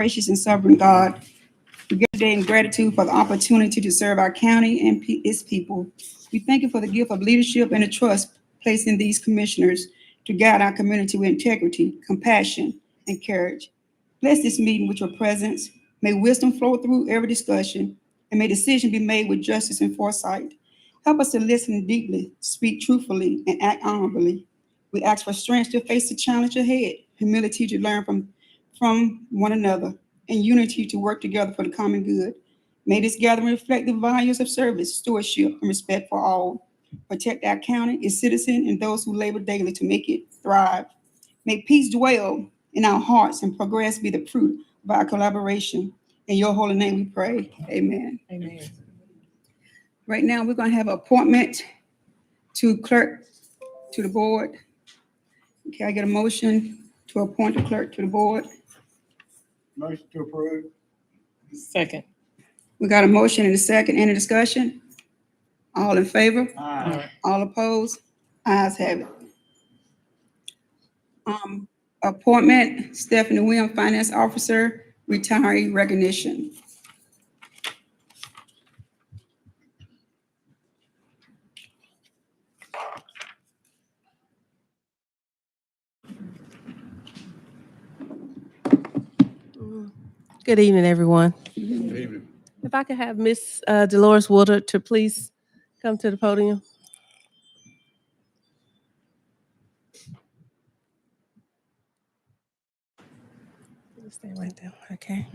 Gracious and sovereign God, we give today in gratitude for the opportunity to serve our county and its people. We thank you for the gift of leadership and the trust placed in these commissioners to guide our community with integrity, compassion, and courage. Bless this meeting with your presence. May wisdom flow through every discussion, and may decisions be made with justice and foresight. Help us to listen deeply, speak truthfully, and act honorably. We ask for strength to face the challenge ahead, humility to learn from one another, and unity to work together for the common good. May this gathering reflect the values of service, stewardship, and respect for all. Protect our county, its citizens, and those who labor daily to make it thrive. May peace dwell in our hearts and progress be the fruit of our collaboration. In your holy name we pray. Amen. Amen. Right now, we're going to have an appointment to clerk to the board. Okay, I get a motion to appoint the clerk to the board. Motion to approve. Second. We got a motion and a second. Any discussion? All in favor? Aye. All opposed? Ayes have it. Appointment, Stephanie Williams, Finance Officer, retiree recognition. Good evening, everyone. Good evening. If I could have Miss Dolores Woodard to please come to the podium. Stay right there, okay.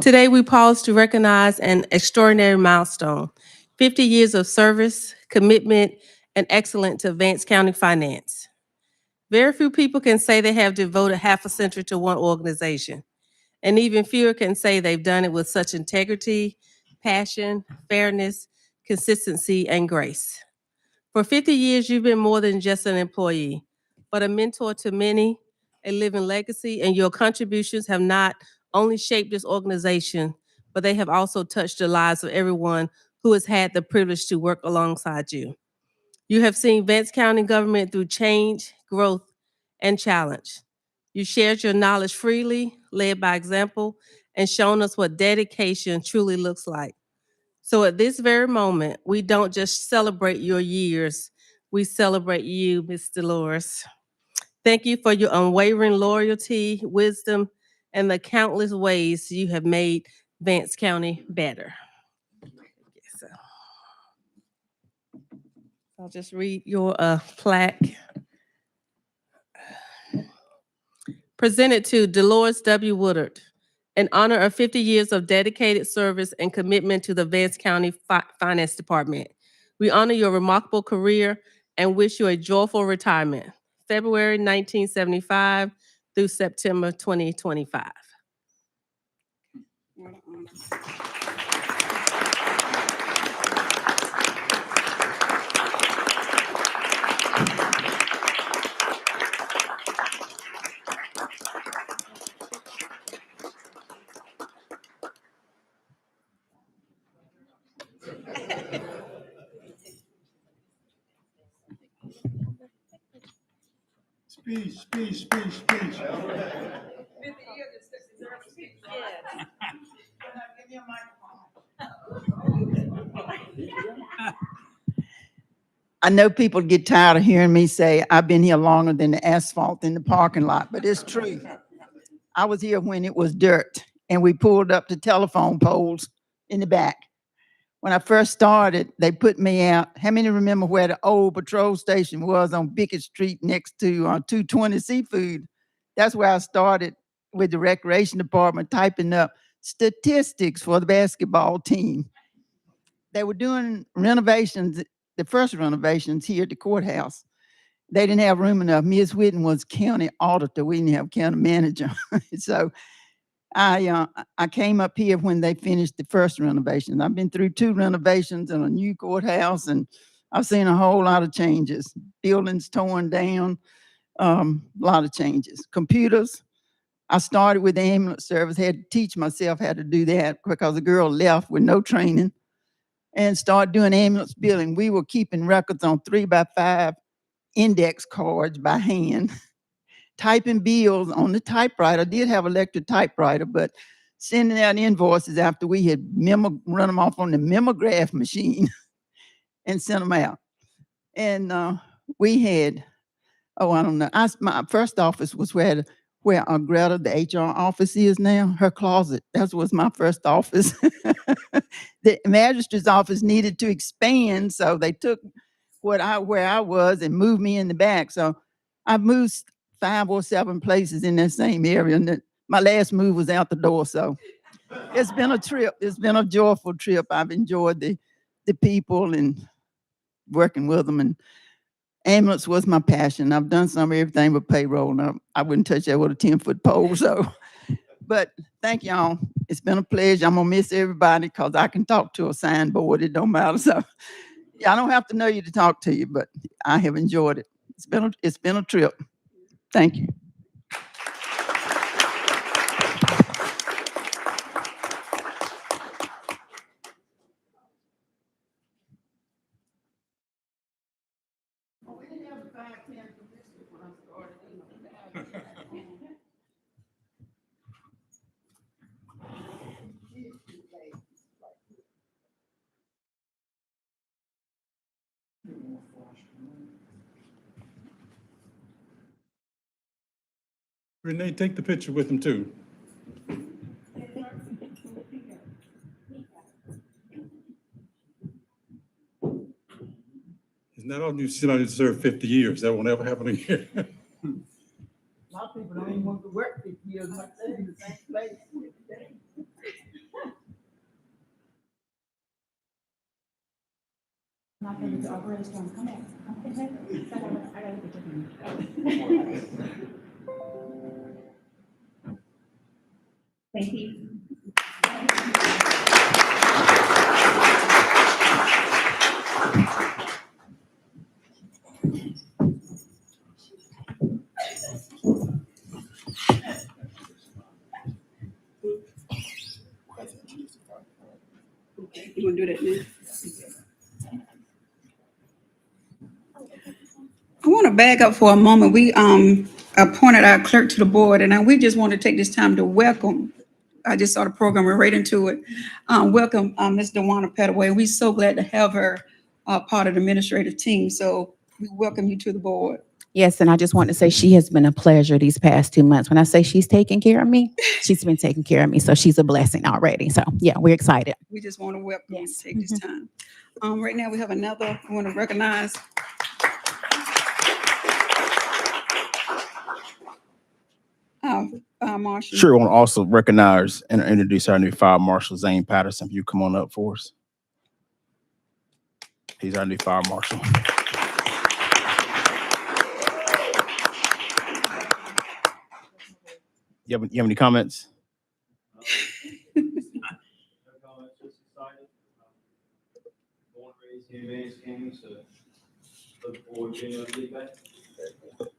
Today, we pause to recognize an extraordinary milestone, 50 years of service, commitment, and excellence to Vance County finance. Very few people can say they have devoted half a century to one organization, and even fewer can say they've done it with such integrity, passion, fairness, consistency, and grace. For 50 years, you've been more than just an employee, but a mentor to many, a living legacy, and your contributions have not only shaped this organization, but they have also touched the lives of everyone who has had the privilege to work alongside you. You have seen Vance County government through change, growth, and challenge. You shared your knowledge freely, led by example, and shown us what dedication truly looks like. So at this very moment, we don't just celebrate your years, we celebrate you, Ms. Dolores. Thank you for your unwavering loyalty, wisdom, and the countless ways you have made Vance County better. So, I'll just read your plaque. Presented to Dolores W. Woodard, in honor of 50 years of dedicated service and commitment to the Vance County Finance Department. We honor your remarkable career and wish you a joyful retirement, February 1975 through September 2025. Speech. I know people get tired of hearing me say I've been here longer than the asphalt in the parking lot, but it's true. I was here when it was dirt and we pulled up the telephone poles in the back. When I first started, they put me out. How many remember where the old patrol station was on Bickett Street next to 220 Seafood? That's where I started with the recreation department typing up statistics for the basketball team. They were doing renovations, the first renovations here at the courthouse. They didn't have room enough. Ms. Whitten was county auditor. We didn't have county manager. So I came up here when they finished the first renovation. I've been through 2 renovations and a new courthouse, and I've seen a whole lot of changes. Buildings torn down, a lot of changes. Computers, I started with the ambulance service, had to teach myself how to do that because a girl left with no training and started doing ambulance billing. We were keeping records on 3x5 index cards by hand typing bills on the typewriter. I did have electric typewriter, but sending out invoices after we had run them off on the memograph machine and sent them out. And we had, oh, I don't know. My first office was where Greta, the HR office is now, her closet. That was my first office. The magistrate's office needed to expand, so they took where I was and moved me in the back. So I moved 5 or 7 places in that same area, and my last move was out the door. So it's been a trip. It's been a joyful trip. I've enjoyed the people and working with them, and ambulance was my passion. I've done some of everything but payroll. Now, I wouldn't touch that with a 10-foot pole. So, but thank y'all. It's been a pleasure. I'm gonna miss everybody because I can talk to a signboard. It don't matter. So, yeah, I don't have to know you to talk to you, but I have enjoyed it. It's been a trip. Thank you. Renee, take the picture with them too. It's not all you somebody to serve 50 years. That won't ever happen again. A lot of people don't even want to work 50 years like that in the same place. Thank you. You want to do that now? I want to back up for a moment. We appointed our clerk to the board, and we just want to take this time to welcome. I just saw the program. We're right into it. Welcome, Ms. DeWanna Petaway. We're so glad to have her part of the administrative team. So we welcome you to the board. Yes, and I just want to say she has been a pleasure these past 2 months. When I say she's taking care of me, she's been taking care of me. So she's a blessing already. So yeah, we're excited. We just want to welcome you Yes. to take this time. Right now, we have another. We want to recognize. Marshall. Sure, want to also recognize and introduce our new fire marshal, Zane Patterson. If you come on up for us. He's our new fire marshal. You have any comments?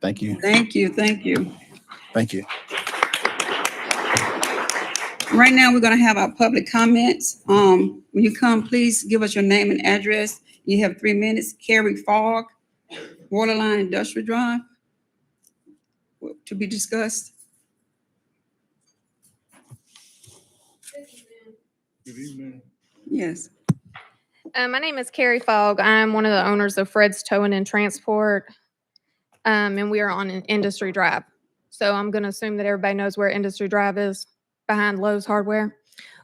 Thank you. Thank you. Thank you. Thank you. Right now, we're going to have our public comments. When you come, please give us your name and address. You have 3 minutes. Carrie Fogg, Waterline Industrial Drive, to be discussed. Good evening. Yes. My name is Carrie Fogg. I'm one of the owners of Fred's Towing and Transport, and we are on an Industry Drive. So I'm going to assume that everybody knows where Industry Drive is, behind Lowe's Hardware.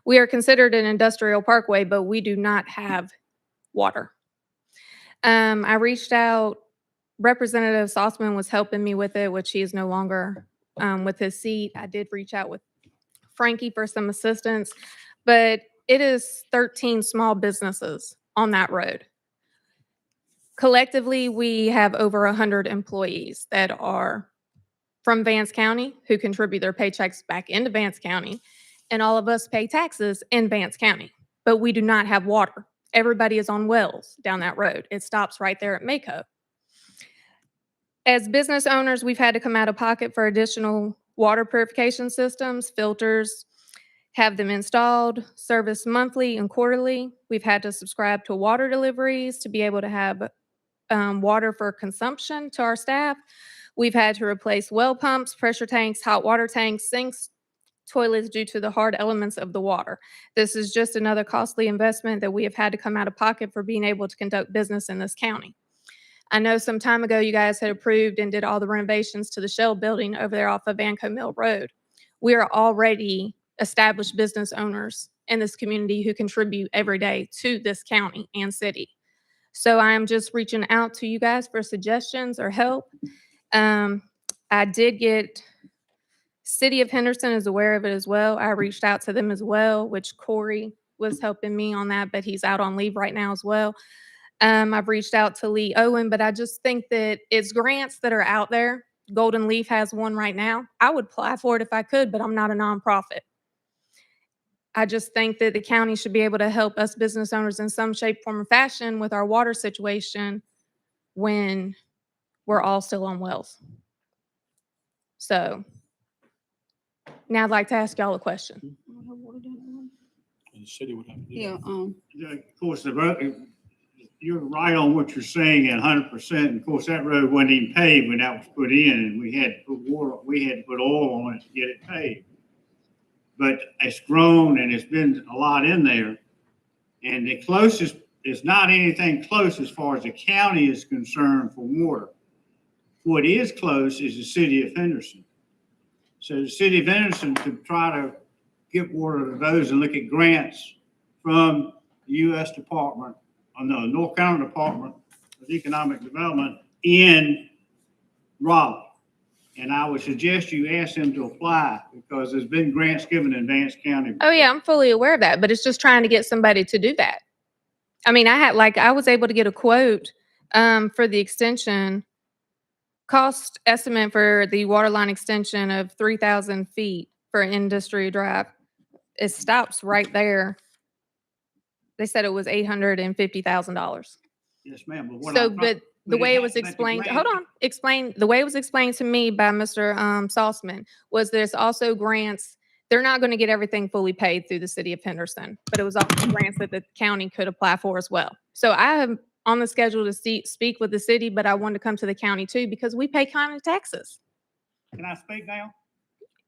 We are considered an industrial parkway, but we do not have water. I reached out. Representative Saltzman was helping me with it, which he is no longer with his seat. I did reach out with Frankie for some assistance, but it is 13 small businesses on that road. Collectively, we have over 100 employees that are from Vance County who contribute their paychecks back into Vance County, and all of us pay taxes in Vance County, but we do not have water. Everybody is on wells down that road. It stops right there at Mako. As business owners, we've had to come out of pocket for additional water purification systems, filters, have them installed, serviced monthly and quarterly. We've had to subscribe to water deliveries to be able to have water for consumption to our staff. We've had to replace well pumps, pressure tanks, hot water tanks, sinks, toilets due to the hard elements of the water. This is just another costly investment that we have had to come out of pocket for being able to conduct business in this county. I know some time ago you guys had approved and did all the renovations to the Shell building over there off of Vanco Mill Road. We are already established business owners in this community who contribute every day to this county and city. So I am just reaching out to you guys for suggestions or help. I did get, City of Henderson is aware of it as well. I reached out to them as well, which Corey was helping me on that, but he's out on leave right now as well. I've reached out to Lee Owen, but I just think that it's grants that are out there. Golden Leaf has one right now. I would apply for it if I could, but I'm not a nonprofit. I just think that the county should be able to help us business owners in some shape, form, or fashion with our water situation when we're all still on wells. So now I'd like to ask y'all a question. The city would have to do Yeah, that. Yeah, of course, the road, you're right on what you're saying at 100%. And of course, that road wasn't even paved when that was put in, and we had to put water, we had to put oil on it to get it paved. But it's grown and it's been a lot in there. And the closest is not anything close as far as the county is concerned for water. What is close is the city of Henderson. So the city of Henderson could try to get water to those and look at grants from the U.S. Department, North Carolina Department of Economic Development in Raleigh. And I would suggest you ask them to apply because there's been grants given in Vance County. Oh yeah, I'm fully aware of that, but it's just trying to get somebody to do that. I mean, I was able to get a quote for the extension. Cost estimate for the water line extension of 3,000 feet for Industry Drive. It stops right there. They said it was $850,000. Yes, ma'am. But what So, I'm trying- but the way it was but the explained, grant- the way it was explained to me by Mr. Salzman was there's also grants. They're not going to get everything fully paid through the city of Henderson, but it was also grants that the county could apply for as well. So I am on the schedule to speak with the city, but I wanted to come to the county too because we pay county taxes. Can I speak now?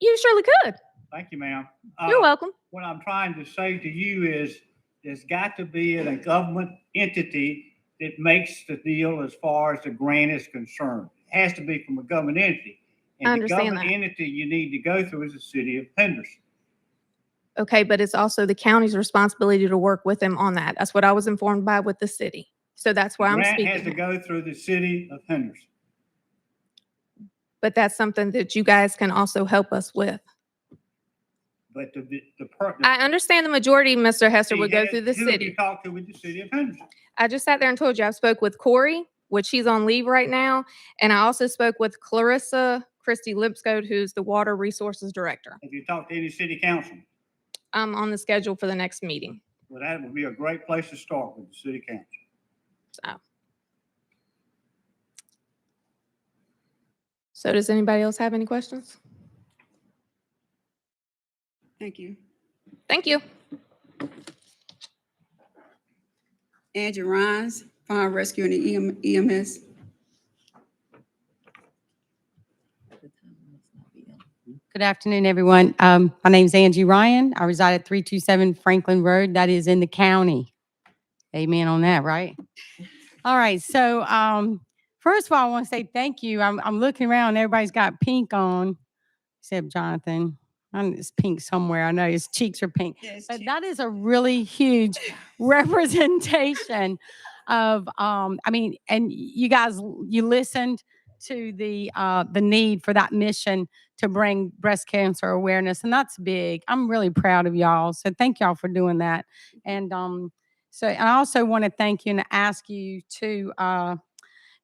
You surely could. Thank you, ma'am. You're welcome. What I'm trying to say to you is there's got to be a government entity that makes the deal as far as the grant is concerned. It has to be from a government entity. I And the understand government that. entity you need to go through is the city of Henderson. Okay, but it's also the county's responsibility to work with them on that. That's what I was informed by with the city. So that's why I'm Grant has to speaking. go through the city of Henderson. But that's something that you guys can also help us with. But I understand the majority, Mr. Hester, would go who through the have you city. talked to with the city of Henderson? I just sat there and told you, I spoke with Corey, which he's on leave right now. And I also spoke with Clarissa Christie Lipscomb, who's the Water Resources Director. Have you talked to any city council? I'm on the schedule for the next meeting. Well, that would be a great place to start with the city council. So does anybody else have any questions? thank you. Thank you. Angie Rhines, Fire Rescue and the EMS. Good afternoon, everyone. My name's Angie Ryan. I reside at 327 Franklin Road. That is in the county. Amen on that, right? All right. So first of all, I want to say thank you. I'm looking around. Everybody's got pink on, except Jonathan. It's pink somewhere. I know his cheeks are pink. Yes, But that is a really huge representation of, and you guys, you listened to the need for that mission to bring breast cancer awareness, and that's big. I'm really proud of y'all. So thank y'all for doing that. And I also want to thank you and ask you to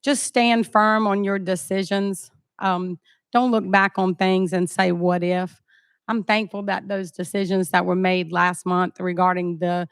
just stand firm on your decisions. Don't look back on things and say, what if? I'm thankful that those decisions that were made last month regarding the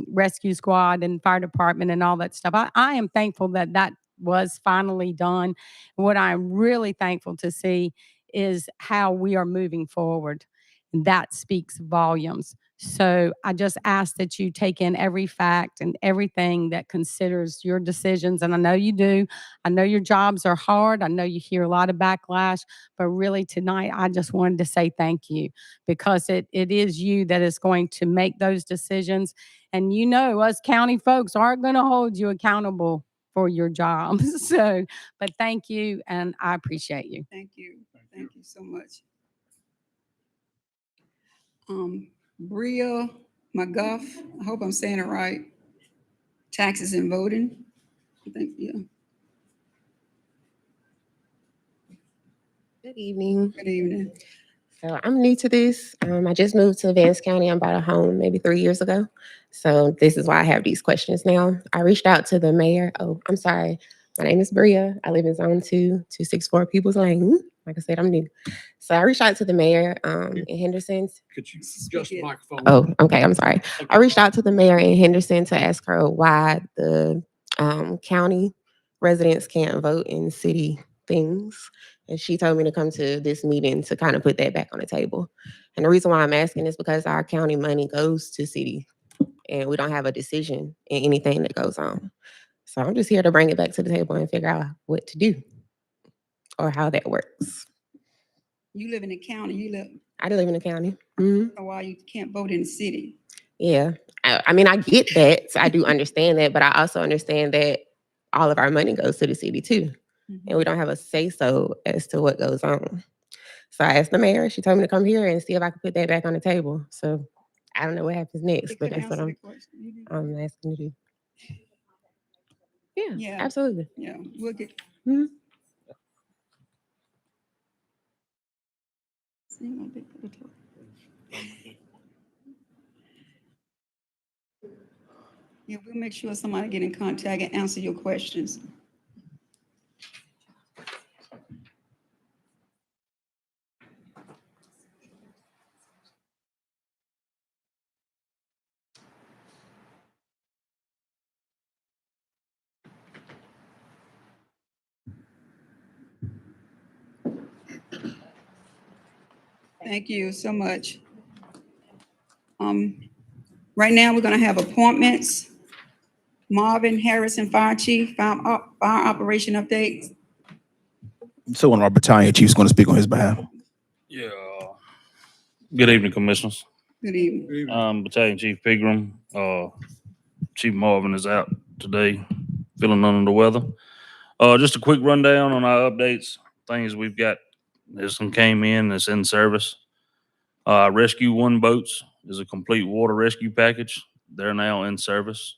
rescue squad and fire department and all that stuff, I am thankful that that was finally done. What I'm really thankful to see is how we are moving forward. And that speaks volumes. So I just ask that you take in every fact and everything that considers your decisions. And I know you do. I know your jobs are hard. I know you hear a lot of backlash, but really tonight, I just wanted to say thank you, because it is you that is going to make those decisions. And you know, us county folks aren't going to hold you accountable for your job. So, but thank you, and I appreciate you. Thank you. Thank you so much. Bria McGuff, I hope I'm saying it right. Taxes and voting. I think, yeah. Good evening. Good evening. So I'm new to this. I just moved to Vance County. I bought a home maybe 3 years ago. So this is why I have these questions now. I reached out to the mayor. Oh, I'm sorry. My name is Bria. I live in Zone 2, 264 People's Lane. Like I said, I'm new. So I reached out to the mayor in Henderson. Could you adjust the microphone? Oh, okay. I'm sorry. I reached out to the mayor in Henderson to ask her why the county residents can't vote in city things. And she told me to come to this meeting to kind of put that back on the table. And the reason why I'm asking is because our county money goes to city and we don't have a decision in anything that goes on. So I'm just here to bring it back to the table and figure out what to do or how that works. You live in the county. I live in the county. Mm-hmm. Why you can't vote in the city? Yeah. I mean, I get that. I do understand that, but I also understand that all of our money goes to the city too. And we don't have a say-so as to what goes on. So I asked the mayor. She told me to come here and see if I could put that back on the table. So I don't know what happens next, but that's what I'm asking to do. Yeah, absolutely. Yeah, we'll get. Mhm. Yeah, we'll make sure somebody get in contact and answer your questions. Thank you so much. Right now, we're gonna have appointments. Marvin Harrison, Fire Chief, fire operation updates. So one of our battalion chiefs going to speak on his behalf. Yeah. Good evening, Commissioners. Good evening. Battalion Chief Pigram, Chief Marvin is out today, feeling under the weather. Just a quick rundown on our updates, things we've got. There's some came in that's in service. Rescue 1 boats is a complete water rescue package. They're now in service.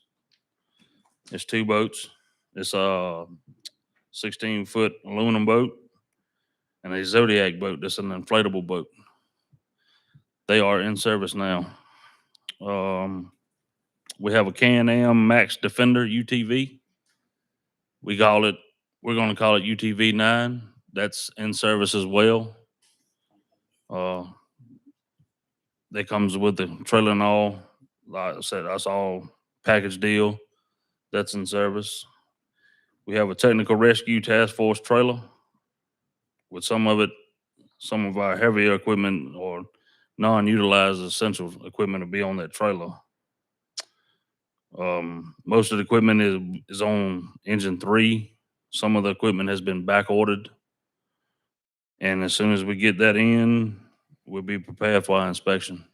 It's 2 boats. It's a 16-foot aluminum boat and a Zodiac boat. That's an inflatable boat. They are in service now. We have a Can-Am Max Defender UTV. We're going to call it UTV 9. That's in service as well. That comes with the trailer and all. Like I said, that's all package deal. That's in service. We have a technical rescue task force trailer with some of our heavier equipment or non-utilized essential equipment to be on that trailer. Most of the equipment is on engine 3. Some of the equipment has been back ordered. And as soon as we get that in, we'll be prepared for our inspection.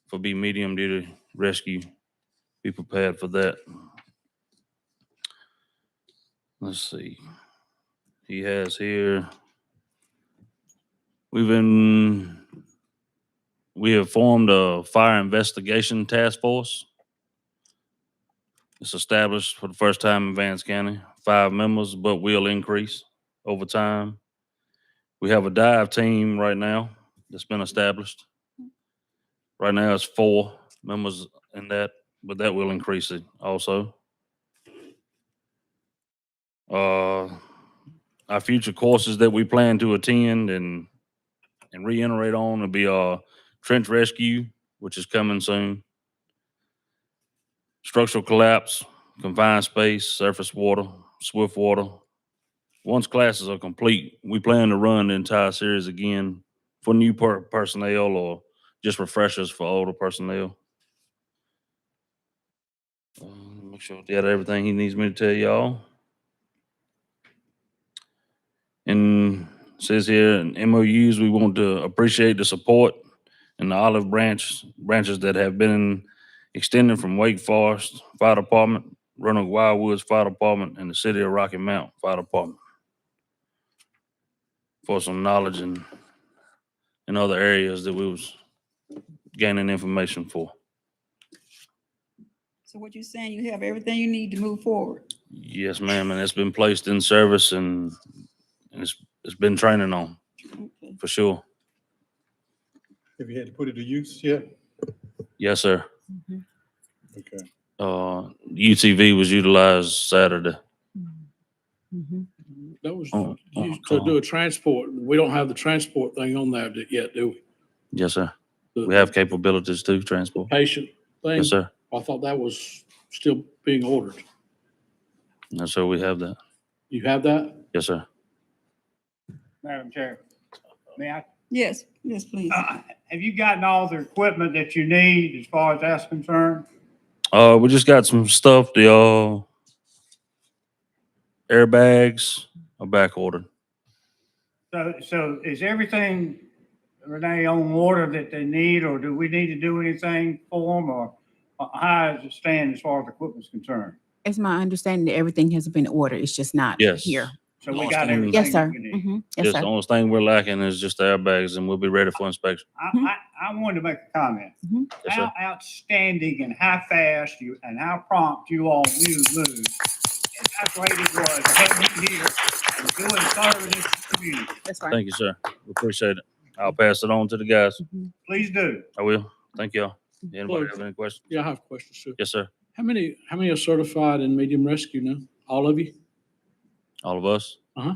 For B medium duty rescue, be prepared for that. Let's see. He has here. We have formed a fire investigation task force. It's established for the first time in Vance County. 5 members, but will increase over time. We have a dive team right now that's been established. Right now it's 4 members in that, but that will increase it also. Our future courses that we plan to attend and reiterate on will be trench rescue, which is coming soon. Structural collapse, confined space, surface water, swift water. Once classes are complete, we plan to run the entire series again for new personnel or just refreshers for older personnel. Make sure he got everything he needs me to tell y'all. And it says here in MOUs, we want to appreciate the support and the olive branches that have been extended from Wake Forest Fire Department, Roanoke Wildwoods Fire Department, and the City of Rocky Mount Fire Department for some knowledge in other areas that we was gaining information for. So what you're saying, you have everything you need to move forward? Yes, ma'am, and it's been placed in service and it's been training on Okay. for sure. Have you had to put it to use yet? Yes, sir. Okay. UTV was utilized Saturday. That was Oh, used oh, to do a transport. We don't have the transport thing on there yet, do we? Yes, sir. The We have capabilities to transport. patient thing? Yes, sir. I thought that was still being ordered. Yes, sir. We have that. You have that? Yes, sir. Madam Chair, may I? Yes, yes, please. Have you gotten all the equipment that you need as far as that's concerned? We just got some stuff. The airbags are back ordered. So is everything, Renee, on order that they need, or do we need to do anything for them, or how does it stand as far as equipment's concerned? It's my understanding that everything has been ordered. It's just not Yes. here. So we got everything Yes, sir. that we need. Yes, Just sir. the only thing we're lacking is just the airbags, and we'll be ready for inspection. I wanted to make a comment. Yes, How sir. outstanding and how fast you and how prompt you all moved, and how great it was having you here and doing serving this community. That's right. Thank you, sir. We appreciate it. I'll pass it on to the guys. Please do. I will. Thank y'all. Anybody have any questions? Yeah, I have questions, sir. Yes, sir. How many are certified in medium rescue now? All of you? All of us? Uh-huh.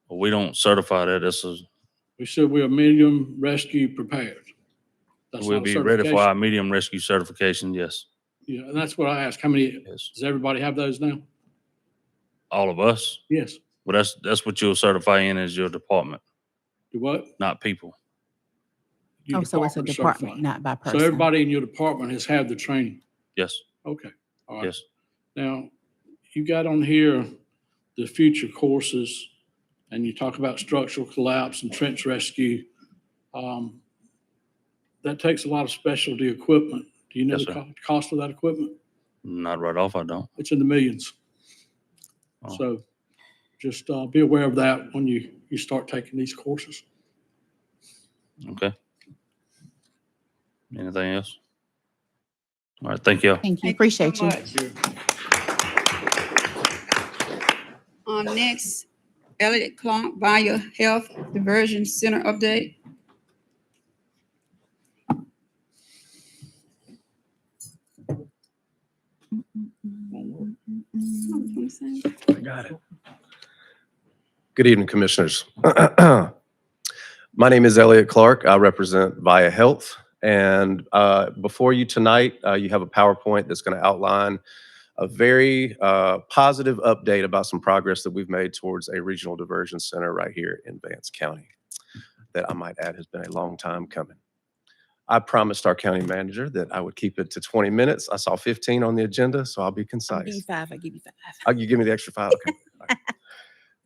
Well, we don't certify that. We said we are medium rescue prepared. That's We'll not a be ready for certification. our medium rescue certification. Yes. Yeah, and that's what I asked. How many, Yes. does everybody have those now? All of us? Yes. Well, that's what you'll certify in as your department, Do what? not people. Your Oh, so it's a department department, certified. not by So person. everybody in your department has had the training? Yes. Okay, all right. Yes. Now, you got on here the future courses, and you talk about structural collapse and trench rescue. That takes a lot of specialty equipment. Do you know Yes, the sir. cost of that equipment? Not right off, I don't. It's in the millions. Oh. So just be aware of that when you start taking these courses. Okay. Anything else? All right. Thank you. Thank you. Thank Appreciate so you. much. Next, Elliott Clark, Via Health Diversion Center update. Got it. Good evening, Commissioners. My name is Elliott Clark. I represent Via Health. And before you tonight, you have a PowerPoint that's going to outline a very positive update about some progress that we've made towards a regional diversion center right here in Vance County. That I might add has been a long time coming. I promised our county manager that I would keep it to 20 minutes. I saw 15 on the agenda, so I'll be concise. I'll give you 5. I'll give you 5. Oh, you give me the extra 5? Okay.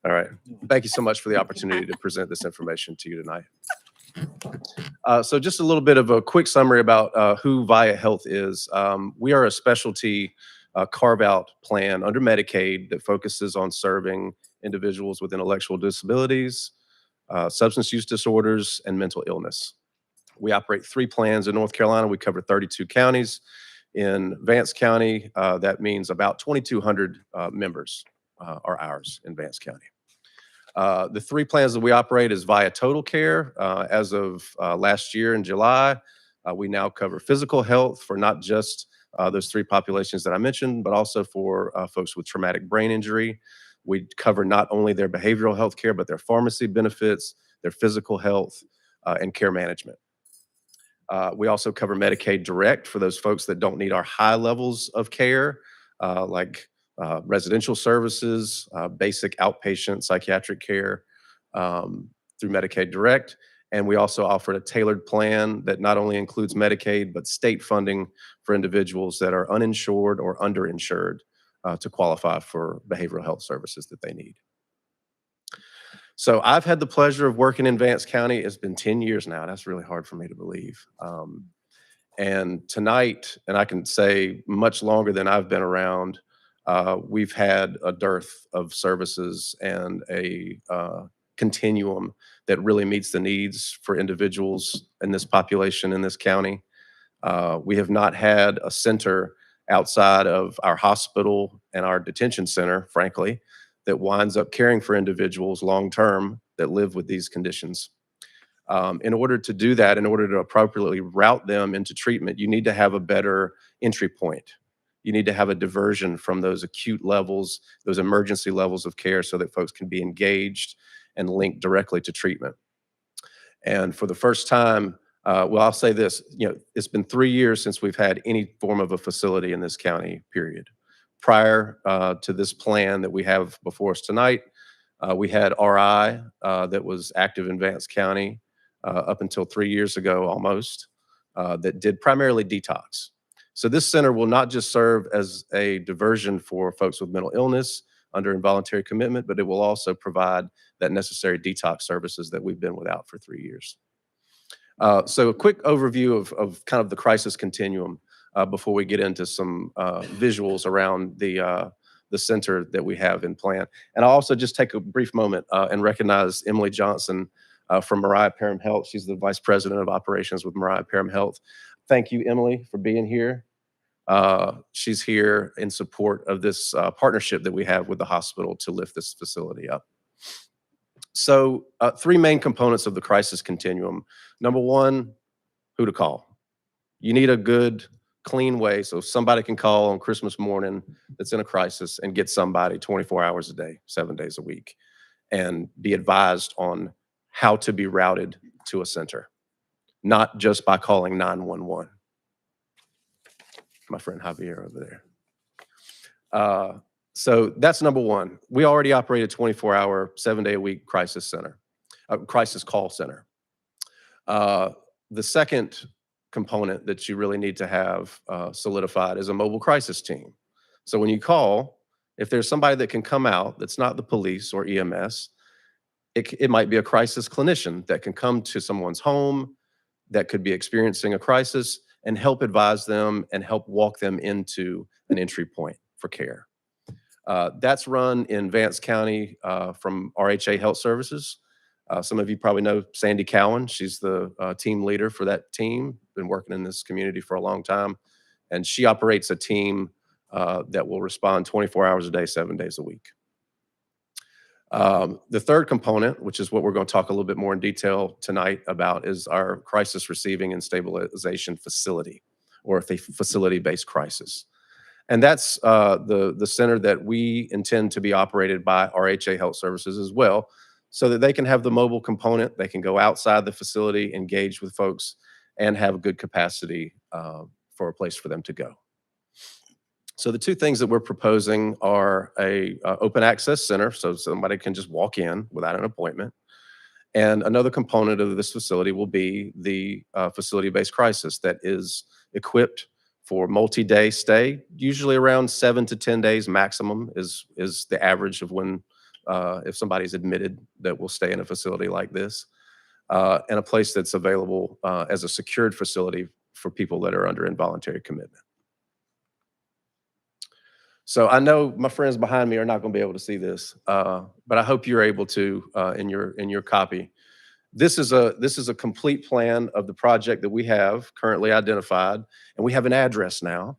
All right. Thank you so much for the opportunity to present this information to you tonight. So just a little bit of a quick summary about who Via Health is. We are a specialty carve-out plan under Medicaid that focuses on serving individuals with intellectual disabilities, substance use disorders, and mental illness. We operate 3 plans in North Carolina. We cover 32 counties. In Vance County, that means about 2,200 members are ours in Vance County. The 3 plans that we operate is Via Total Care. As of last year in July, we now cover physical health for not just those 3 populations that I mentioned, but also for folks with traumatic brain injury. We cover not only their behavioral health care, but their pharmacy benefits, their physical health, and care management. We also cover Medicaid Direct for those folks that don't need our high levels of care, like residential services, basic outpatient psychiatric care through Medicaid Direct. And we also offered a tailored plan that not only includes Medicaid, but state funding for individuals that are uninsured or underinsured to qualify for behavioral health services that they need. So I've had the pleasure of working in Vance County. It's been 10 years now. That's really hard for me to believe. And tonight, and I can say much longer than I've been around, we've had a dearth of services and a continuum that really meets the needs for individuals in this population in this county. We have not had a center outside of our hospital and our detention center, frankly, that winds up caring for individuals long-term that live with these conditions. In order to do that, in order to appropriately route them into treatment, you need to have a better entry point. You need to have a diversion from those acute levels, those emergency levels of care so that folks can be engaged and linked directly to treatment. And for the first time, well, I'll say this, it's been 3 years since we've had any form of a facility in this county, period. Prior to this plan that we have before us tonight, we had RI that was active in Vance County up until 3 years ago almost, that did primarily detox. So this center will not just serve as a diversion for folks with mental illness under involuntary commitment, but it will also provide that necessary detox services that we've been without for 3 years. So a quick overview of kind of the crisis continuum before we get into some visuals around the center that we have in plan. And I'll also just take a brief moment and recognize Emily Johnson from Mariah Parham Health. She's the Vice President of Operations with Mariah Parham Health. Thank you, Emily, for being here. She's here in support of this partnership that we have with the hospital to lift this facility up. So 3 main components of the crisis continuum. Number 1, who to call. You need a good, clean way so somebody can call on Christmas morning that's in a crisis and get somebody 24 hours a day, 7 days a week, and be advised on how to be routed to a center, not just by calling 911. My friend Javier over there. So that's number 1. We already operate a 24-hour, 7-day-a-week crisis center, crisis call center. The second component that you really need to have solidified is a mobile crisis team. So when you call, if there's somebody that can come out that's not the police or EMS, it might be a crisis clinician that can come to someone's home that could be experiencing a crisis and help advise them and help walk them into an entry point for care. That's run in Vance County from RHA Health Services. Some of you probably know Sandy Cowan. She's the team leader for that team, been working in this community for a long time. And she operates a team that will respond 24 hours a day, 7 days a week. The third component, which is what we're going to talk a little bit more in detail tonight about, is our crisis receiving and stabilization facility, or a facility-based crisis. And that's the center that we intend to be operated by RHA Health Services as well, so that they can have the mobile component, they can go outside the facility, engage with folks, and have a good capacity for a place for them to go. So the 2 things that we're proposing are a open access center, so somebody can just walk in without an appointment. And another component of this facility will be the facility-based crisis that is equipped for multi-day stay, usually around 7 to 10 days maximum is the average of when, if somebody's admitted, that will stay in a facility like this, and a place that's available as a secured facility for people that are under involuntary commitment. So I know my friends behind me are not going to be able to see this, but I hope you're able to in your copy. This is a complete plan of the project that we have currently identified, and we have an address now,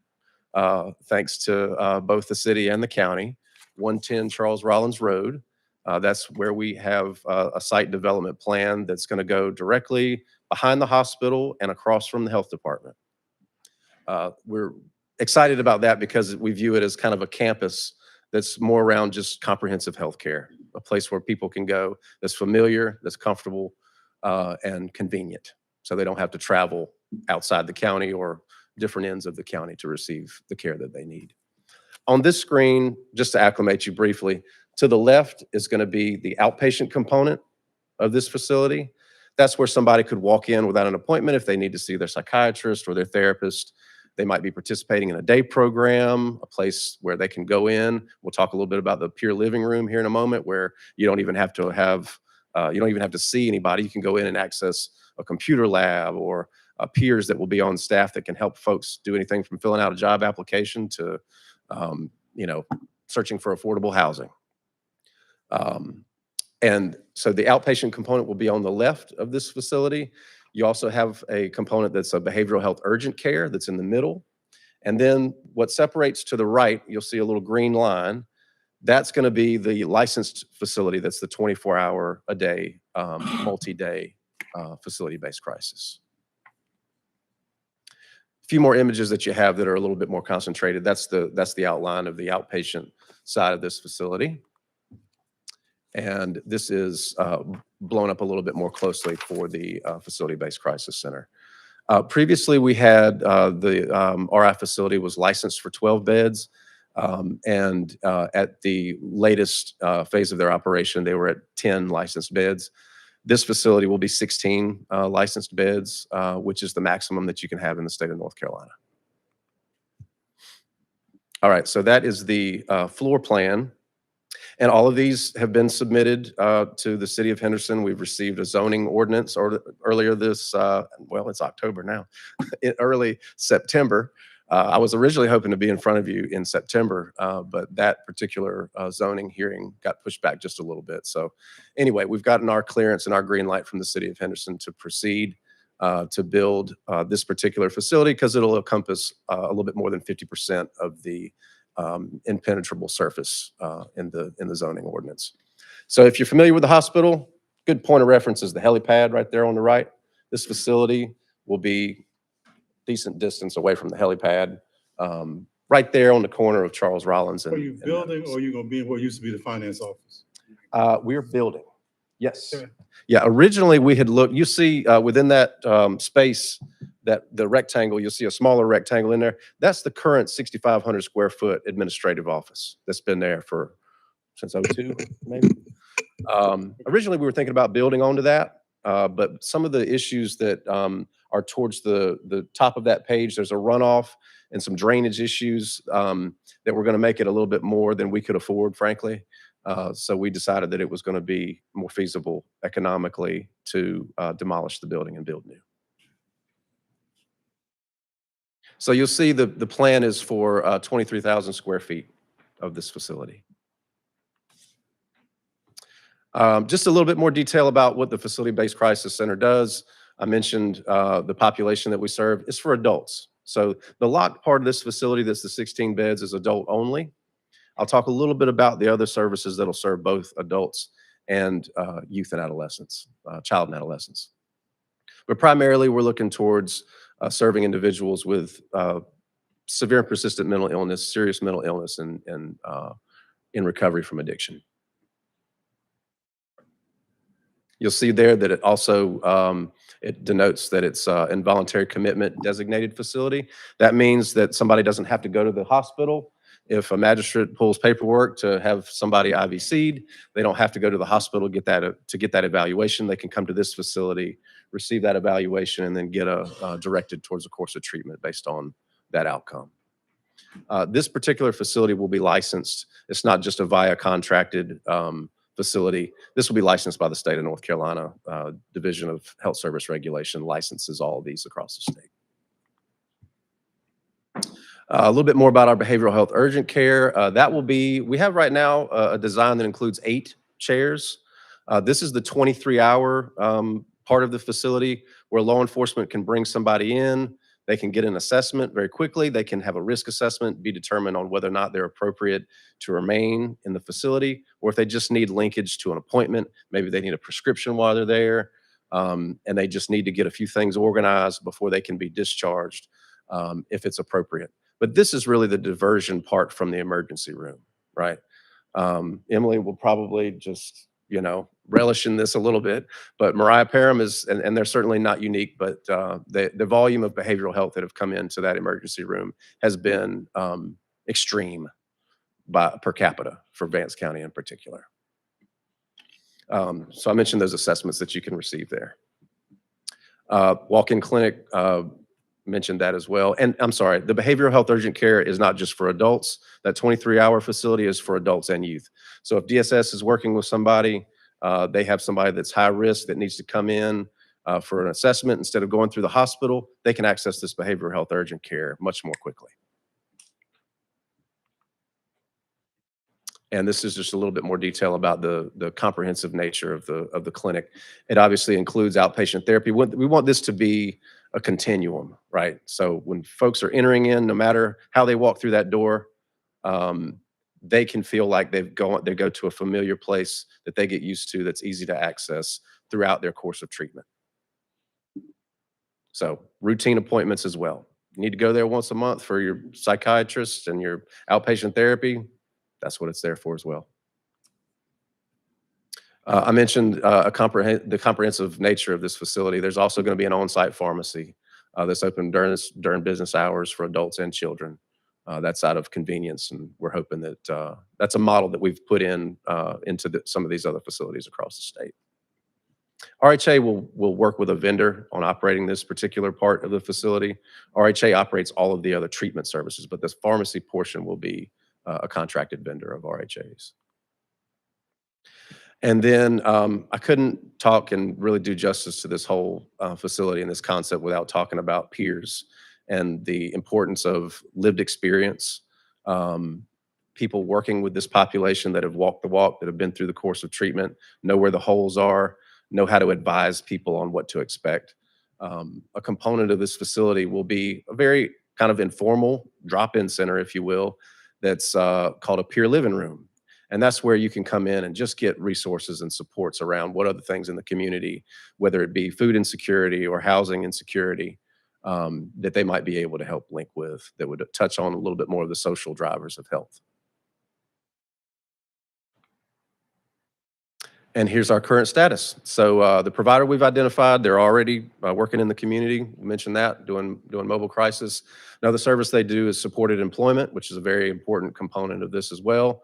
thanks to both the city and the county, 110 Charles Rollins Road. That's where we have a site development plan that's going to go directly behind the hospital and across from the health department. We're excited about that because we view it as kind of a campus that's more around just comprehensive healthcare, a place where people can go that's familiar, that's comfortable, and convenient, so they don't have to travel outside the county or different ends of the county to receive the care that they need. On this screen, just to acclimate you briefly, to the left is going to be the outpatient component of this facility. That's where somebody could walk in without an appointment if they need to see their psychiatrist or their therapist. They might be participating in a day program, a place where they can go in. We'll talk a little bit about the peer living room here in a moment, where you don't even have to see anybody. You can go in and access a computer lab or peers that will be on staff that can help folks do anything from filling out a job application to, searching for affordable housing. And so the outpatient component will be on the left of this facility. You also have a component that's a behavioral health urgent care that's in the middle. And then what separates to the right, you'll see a little green line. That's going to be the licensed facility. That's the 24-hour a day, multi-day facility-based crisis. A few more images that you have that are a little bit more concentrated. That's the outline of the outpatient side of this facility. And this is blown up a little bit more closely for the facility-based crisis center. Previously, we had the RI facility was licensed for 12 beds. And at the latest phase of their operation, they were at 10 licensed beds. This facility will be 16 licensed beds, which is the maximum that you can have in the state of North Carolina. All right, so that is the floor plan. And all of these have been submitted to the city of Henderson. We've received a zoning ordinance earlier this, well, it's October now, in early September. I was originally hoping to be in front of you in September, but that particular zoning hearing got pushed back just a little bit. So anyway, we've gotten our clearance and our green light from the city of Henderson to proceed to build this particular facility, because it'll encompass a little bit more than 50% of the impenetrable surface in the zoning ordinance. So if you're familiar with the hospital, good point of reference is the helipad right there on the right. This facility will be decent distance away from the helipad, right there on the corner of Charles Rollins. Are you building, or are you going to be in what used to be the finance office? We're building. Yes. Okay. Yeah. Originally, we had looked. You see within that space, that the rectangle, you'll see a smaller rectangle in there. That's the current 6,500 square foot administrative office that's been there since 2002, maybe. Originally, we were thinking about building onto that, but some of the issues that are towards the top of that page, there's a runoff and some drainage issues that were going to make it a little bit more than we could afford, frankly. So we decided that it was going to be more feasible economically to demolish the building and build new. So you'll see the plan is for 23,000 square feet of this facility. Just a little bit more detail about what the Facility-Based Crisis Center does. I mentioned the population that we serve is for adults. So the locked part of this facility, that's the 16 beds, is adult only. I'll talk a little bit about the other services that'll serve both adults and youth and adolescents, child and adolescents. But primarily, we're looking towards serving individuals with severe and persistent mental illness, serious mental illness, and in recovery from addiction. You'll see there that it also it denotes that it's involuntary commitment designated facility. That means that somebody doesn't have to go to the hospital. If a magistrate pulls paperwork to have somebody IVC'd, they don't have to go to the hospital to get that evaluation. They can come to this facility, receive that evaluation, and then get directed towards a course of treatment based on that outcome. This particular facility will be licensed. It's not just a via contracted facility. This will be licensed by the state of North Carolina Division of Health Service Regulation, licenses all of these across the state. A little bit more about our behavioral health urgent care. We have right now a design that includes 8 chairs. This is the 23-hour part of the facility where law enforcement can bring somebody in. They can get an assessment very quickly. They can have a risk assessment, be determined on whether or not they're appropriate to remain in the facility, or if they just need linkage to an appointment. Maybe they need a prescription while they're there, and they just need to get a few things organized before they can be discharged if it's appropriate. But this is really the diversion part from the emergency room, right? Emily will probably just, relish in this a little bit, but Mariah Parham is, and they're certainly not unique, but the volume of behavioral health that have come into that emergency room has been extreme per capita for Vance County in particular. So I mentioned those assessments that you can receive there. Walk-in clinic, mentioned that as well. And I'm sorry, the behavioral health urgent care is not just for adults. That 23-hour facility is for adults and youth. So if DSS is working with somebody, they have somebody that's high risk that needs to come in for an assessment instead of going through the hospital, they can access this behavioral health urgent care much more quickly. And this is just a little bit more detail about the comprehensive nature of the clinic. It obviously includes outpatient therapy. We want this to be a continuum, right? So when folks are entering in, no matter how they walk through that door, they can feel like they go to a familiar place that they get used to, that's easy to access throughout their course of treatment. So routine appointments as well. You need to go there once a month for your psychiatrist and your outpatient therapy. That's what it's there for as well. I mentioned the comprehensive nature of this facility. There's also going to be an on-site pharmacy that's open during business hours for adults and children. That's out of convenience, and we're hoping that that's a model that we've put in into some of these other facilities across the state. RHA will work with a vendor on operating this particular part of the facility. RHA operates all of the other treatment services, but this pharmacy portion will be a contracted vendor of RHA's. And then I couldn't talk and really do justice to this whole facility and this concept without talking about peers and the importance of lived experience. People working with this population that have walked the walk, that have been through the course of treatment, know where the holes are, know how to advise people on what to expect. A component of this facility will be a very kind of informal drop-in center, if you will, that's called a peer living room. And that's where you can come in and just get resources and supports around what other things in the community, whether it be food insecurity or housing insecurity, that they might be able to help link with, that would touch on a little bit more of the social drivers of health. And here's our current status. So the provider we've identified, they're already working in the community. We mentioned that, doing mobile crisis. Another service they do is supported employment, which is a very important component of this as well.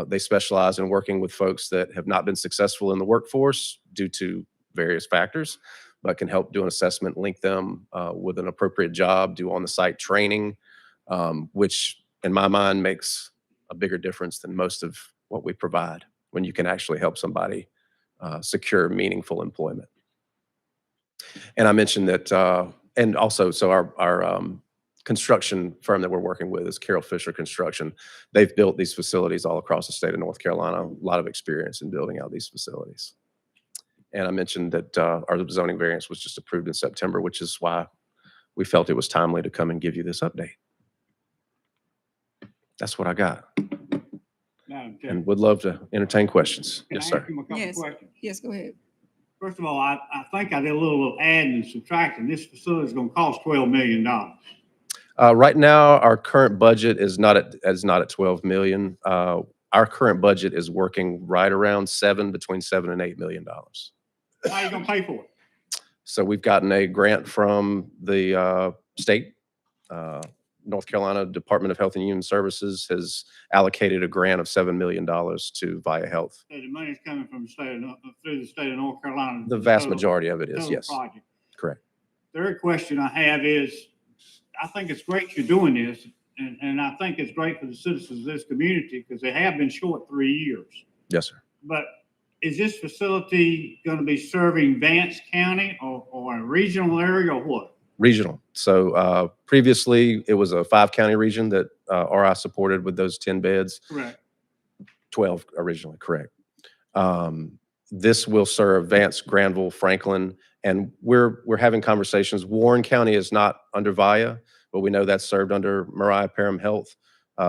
They specialize in working with folks that have not been successful in the workforce due to various factors, but can help do an assessment, link them with an appropriate job, do on-the-site training, which in my mind makes a bigger difference than most of what we provide when you can actually help somebody secure meaningful employment. And I mentioned that, and also, so our construction firm that we're working with is Carroll Fisher Construction. They've built these facilities all across the state of North Carolina, a lot of experience in building out these facilities. And I mentioned that our zoning variance was just approved in September, which is why we felt it was timely to come and give you this update. That's what I got. And would love to entertain questions. Can Yes, I sir. ask him a couple Yes. questions? Yes, go ahead. First of all, I think I did a little adding and subtracting. This facility is going to cost $12 million. Right now, our current budget is not at 12 million. Our current budget is working right around between $7 and $8 million. How are you going to pay for it? So we've gotten a grant from the state. North Carolina Department of Health and Human Services has allocated a grant of $7 million to Via Health. So the money's coming from the state of, through the state of North Carolina. The vast majority of it is, total yes. project. Correct. Third question I have is, I think it's great you're doing this, and I think it's great for the citizens of this community because they have been short 3 years. Yes, sir. But is this facility going to be serving Vance County or a regional area or what? Regional. So previously, it was a 5-county region that RI supported with those 10 beds. Correct. 12 originally, correct. This will serve Vance, Granville, Franklin, and we're having conversations. Warren County is not under VIA, but we know that's served under Mariah Parham Health.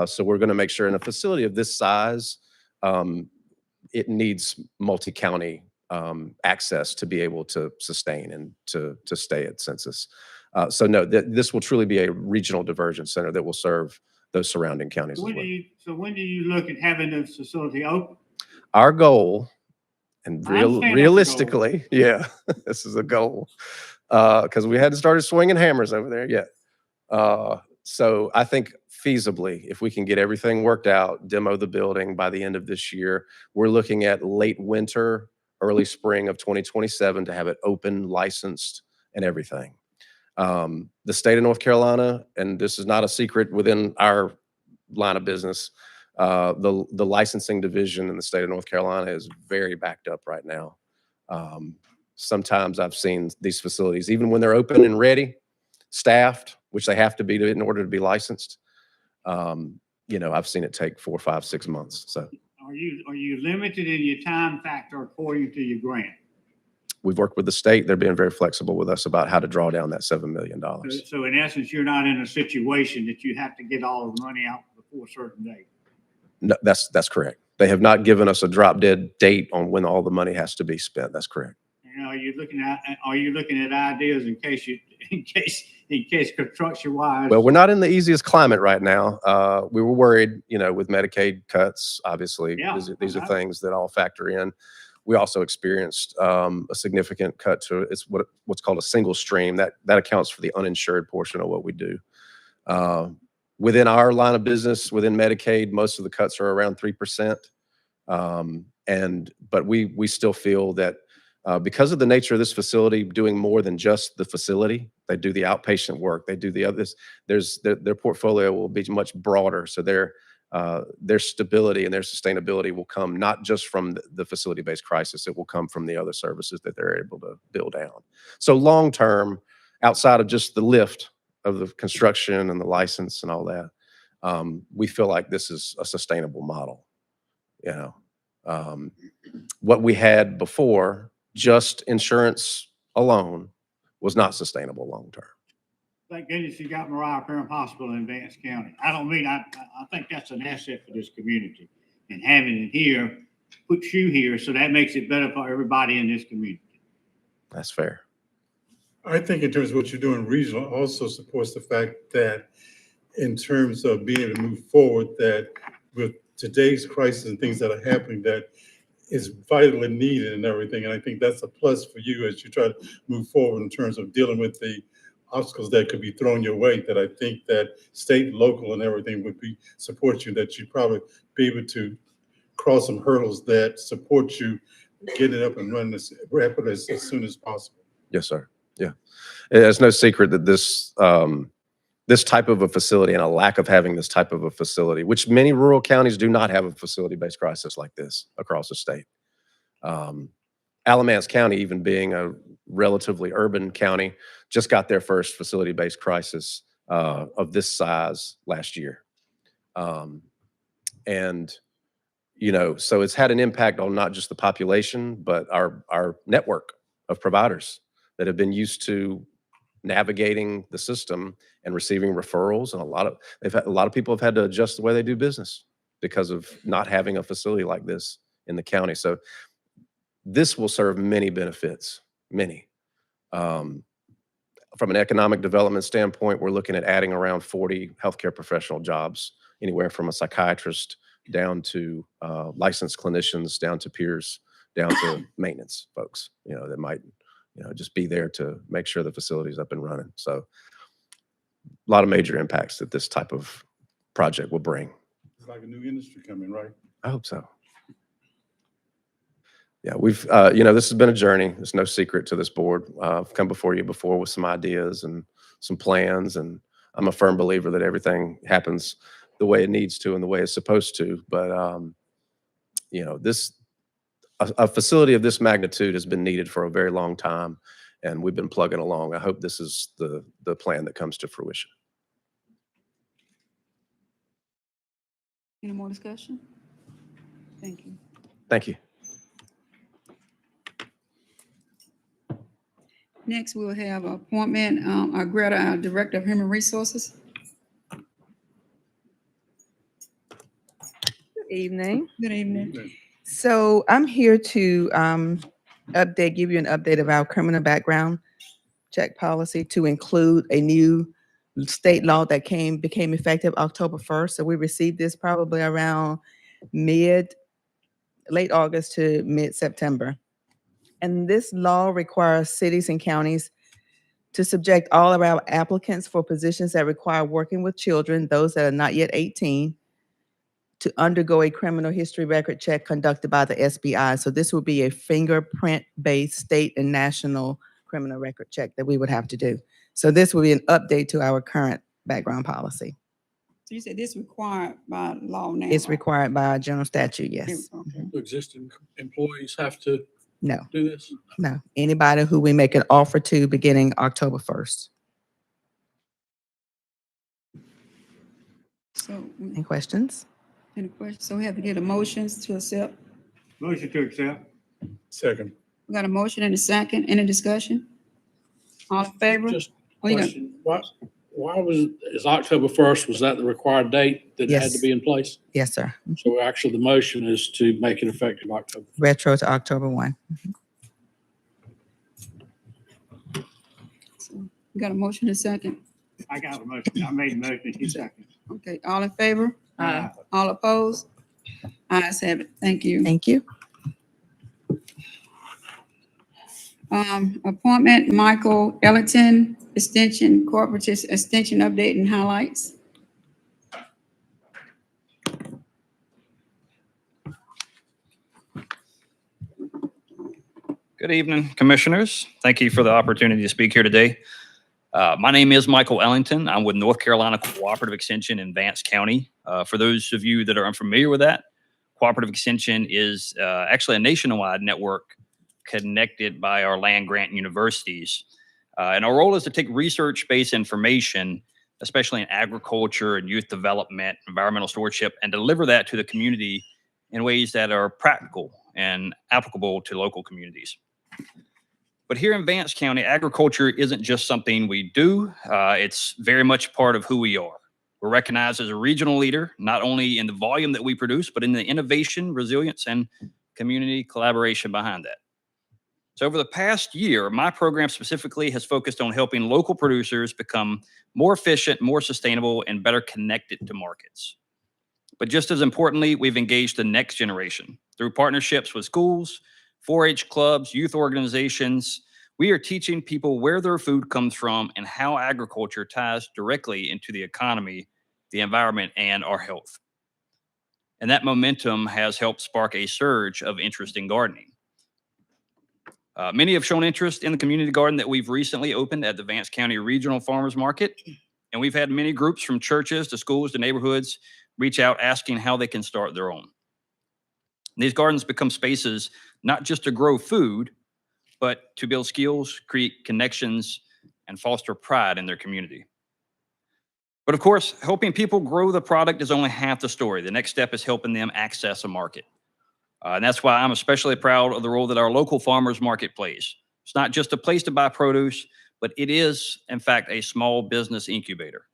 So we're going to make sure in a facility of this size, it needs multi-county access to be able to sustain and to stay at census. So no, this will truly be a regional diversion center that will serve those surrounding counties as well. When do you look at having this facility open? Our goal, and I understand that's a goal. realistically, yeah, this is a goal, because we hadn't started swinging hammers over there yet. So I think feasibly, if we can get everything worked out, demo the building by the end of this year, we're looking at late winter, early spring of 2027 to have it open, licensed, and everything. The state of North Carolina, and this is not a secret within our line of business, the licensing division in the state of North Carolina is very backed up right now. Sometimes I've seen these facilities, even when they're open and ready, staffed, which they have to be in order to be licensed. I've seen it take 4, 5, 6 months. So Are you limited in your time factor according to your grant? we've worked with the state. They're being very flexible with us about how to draw down that $7 million. So in essence, you're not in a situation that you have to get all the money out before a certain date. No, that's correct. They have not given us a drop dead date on when all the money has to be spent. That's correct. Are you looking at ideas in case construction wise? Well, we're not in the easiest climate right now. We were worried, with Medicaid cuts, obviously. Yeah, these are things that all factor in. We also experienced a significant cut to what's called a single stream. That accounts for the uninsured portion of what we do. Within our line of business, within Medicaid, most of the cuts are around 3%. But we still feel that because of the nature of this facility doing more than just the facility, they do the outpatient work, they do the others. Their portfolio will be much broader. So their stability and their sustainability will come not just from the facility-based crisis, it will come from the other services that they're able to build out. So long-term, outside of just the lift of the construction and the license and all that, we feel like this is a sustainable model. What we had before, just insurance alone, was not sustainable long-term. Thank goodness you got Mariah Parent Hospital in Vance County. I think that's an asset for this community. And having it here puts you here, so that makes it better for everybody in this community. That's fair. I think in terms of what you're doing, regional also supports the fact that in terms of being able to move forward, that with today's crisis and things that are happening, that is vitally needed and everything. And I think that's a plus for you as you try to move forward in terms of dealing with the obstacles that could be thrown your way, that I think that state, local, and everything would support you, that you'd probably be able to cross some hurdles that support you getting it up and running as rapidly as soon as possible. Yes, sir. Yeah. It's no secret that this type of a facility and a lack of having this type of a facility, which many rural counties do not have a facility-based crisis like this across the state. Alamance County, even being a relatively urban county, just got their first facility-based crisis of this size last year. So it's had an impact on not just the population, but our network of providers that have been used to navigating the system and receiving referrals. And a lot of people have had to adjust the way they do business because of not having a facility like this in the county. So this will serve many benefits, many. From an economic development standpoint, we're looking at adding around 40 healthcare professional jobs, anywhere from a psychiatrist down to licensed clinicians, down to peers, down to maintenance folks, that might, just be there to make sure the facility's up and running. So a lot of major impacts that this type of project will bring. It's like a new industry coming, right? I hope so. Yeah, we've, this has been a journey. There's no secret to this board. I've come before you before with some ideas and some plans, and I'm a firm believer that everything happens the way it needs to and the way it's supposed to. But, a facility of this magnitude has been needed for a very long time, and we've been plugging along. I hope this is the plan that comes to fruition. Any more discussion? Thank you. Thank you. Next, we'll have appointment, Greta, our Director of Human Resources. Good evening. Good evening. So I'm here to give you an update of our criminal background check policy to include a new state law that became effective October 1st. So we received this probably around late August to mid-September. And this law requires cities and counties to subject all of our applicants for positions that require working with children, those that are not yet 18, to undergo a criminal history record check conducted by the SBI. So this will be a fingerprint-based state and national criminal record check that we would have to do. So this will be an update to our current background policy. So you said this required by law now? It's right? required by our general statute, yes. Okay. Existing employees have to No, do this? no. Anybody who we make an offer to beginning October 1st. So, Any questions? any questions? So we have to get a motions to accept. Motion to accept. Second. We got a motion and a second. Any discussion? All in favor? Just Oh, you got- question, why is October 1st, was that the required date that had to Yes. be in place? Yes, sir. So actually, the motion is to make it effective October. Retro to October 1. So we got a motion and a second. I got a motion. I made a motion. He seconded. Okay, all in favor? Aye. All opposed? Ayes have it. Thank you. Thank you. Appointment Michael Ellington, Extension Cooperative Extension Update and Highlights. Good evening, Commissioners. Thank you for the opportunity to speak here today. My name is Michael Ellington. I'm with North Carolina Cooperative Extension in Vance County. For those of you that are unfamiliar with that, Cooperative Extension is actually a nationwide network connected by our land-grant universities. And our role is to take research-based information, especially in agriculture and youth development, environmental stewardship, and deliver that to the community in ways that are practical and applicable to local communities. But here in Vance County, agriculture isn't just something we do. It's very much part of who we are. We're recognized as a regional leader, not only in the volume that we produce, but in the innovation, resilience, and community collaboration behind that. So over the past year, my program specifically has focused on helping local producers become more efficient, more sustainable, and better connected to markets. But just as importantly, we've engaged the next generation through partnerships with schools, 4-H clubs, youth organizations. We are teaching people where their food comes from and how agriculture ties directly into the economy, the environment, and our health. And that momentum has helped spark a surge of interest in gardening. Many have shown interest in the community garden that we've recently opened at the Vance County Regional Farmers Market. And we've had many groups from churches to schools to neighborhoods reach out asking how they can start their own. These gardens become spaces not just to grow food, but to build skills, create connections, and foster pride in their community. But of course, helping people grow the product is only half the story. The next step is helping them access a market. And that's why I'm especially proud of the role that our local farmers market plays. It's not just a place to buy produce, but it is, in fact, a small business incubator.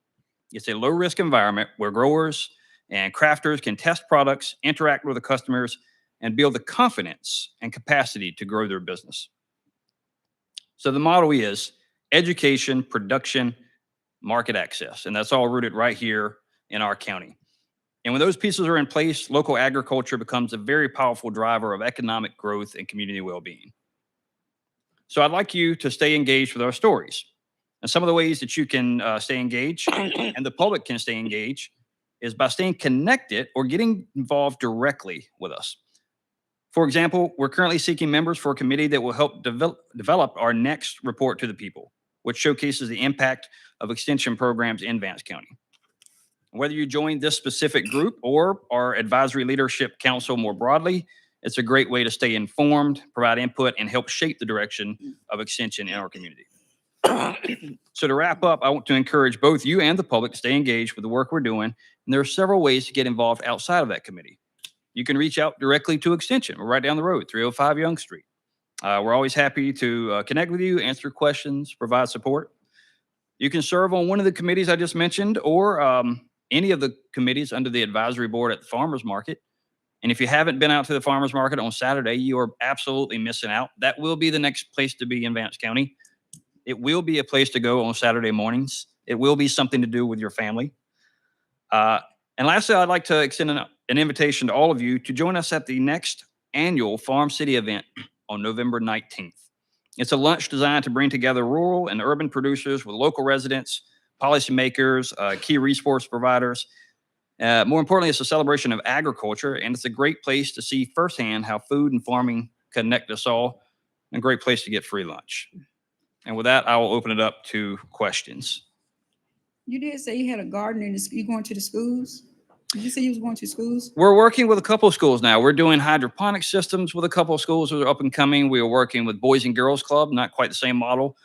It's a low-risk environment where growers and crafters can test products, interact with the customers, and build the confidence and capacity to grow their business. So the model is education, production, market access, and that's all rooted right here in our county. And when those pieces are in place, local agriculture becomes a very powerful driver of economic growth and community well-being. So I'd like you to stay engaged with our stories. And some of the ways that you can stay engaged and the public can stay engaged is by staying connected or getting involved directly with us. For example, we're currently seeking members for a committee that will help develop our next report to the people, which showcases the impact of extension programs in Vance County. Whether you join this specific group or our advisory leadership council more broadly, it's a great way to stay informed, provide input, and help shape the direction of extension in our community. So to wrap up, I want to encourage both you and the public to stay engaged with the work we're doing. And there are several ways to get involved outside of that committee. You can reach out directly to Extension. We're right down the road, 305 Young Street. We're always happy to connect with you, answer questions, provide support. You can serve on one of the committees I just mentioned or any of the committees under the advisory board at the farmers market. And if you haven't been out to the farmers market on Saturday, you are absolutely missing out. That will be the next place to be in Vance County. It will be a place to go on Saturday mornings. It will be something to do with your family. And lastly, I'd like to extend an invitation to all of you to join us at the next annual Farm City event on November 19th. It's a lunch designed to bring together rural and urban producers with local residents, policymakers, key resource providers. More importantly, it's a celebration of agriculture, and it's a great place to see firsthand how food and farming connect us all, and a great place to get free lunch. And with that, I will open it up to questions. You did say you had a garden in the, you going to the schools? Did you say you was going to schools? We're working with a couple of schools now. We're doing hydroponic systems with a couple of schools that are up and coming. We are working with Boys and Girls Club, not quite the same model.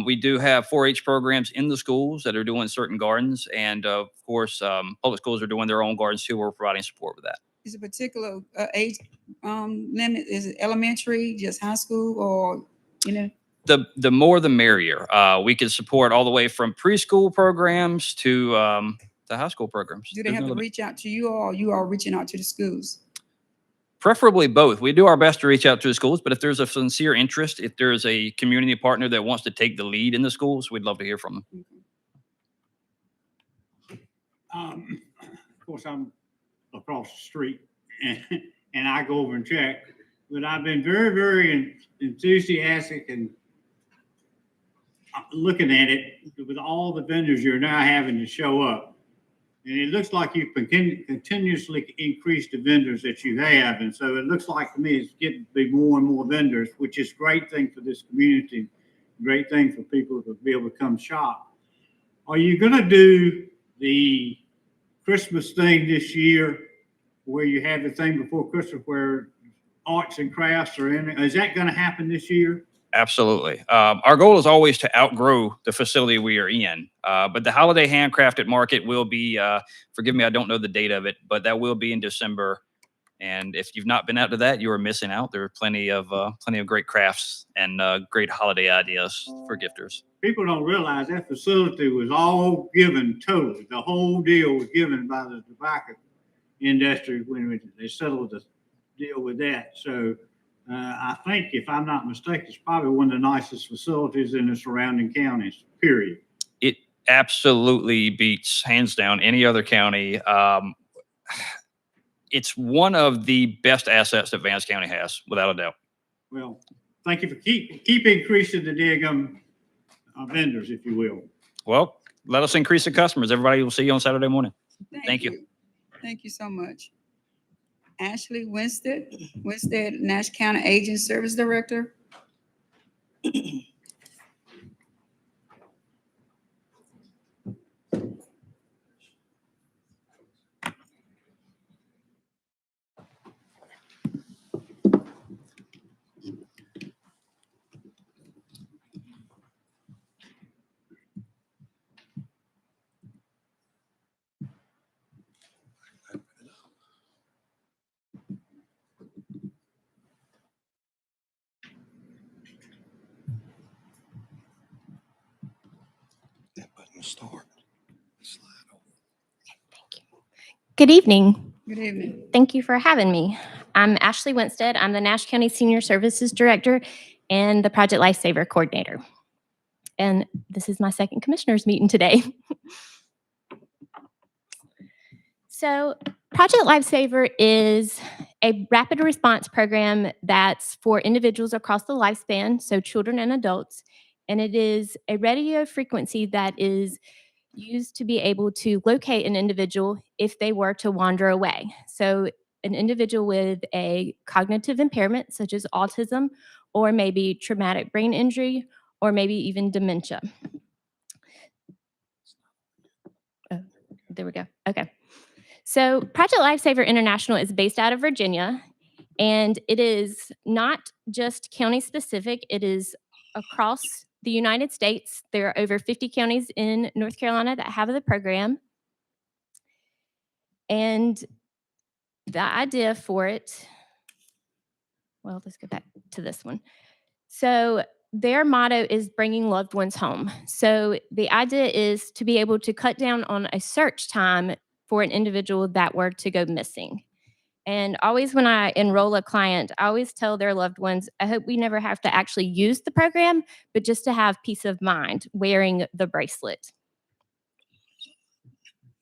We do have 4-H programs in the schools that are doing certain gardens. And of course, public schools are doing their own gardens too. We're providing support with that. Is it particular age limit? Is it elementary, just high school, or, you know? The more the merrier. We can support all the way from preschool programs to the high school programs. Do they There's have no to limit. reach out to you, or you are reaching out to the schools? Preferably both. We do our best to reach out to the schools, but if there's a sincere interest, if there's a community partner that wants to take the lead in the schools, we'd love to hear from them. Of course, I'm across the street and I go over and check, but I've been very, very enthusiastic and looking at it with all the vendors you're now having to show up. And it looks like you can continuously increase the vendors that you have. And so it looks like to me it's getting to be more and more vendors, which is a great thing for this community, great thing for people to be able to come shop. Are you going to do the Christmas thing this year where you have the thing before Christmas where arts and crafts are in it? Is that going to happen this year? Absolutely. Our goal is always to outgrow the facility we are in. But the holiday handcrafted market will be, forgive me, I don't know the date of it, but that will be in December. And if you've not been out to that, you are missing out. There are plenty of great crafts and great holiday ideas for gifters. People don't realize that facility was all given totally. The whole deal was given by the tobacco industry when they settled the deal with that. So I think, if I'm not mistaken, it's probably one of the nicest facilities in the surrounding counties, period. It absolutely beats, hands down, any other county. It's one of the best assets that Vance County has, without a doubt. Well, thank you for keep increasing the daggum vendors, if you will. Well, let us increase the customers. Everybody will see you on Saturday morning. Thank you. Thank you so much. Ashley Winstead, Nash County Aging Service Director. Good evening. Good evening. Thank you for having me. I'm Ashley Winstead. I'm the Nash County Senior Services Director and the Project Lifesaver Coordinator. And this is my second commissioners meeting today. So Project Lifesaver is a rapid response program that's for individuals across the lifespan, so children and adults. And it is a radio frequency that is used to be able to locate an individual if they were to wander away. So an individual with a cognitive impairment, such as autism, or maybe traumatic brain injury, or maybe even dementia. Oh, there we go. Okay. So Project Lifesaver International is based out of Virginia, and it is not just county specific. It is across the United States. There are over 50 counties in North Carolina that have the program. And the idea for it, well, let's go back to this one. So their motto is bringing loved ones home. So the idea is to be able to cut down on a search time for an individual that were to go missing. And always when I enroll a client, I always tell their loved ones, I hope we never have to actually use the program, but just to have peace of mind wearing the bracelet.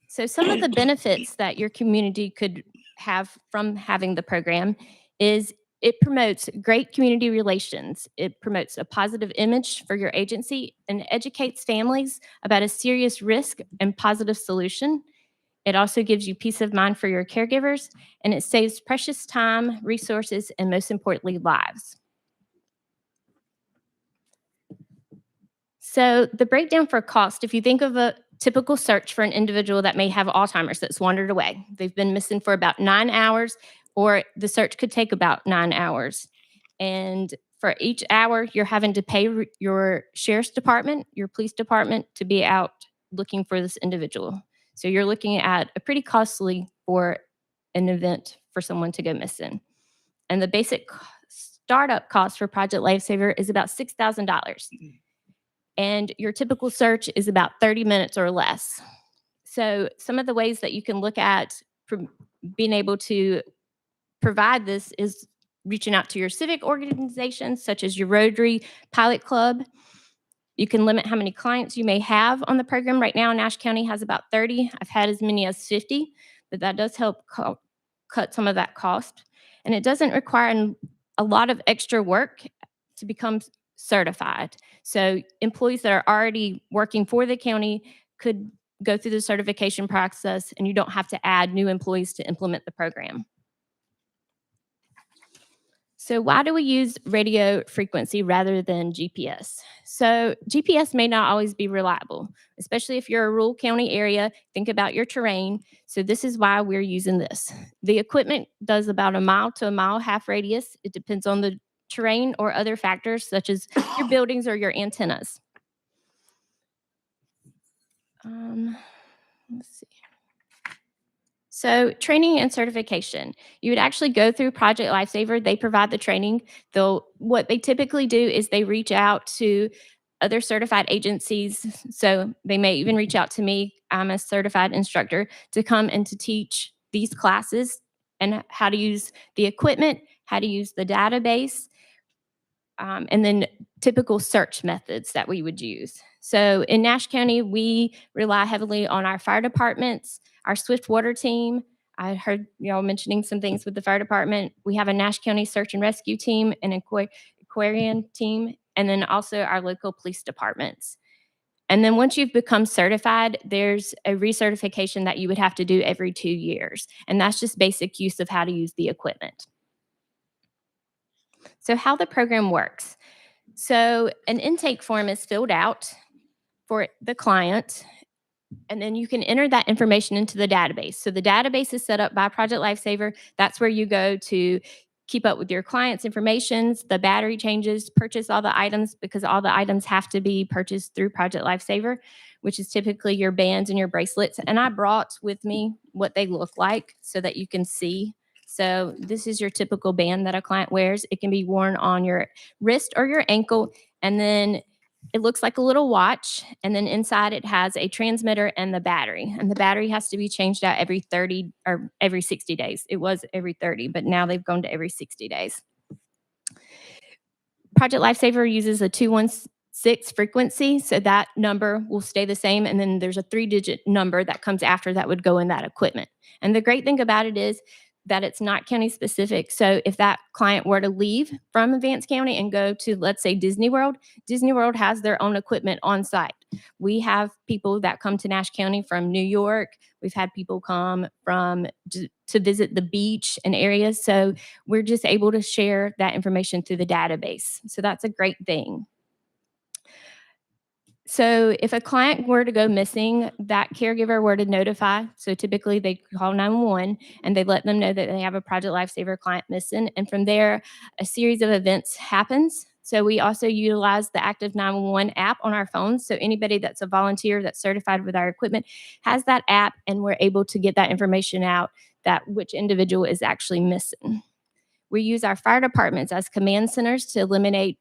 So some of the benefits that your community could have from having the program is it promotes great community relations. It promotes a positive image for your agency and educates families about a serious risk and positive solution. It also gives you peace of mind for your caregivers, and it saves precious time, resources, and most importantly, lives. So the breakdown for cost, if you think of a typical search for an individual that may have Alzheimer's that's wandered away, they've been missing for about 9 hours, or the search could take about 9 hours. And for each hour, you're having to pay your sheriff's department, your police department to be out looking for this individual. So you're looking at a pretty costly for an event for someone to go missing. And the basic startup cost for Project Lifesaver is about $6,000. And your typical search is about 30 minutes or less. So some of the ways that you can look at being able to provide this is reaching out to your civic organizations, such as your Rotary Pilot Club. You can limit how many clients you may have on the program. Right now, Nash County has about 30. I've had as many as 50, but that does help cut some of that cost. And it doesn't require a lot of extra work to become certified. So employees that are already working for the county could go through the certification process, and you don't have to add new employees to implement the program. So why do we use radio frequency rather than GPS? So GPS may not always be reliable, especially if you're a rural county area. Think about your terrain. So this is why we're using this. The equipment does about 1 mile to 1.5 mile radius. It depends on the terrain or other factors such as your buildings or your antennas. Let's see. So training and certification. You would actually go through Project Lifesaver. They provide the training. What they typically do is they reach out to other certified agencies. So they may even reach out to me. I'm a certified instructor to come and to teach these classes and how to use the equipment, how to use the database, and then typical search methods that we would use. So in Nash County, we rely heavily on our fire departments, our swift water team. I heard y'all mentioning some things with the fire department. We have a Nash County search and rescue team, an aquarium team, and then also our local police departments. And then once you've become certified, there's a recertification that you would have to do every 2 years. And that's just basic use of how to use the equipment. So how the program works. So an intake form is filled out for the client, and then you can enter that information into the database. So the database is set up by Project Lifesaver. That's where you go to keep up with your client's information, the battery changes, purchase all the items, because all the items have to be purchased through Project Lifesaver, which is typically your bands and your bracelets. And I brought with me what they look like so that you can see. So this is your typical band that a client wears. It can be worn on your wrist or your ankle, and then it looks like a little watch, and then inside it has a transmitter and the battery. And the battery has to be changed out every 30 or every 60 days. It was every 30, but now they've gone to every 60 days. Project Lifesaver uses a 216 frequency, so that number will stay the same. And then there's a 3-digit number that comes after that would go in that equipment. And the great thing about it is that it's not county specific. So if that client were to leave from Vance County and go to, let's say, Disney World has their own equipment on site. We have people that come to Nash County from New York. We've had people come from to visit the beach and areas. So we're just able to share that information through the database. So that's a great thing. So if a client were to go missing, that caregiver were to notify. So typically they call 911 and they let them know that they have a Project Lifesaver client missing. And from there, a series of events happens. So we also utilize the Active 911 app on our phones. So anybody that's a volunteer that's certified with our equipment has that app, and we're able to get that information out that which individual is actually missing. We use our fire departments as command centers to eliminate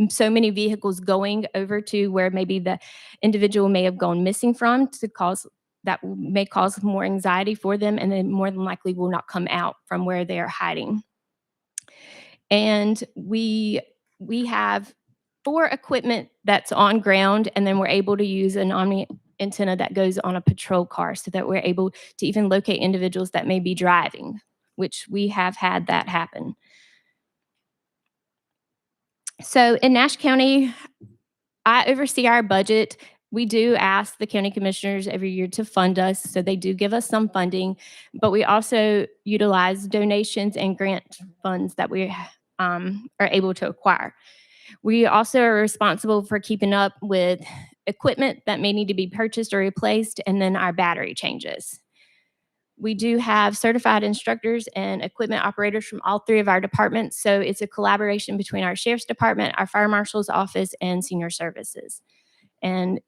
so many vehicles going over to where maybe the individual may have gone missing from, that may cause more anxiety for them, and then more than likely will not come out from where they are hiding. And we have 4 equipment that's on ground, and then we're able to use an Omni antenna that goes on a patrol car so that we're able to even locate individuals that may be driving, which we have had that happen. So in Nash County, I oversee our budget. We do ask the county commissioners every year to fund us, so they do give us some funding, but we also utilize donations and grant funds that we are able to acquire. We also are responsible for keeping up with equipment that may need to be purchased or replaced, and then our battery changes. We do have certified instructors and equipment operators from all three of our departments, so it's a collaboration between our sheriff's department, our fire marshal's office, and senior services. And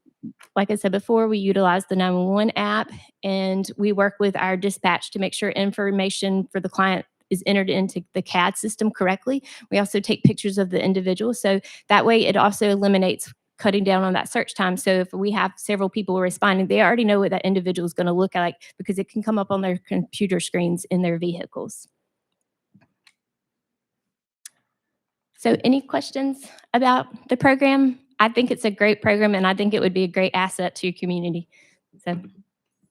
like I said before, we utilize the 911 app, and we work with our dispatch to make sure information for the client is entered into the CAD system correctly. We also take pictures of the individual, so that way it also eliminates cutting down on that search time. So if we have several people responding, they already know what that individual is going to look like because it can come up on their computer screens in their vehicles. So any questions about the program? I think it's a great program, and I think it would be a great asset to your community. So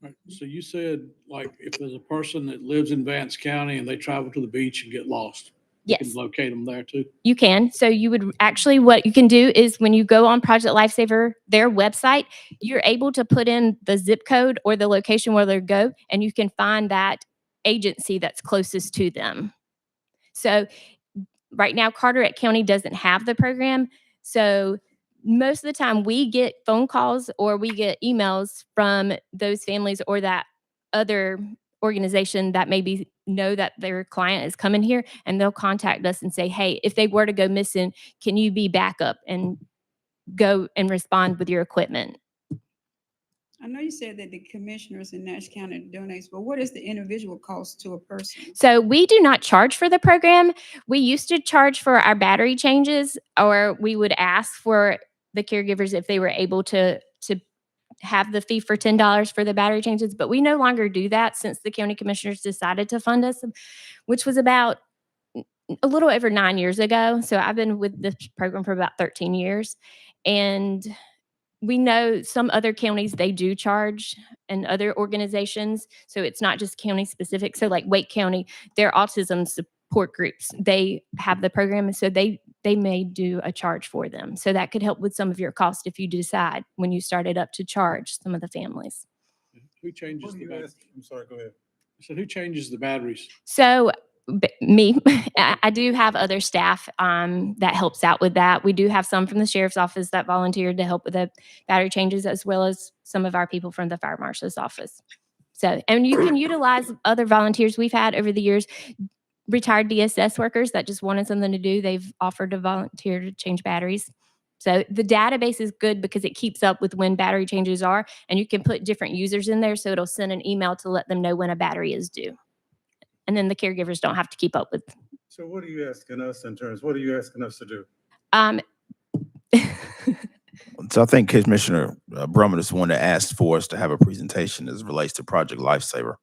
Right. So you said, like, if there's a person that lives in Vance County and they travel to the beach and get lost, you can yes, locate them there too? you can. So you would actually, what you can do is when you go on Project Lifesaver, their website, you're able to put in the zip code or the location where they go, and you can find that agency that's closest to them. So right now, Carteret County doesn't have the program. So most of the time we get phone calls or we get emails from those families or that other organization that maybe know that their client is coming here, and they'll contact us and say, hey, if they were to go missing, can you be backup and go and respond with your equipment? I know you said that the commissioners in Nash County donates, but what is the individual cost to a person? So we do not charge for the program. We used to charge for our battery changes, or we would ask for the caregivers if they were able to have the fee for $10 for the battery changes, but we no longer do that since the county commissioners decided to fund us, which was about a little over 9 years ago. So I've been with this program for about 13 years. And we know some other counties, they do charge, and other organizations. So it's not just county specific. So like Wake County, their autism support groups, they have the program. And so they may do a charge for them. So that could help with some of your cost if you decide when you start it up to charge some of the families. Who changes the batteries? I'm sorry, go ahead. So who changes the batteries? So me, I do have other staff that helps out with that. We do have some from the sheriff's office that volunteered to help with the battery changes, as well as some of our people from the fire marshal's office. So, and you can utilize other volunteers we've had over the years, retired DSS workers that just wanted something to do. They've offered to volunteer to change batteries. So the database is good because it keeps up with when battery changes are, and you can put different users in there, so it'll send an email to let them know when a battery is due. And then the caregivers don't have to keep up with. So what are you asking us what are you asking us to do? So I think Commissioner Brumman is the one that asked for us to have a presentation as it relates to Project Lifesaver.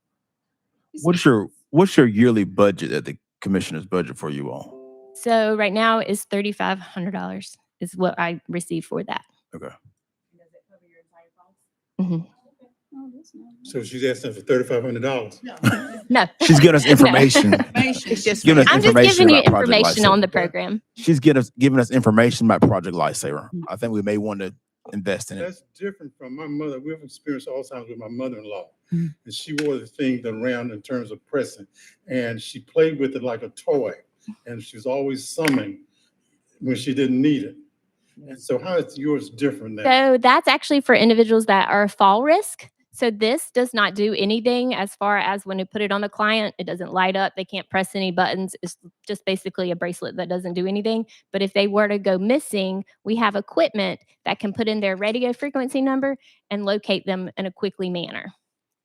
What's your yearly budget at the commissioner's budget for you all? So right now is $3,500 is what I receive for that. Okay. Mhm. So she's asking for $3,500. No. She's giving us information. It's just Giving us I'm just information giving you about Project information on Lifesaver. the program. She's giving us information about Project Lifesaver. I think we may want to invest in it. That's different from my mother. We've experienced Alzheimer's with my mother-in-law. And she wore the thing around in terms of pressing. And she played with it like a toy. And she was always summing when she didn't need it. And so how is yours different then? So that's actually for individuals that are fall risk. So this does not do anything as far as when you put it on the client, it doesn't light up. They can't press any buttons. It's just basically a bracelet that doesn't do anything. But if they were to go missing, we have equipment that can put in their radio frequency number and locate them in a quickly manner.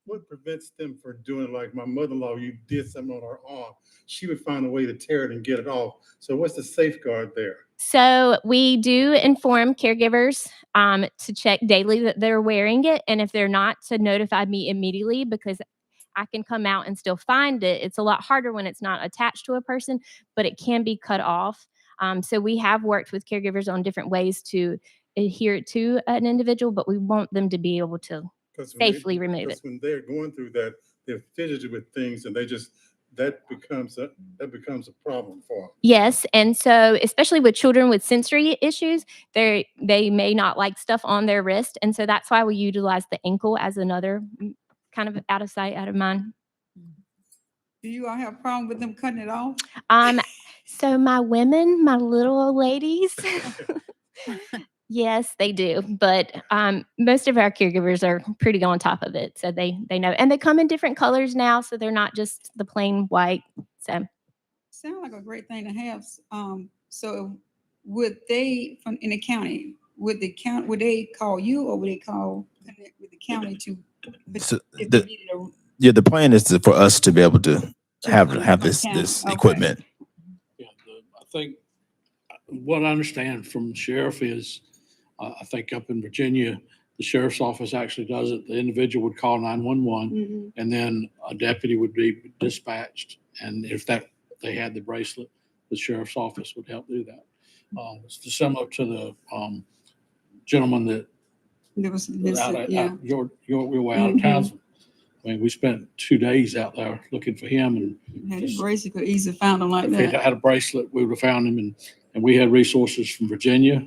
What prevents them from doing like my mother-in-law, you did something on her arm, she would find a way to tear it and get it off. So what's the safeguard there? So we do inform caregivers to check daily that they're wearing it. And if they're not, to notify me immediately, because I can come out and still find it. It's a lot harder when it's not attached to a person, but it can be cut off. So we have worked with caregivers on different ways to adhere it to an individual, but we want them to be able to safely remove it. When they're going through that, they're fidgeted with things and that becomes a problem for them. Yes, and so especially with children with sensory issues, they may not like stuff on their wrist, and so that's why we utilize the ankle as another kind of out of sight, out of mind. Do you all have a problem with them cutting it off? So my women, my little old ladies, yes, they do. But most of our caregivers are pretty on top of it, so they know, and they come in different colors now, so they're not just the plain white. So Sound like a great thing to have. So would they from in the county? Would they call you, or would they connect with the county to? So if they the, needed a yeah, the plan is for us to be able to have from this county? this Okay. equipment. Yeah, I think what I understand from the sheriff is, I think up in Virginia, the sheriff's office actually does it. The individual would call 911, and then a deputy would be dispatched. And if they had the bracelet, the sheriff's office would help do that. It's similar to the gentleman that There was out of yeah. we were out of Townsend. I mean, we spent 2 days out there looking for him, and Had a bracelet, could easily found them like if he'd that. had a bracelet, we would have found him. And we had resources from Virginia.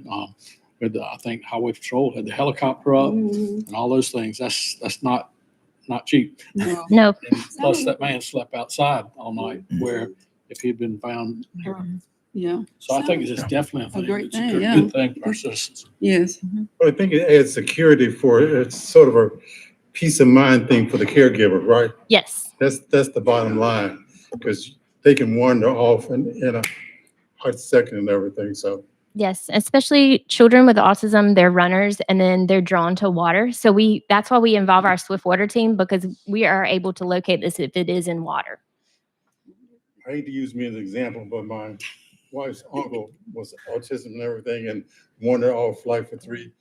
With I think Highway Patrol had the helicopter up and all those things. That's not cheap. No. no, And plus, that man slept outside all night. Where if he'd been found, Yeah. so I think it's definitely a thing. great It's thing, a yeah. good thing for our citizens. Yes. Well, I think it adds security it's sort of a peace of mind thing for the caregiver, right? yes, That's the bottom line, because they can wander off in a hot second and everything, so. yes, especially children with autism, they're runners and then they're drawn to water. So that's why we involve our swift water team, because we are able to locate this if it is in water. I hate to use me as an example, but my wife's uncle was autism and everything and wandered off like for three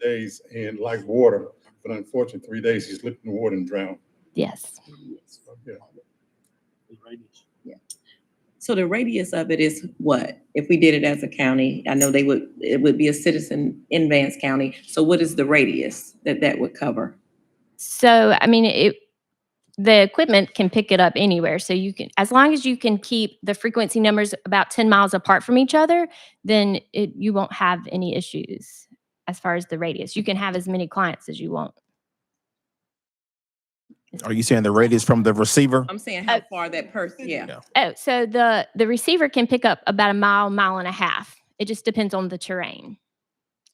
days and liked water. But unfortunately, 3 days he slipped in the water and drowned. Yes. So, yeah. So the radius of it is what? If we did it as a county, I know it would be a citizen in Vance County. So what is the radius that would cover? So, I mean, the equipment can pick it up anywhere. So you can, as long as you can keep the frequency numbers about 10 miles apart from each other, then you won't have any issues as far as the radius. You can have as many clients as you want. Are you saying the radius from the receiver? I'm saying how far that person, yeah. Oh, so the receiver can pick up about a mile and a half. It just depends on the terrain.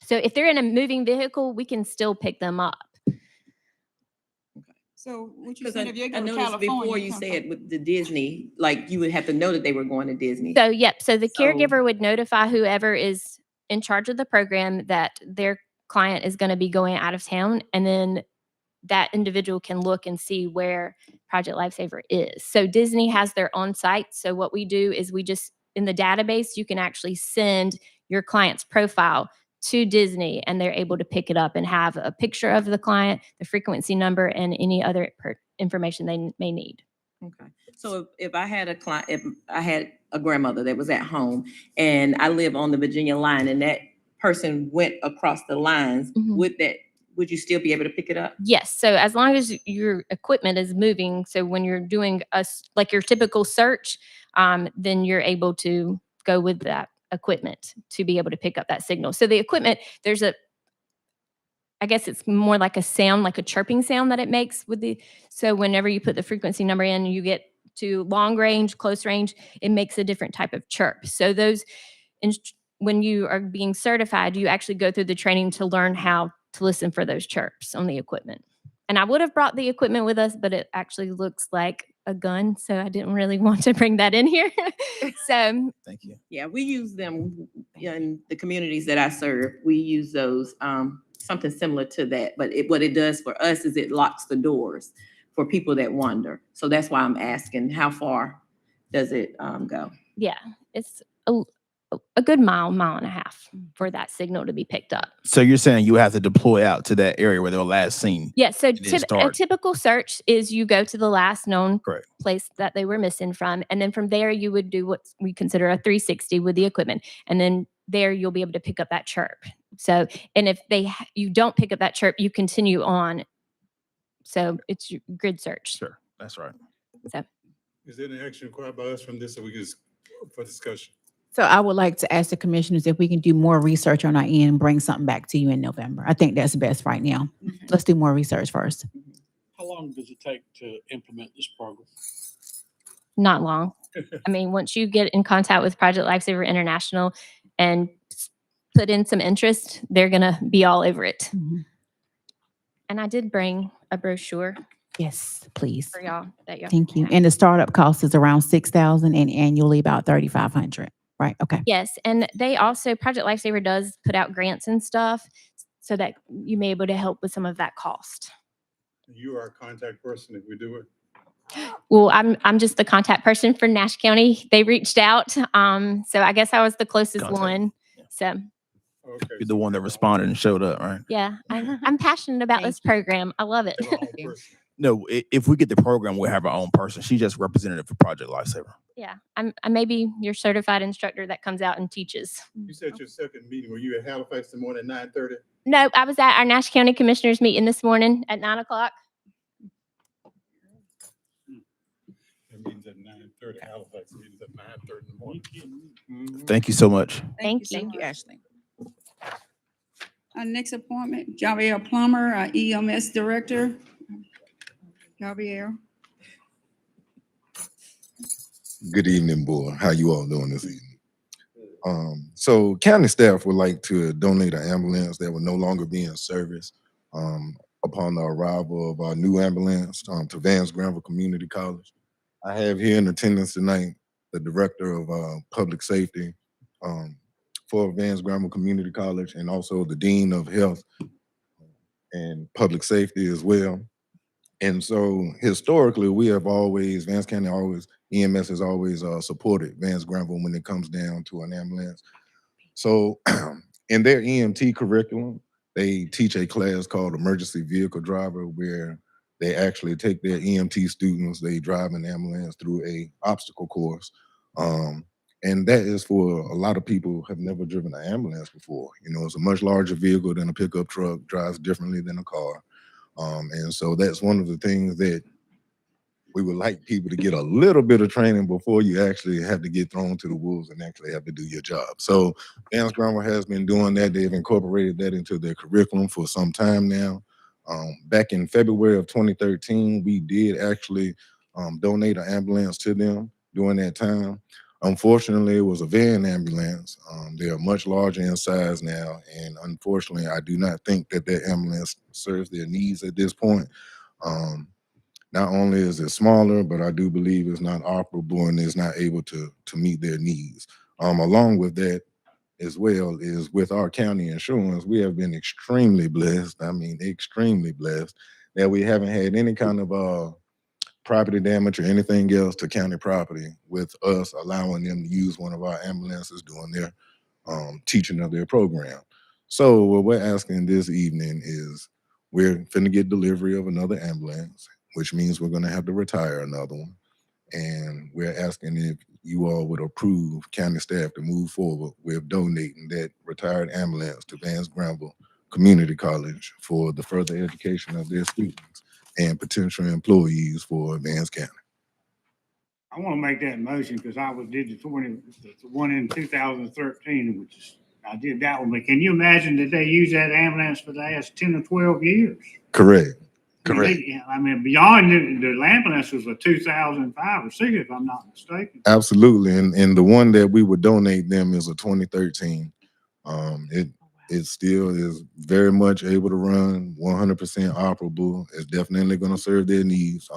So if they're in a moving vehicle, we can still pick them up. So what you Because said, if you I go to noticed California. before you said with the Disney, like you would have to know that they were going to Disney. So, yep. So the So- caregiver would notify whoever is in charge of the program that their client is going to be going out of town. And then that individual can look and see where Project Lifesaver is. So Disney has their own site. So what we do is in the database, you can actually send your client's profile to Disney and they're able to pick it up and have a picture of the client, the frequency number, and any other information they may need. Okay. So if I had a client, if I had a grandmother that was at home and I live on the Virginia line and that person went across the lines, would you still be able to pick it up? Yes. So as long as your equipment is moving, so when you're doing like your typical search, then you're able to go with that equipment to be able to pick up that signal. So the equipment, I guess it's more like a sound, like a chirping sound that it makes so whenever you put the frequency number in, you get to long range, close range, it makes a different type of chirp. So when you are being certified, you actually go through the training to learn how to listen for those chirps on the equipment. And I would have brought the equipment with us, but it actually looks like a gun. So I didn't really want to bring that in here. So Thank you. Yeah, we use them in the communities that I serve. We use those, something similar to that. But what it does for us is it locks the doors for people that wander. So that's why I'm asking, how far does it go? yeah, it's a good mile and a half for that signal to be picked up. So you're saying you have to deploy out to that area where they were last seen? Yeah, so and then a start. typical search is you go to the last known Correct. place that they were missing from, and then from there you would do what we consider a 360 with the equipment, and then there you'll be able to pick up that chirp. So, and if you don't pick up that chirp, you continue on. So it's your grid search. Sure, that's right. So, Is there any action required by us from this, so we can for discussion? So I would like to ask the commissioners if we can do more research on our end and bring something back to you in November. I think that's best right now. Let's do more research first. How long does it take to implement this program? not long. I mean, once you get in contact with Project Lifesaver International and put in some interest, they're going to be all over it. Mhm. And I did bring a brochure Yes, please. for y'all that y'all. Thank you. And the startup cost is around 6,000 and annually about 3,500, right? Okay. Yes, and they also Project Lifesaver does put out grants and stuff so that you may be able to help with some of that cost. You are a contact person if we do it. Well, I'm just the contact person for Nash County. They reached out, so I guess I was the closest Contact. one. So Okay. You're the one that responded and showed up, right? yeah, I'm passionate about this program. I love it. Have our own person. No, if we get the program, we'll have our own person. She's just representative for Project Lifesaver. Yeah, I may be your certified instructor that comes out and teaches. You said your second meeting, were you at Halifax this morning at 9:30? No, I was at our Nash County Commissioners meeting this morning at 9:00. That means at 9:30, Halifax meetings at 9:30 in the morning. Thank you so much. Thank you. Thank you, Ashley. Our next appointment, Javier Plummer, our EMS Director. Javier. Good evening, board. How you all doing this evening? So county staff would like to donate an ambulance that will no longer be in service upon the arrival of our new ambulance to Vance Granville Community College. I have here in attendance tonight the Director of Public Safety for Vance Granville Community College and also the Dean of Health and Public Safety as well. And so historically, we have always, Vance County EMS has always supported Vance Granville when it comes down to an ambulance. So in their EMT curriculum, they teach a class called Emergency Vehicle Driver where they actually take their EMT students, they drive an ambulance through a obstacle course. And that is for a lot of people who have never driven an ambulance before. You know, it's a much larger vehicle than a pickup truck, drives differently than a car. And so that's one of the things that we would like people to get a little bit of training before you actually have to get thrown to the wolves and actually have to do your job. So Vance Granville has been doing that. They've incorporated that into their curriculum for some time now. Back in February of 2013, we did actually donate an ambulance to them during that time. Unfortunately, it was a van ambulance. They are much larger in size now, and unfortunately, I do not think that ambulance serves their needs at this point. Not only is it smaller, but I do believe it's not operable and is not able to meet their needs. Along with that, as well, is with our county insurance, we have been extremely blessed. I mean, extremely blessed that we haven't had any kind of property damage or anything else to county property with us allowing them to use one of our ambulances during their teaching of their program. So what we're asking this evening is we're finna get delivery of another ambulance, which means we're gonna have to retire another one. And we're asking if you all would approve county staff to move forward with donating that retired ambulance to Vance Granville Community College for the further education of their students and potential employees for Vance County. I want to make that motion because did the one in 2013, which is, I did that one. But can you imagine that they use that ambulance for the last 10 or 12 years? Correct. I mean, beyond the ambulance was a 2005 or 6, if I'm not mistaken. Absolutely. And the one that we would donate them is a 2013. It still is very much able to run, 100% operable. It's definitely going to serve their needs.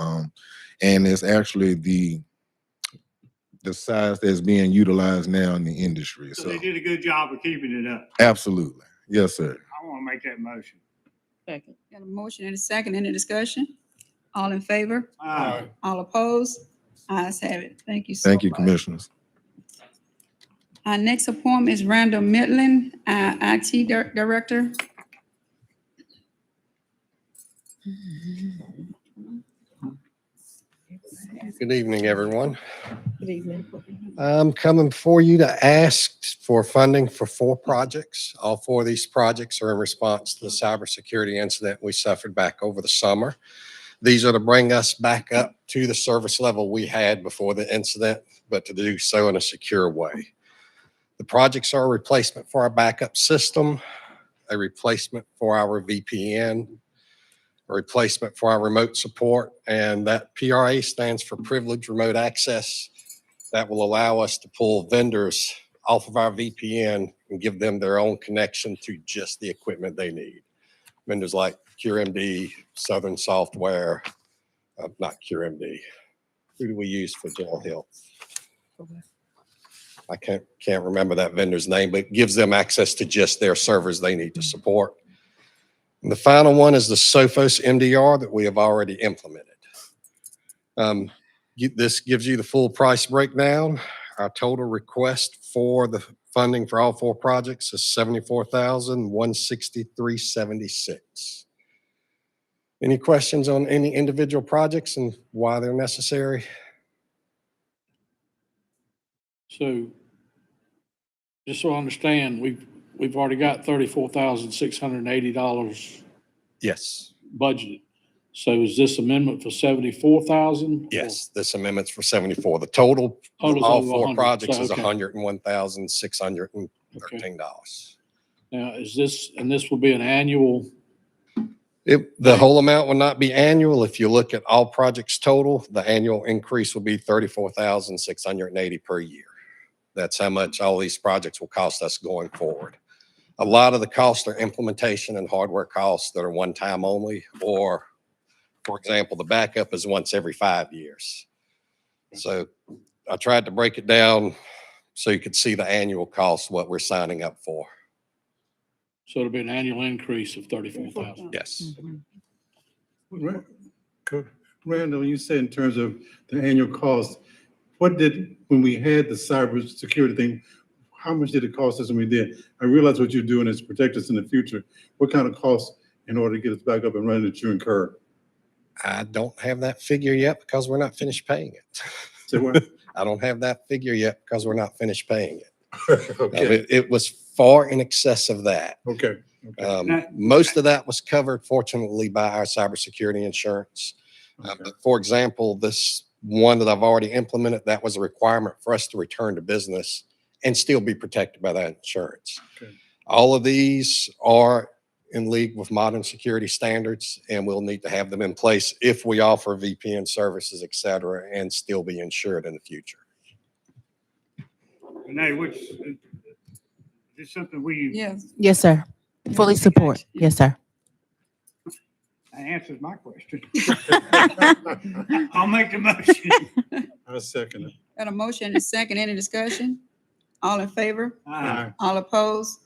And it's actually the size that's being utilized now in the industry. So they did a good job of keeping it up. Absolutely. Yes, sir. I want to make that motion. Second. Got a motion and a second. Any discussion? All in favor? Aye. All opposed? Ayes have it. Thank you so much. Thank you, commissioners. Our next appointment is Randall Midland, our IT Director. Good evening, everyone. Good evening. I'm coming before you to ask for funding for 4 projects. All 4 of these projects are in response to the cybersecurity incident we suffered back over the summer. These are to bring us back up to the service level we had before the incident, but to do so in a secure way. The projects are a replacement for our backup system, a replacement for our VPN, a replacement for our remote support, and that PRA stands for Privileged Remote Access that will allow us to pull vendors off of our VPN and give them their own connection to just the equipment they need. Vendors like CureMD, Southern Software, not CureMD. Who do we use for general health? I can't remember that vendor's name, but it gives them access to just their servers they need to support. And the final one is the Sophos MDR that we have already implemented. This gives you the full price breakdown. Our total request for the funding for all 4 projects is $74,163.76. Any questions on any individual projects and why they're necessary? So just so I understand, we've already got $34,680 Yes. budgeted. So is this amendment for 74,000? Yes, this amendment's for 74. The total, Total's all over 4 100. projects So, is okay. $101,613. Now, this will be an annual, The whole amount will not be annual. If you look at all projects total, the annual increase will be $34,680 per year. That's how much all these projects will cost us going forward. A lot of the costs are implementation and hardware costs that are one time only, or for example, the backup is once every 5 years. So I tried to break it down so you could see the annual cost, what we're signing up for. so it'll be an annual increase of 34,000. Yes. Randall, you said in terms of the annual cost, when we had the cyber security thing, how much did it cost us when we did? I realize what you're doing is protect us in the future. What kind of cost in order to get us back up and running that you incur? I don't have that figure yet because we're not finished paying it. Say what? I don't have that figure yet because we're not finished paying it. Okay. It was far in excess of that. Okay. Most of that was covered, fortunately, by our cybersecurity insurance. But for example, this one that I've already implemented, that was a requirement for us to return to business and still be protected by that insurance. Okay. All of these are in league with modern security standards, and we'll need to have them in place if we offer VPN services, et cetera, and still be insured in the future. Renee, is this something Yes. Yes, sir. Fully support. Yes, sir. that answers my question. I'll make the motion. I second it. Got a motion and a second. Any discussion? All in favor? Aye. All opposed?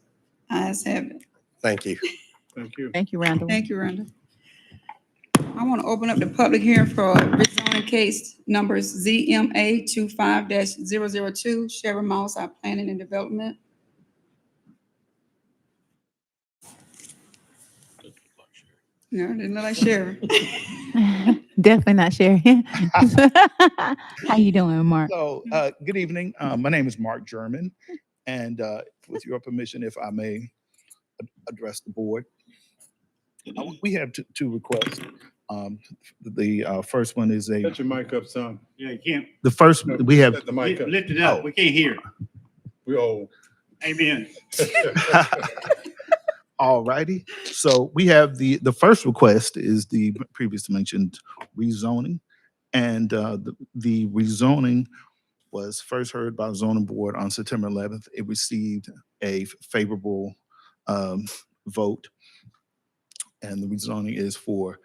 Ayes have it. Thank you. Thank you. Thank you, Randall. Thank you, Rhonda. I want to open up the public hearing for rezoning case numbers ZMA 25-002, Sherry Mouse, our planning and development. No, it didn't look like Sherry. Definitely not sharing. How you doing, Mark? So, good evening. My name is Mark German, and with your permission, if I may address the board. We have two requests. The first one is Set your mic up, son. Yeah, you can't. the first we have. Set the mic up. Lift it up. We can't hear. We old. Amen. All righty. So we have the first request is the previously mentioned rezoning, and the rezoning was first heard by the zoning board on September 11th. It received a favorable vote, and the rezoning is for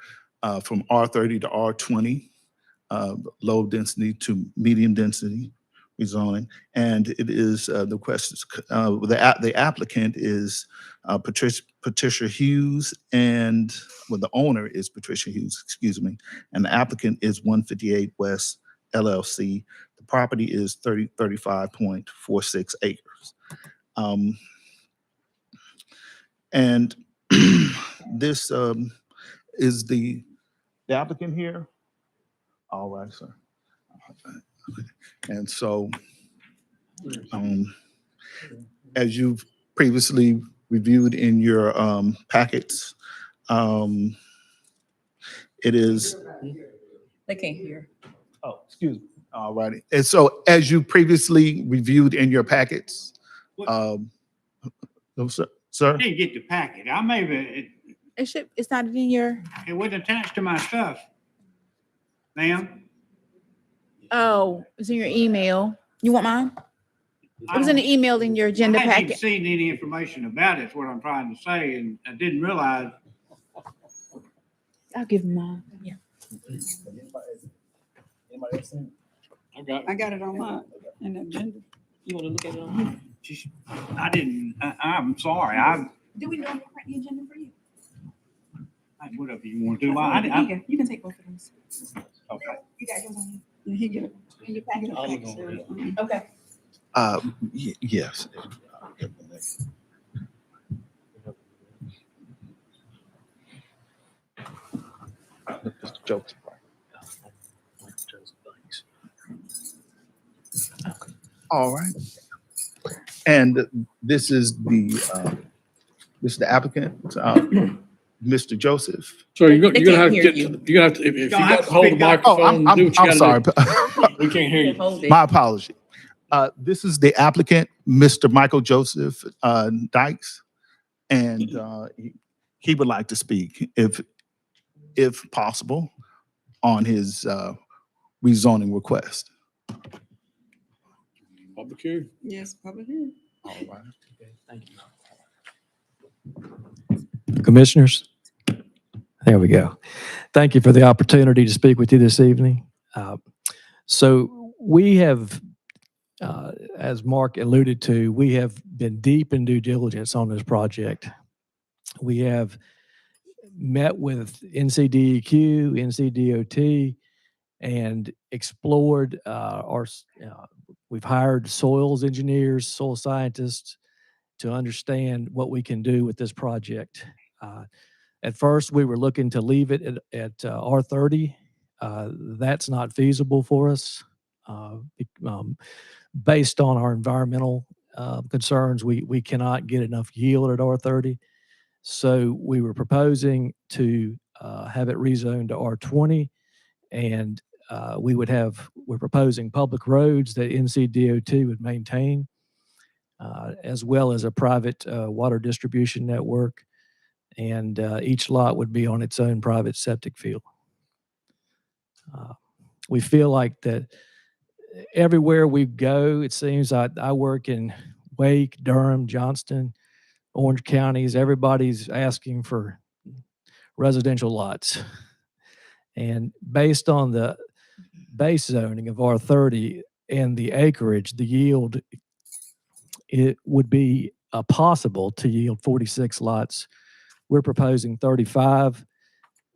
from R30 to R20, low density to medium density rezoning, and it is the question. The applicant is Patricia Hughes, and the owner is Patricia Hughes. Excuse me, and the applicant is 158 West LLC. The property is 35.46 acres, and this is the applicant here. All right, sir. And so, as you've previously reviewed in your packets, it is. They can't hear. Oh, excuse me. All righty. And so, as you previously reviewed in your packets, no, sir. I didn't get the packet. I maybe It's not in your. it wasn't attached to my stuff, ma'am. Oh, it's in your email. You want mine? It was in the email in your agenda I haven't even packet. seen any information about it, is what I'm trying to say, and I didn't realize. I'll give him mine. Yeah. I got it on my, in the agenda. You want to look at it on? I didn't, I'm sorry, Do we normally print the agenda for you? whatever you want to do. You can take both of those. Okay. You got yours on Yeah, he get it. in your packet. Okay. Yes. Mr. Jokes. All right. And this is the applicant, Mr. Joseph. So you're They gonna can't have to hear get, you. you're gonna have to, if you Don't got have to to hold the speak up. microphone, do what you I'm sorry. gotta do. We can't hear you. My apology. This is the applicant, Mr. Michael Joseph Dykes, and he would like to speak, if possible, on his rezoning request. Public hearing. Yes, public hearing. All right. Thank you. Commissioners, there we go. Thank you for the opportunity to speak with you this evening. So we have, as Mark alluded to, we have been deep in due diligence on this project. We have met with NCDEQ, NCDOT, and explored we've hired soils engineers, soil scientists to understand what we can do with this project. At first, we were looking to leave it at R30. That's not feasible for us. Based on our environmental concerns, we cannot get enough yield at R30. So we were proposing to have it rezoned to R20, and we're proposing public roads that NCDOT would maintain, as well as a private water distribution network, and each lot would be on its own private septic field. We feel like that everywhere we go, it seems I work in Wake, Durham, Johnston, Orange counties, everybody's asking for residential lots. And based on the base zoning of R30 and the acreage, the yield, it would be possible to yield 46 lots. We're proposing 35,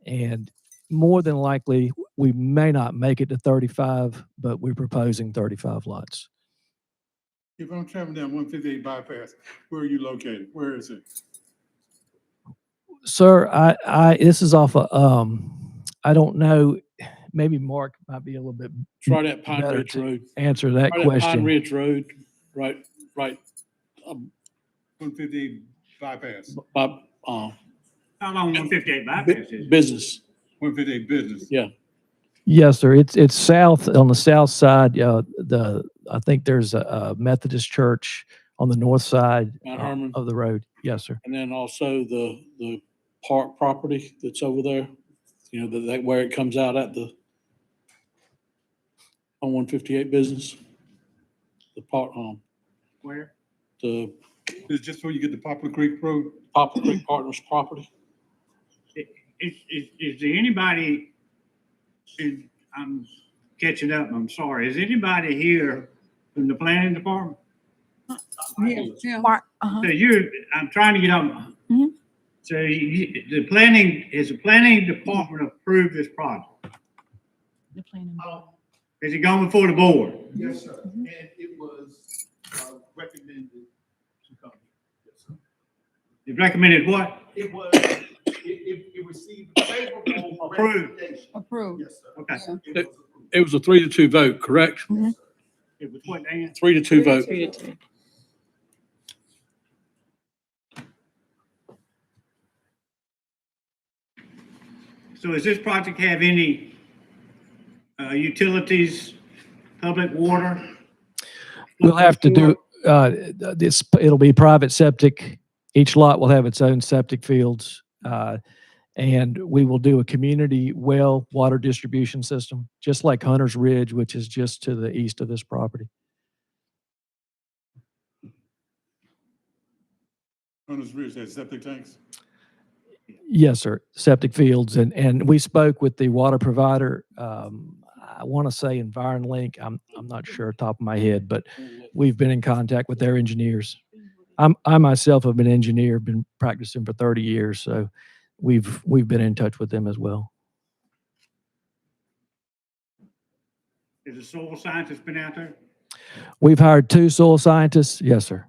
and more than likely, we may not make it to 35, but we're proposing 35 lots. If I'm traveling down 158 bypass, where are you located? Where is it? Sir, this is off of, I don't know, maybe Mark might be a little bit It's right at Pine better Ridge to Road. answer that Right at question. Pine Ridge Road, right. 158 bypass. How long 158 bypass is? Business. 158 business. Yeah. Yes, sir. It's south, on the south side. I think there's a Methodist church on the north side Mount Herman. of the road. Yes, sir. And then also the park property that's over there, that where it comes out at on 158 business. The park, Where? It's just where you get the Poplar Creek Road. Poplar Creek Partners property. Is there anybody, I'm catching up, I'm sorry. Is anybody here from the planning department? Mark, So I'm trying to get on. Mhm. So the planning department approved this project? The planning. Is it going before the board? Yes, sir. And it was recommended to come. Yes, sir. It recommended what? It received favorable Approved. recommendation. Approved. Yes, sir. Okay. It was a 3-2 vote, correct? It was what, Dan? 3-2 vote. 3-2. So does this project have any utilities, public water? We'll have to do it'll be private septic. Each lot will have its own septic fields. And we will do a community well water distribution system, just like Hunter's Ridge, which is just to the east of this property. Hunter's Ridge has septic tanks? Yes, sir. Septic fields. And we spoke with the water provider. I want to say EnvironLink. I'm not sure top of my head, but we've been in contact with their engineers. I myself have been an engineer, been practicing for 30 years. So we've been in touch with them as well. Has the soil scientist been out there? We've hired 2 soil scientists. Yes, sir.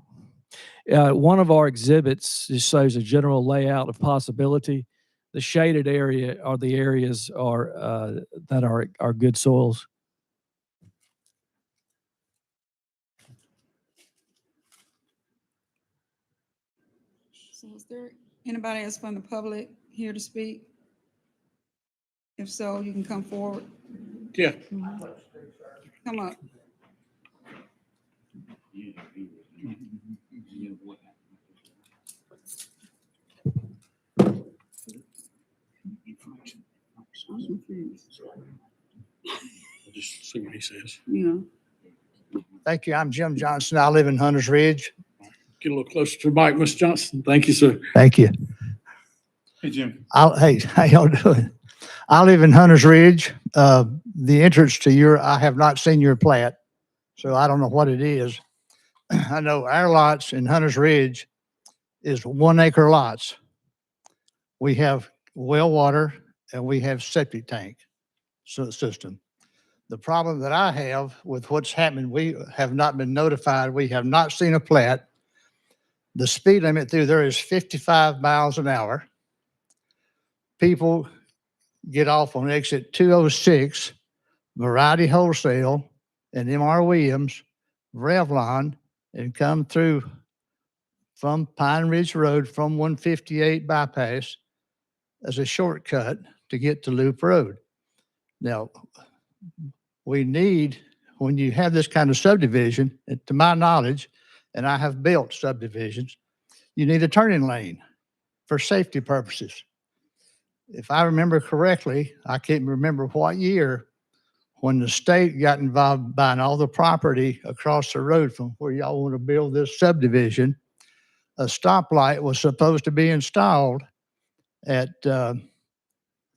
One of our exhibits just shows a general layout of possibility. The shaded area are the areas that are good soils. So is there anybody else from the public here to speak? If so, you can come forward. Yeah. Come up. Just see what he says. Yeah. Thank you. I'm Jim Johnson. I live in Hunters Ridge. Get a little closer to the mic, Mr. Johnson. Thank you, sir. Thank you. Hey, Jim. Hey, how y'all doing? I live in Hunters Ridge. The entrance to I have not seen your plat, so I don't know what it is. I know our lots in Hunters Ridge is 1 acre lots. We have well water and we have septic tank system. The problem that I have with what's happening, we have not been notified. We have not seen a plat. The speed limit through there is 55 miles an hour. People get off on exit 206, Variety Wholesale, and M.R. Williams, Revlon, and come through from Pine Ridge Road from 158 bypass as a shortcut to get to Loop Road. Now, we need, when you have this kind of subdivision, to my knowledge, and I have built subdivisions, you need a turning lane for safety purposes. If I remember correctly, I can't remember what year, when the state got involved buying all the property across the road from where y'all want to build this subdivision, a stoplight was supposed to be installed at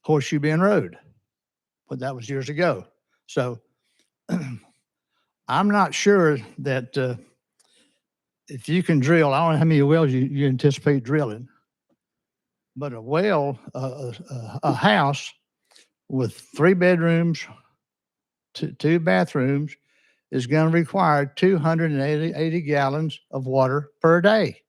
Horseshoe Bend Road, but that was years ago. So I'm not sure that if you can drill, I don't know how many wells you anticipate drilling, but a well, a house with 3 bedrooms, 2 bathrooms is going to require 280 gallons of water per day.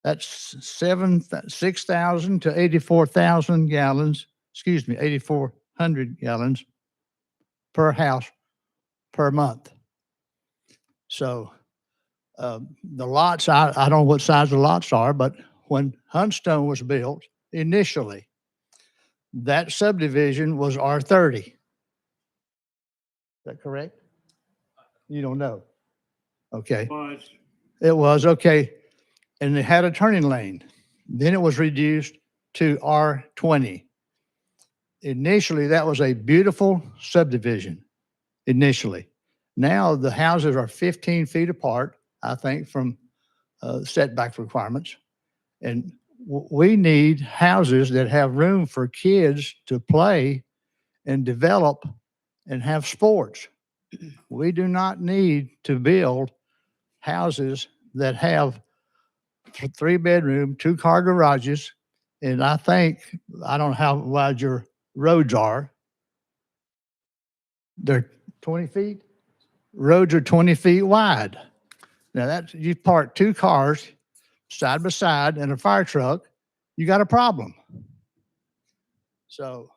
That's 6,000 to 84,000 gallons, 8,400 gallons per house per month. So the lots, I don't know what size the lots are, but when Hunstone was built initially, that subdivision was R30. Is that correct? You don't know. Okay. It was, okay. And it had a turning lane. Then it was reduced to R20. Initially, that was a beautiful subdivision, initially. Now the houses are 15 feet apart, I think, from setback requirements. And we need houses that have room for kids to play and develop and have sports. We do not need to build houses that have 3 bedroom, 2 car garages. And I don't know how wide your roads are. They're 20 feet. Roads are 20 feet wide. Now you park 2 cars side by side and a fire truck, you got a problem. So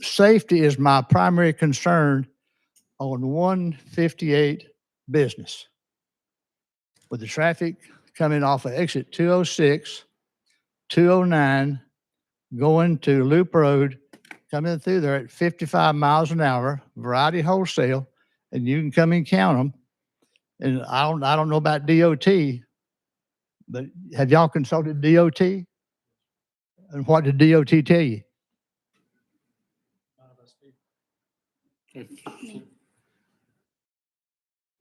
safety is my primary concern on 158 business. With the traffic coming off of exit 206, 209, going to Loop Road, coming through there at 55 miles an hour, Variety Wholesale, and you can come and count them. And I don't know about DOT, but have y'all consulted DOT? And what did DOT tell you?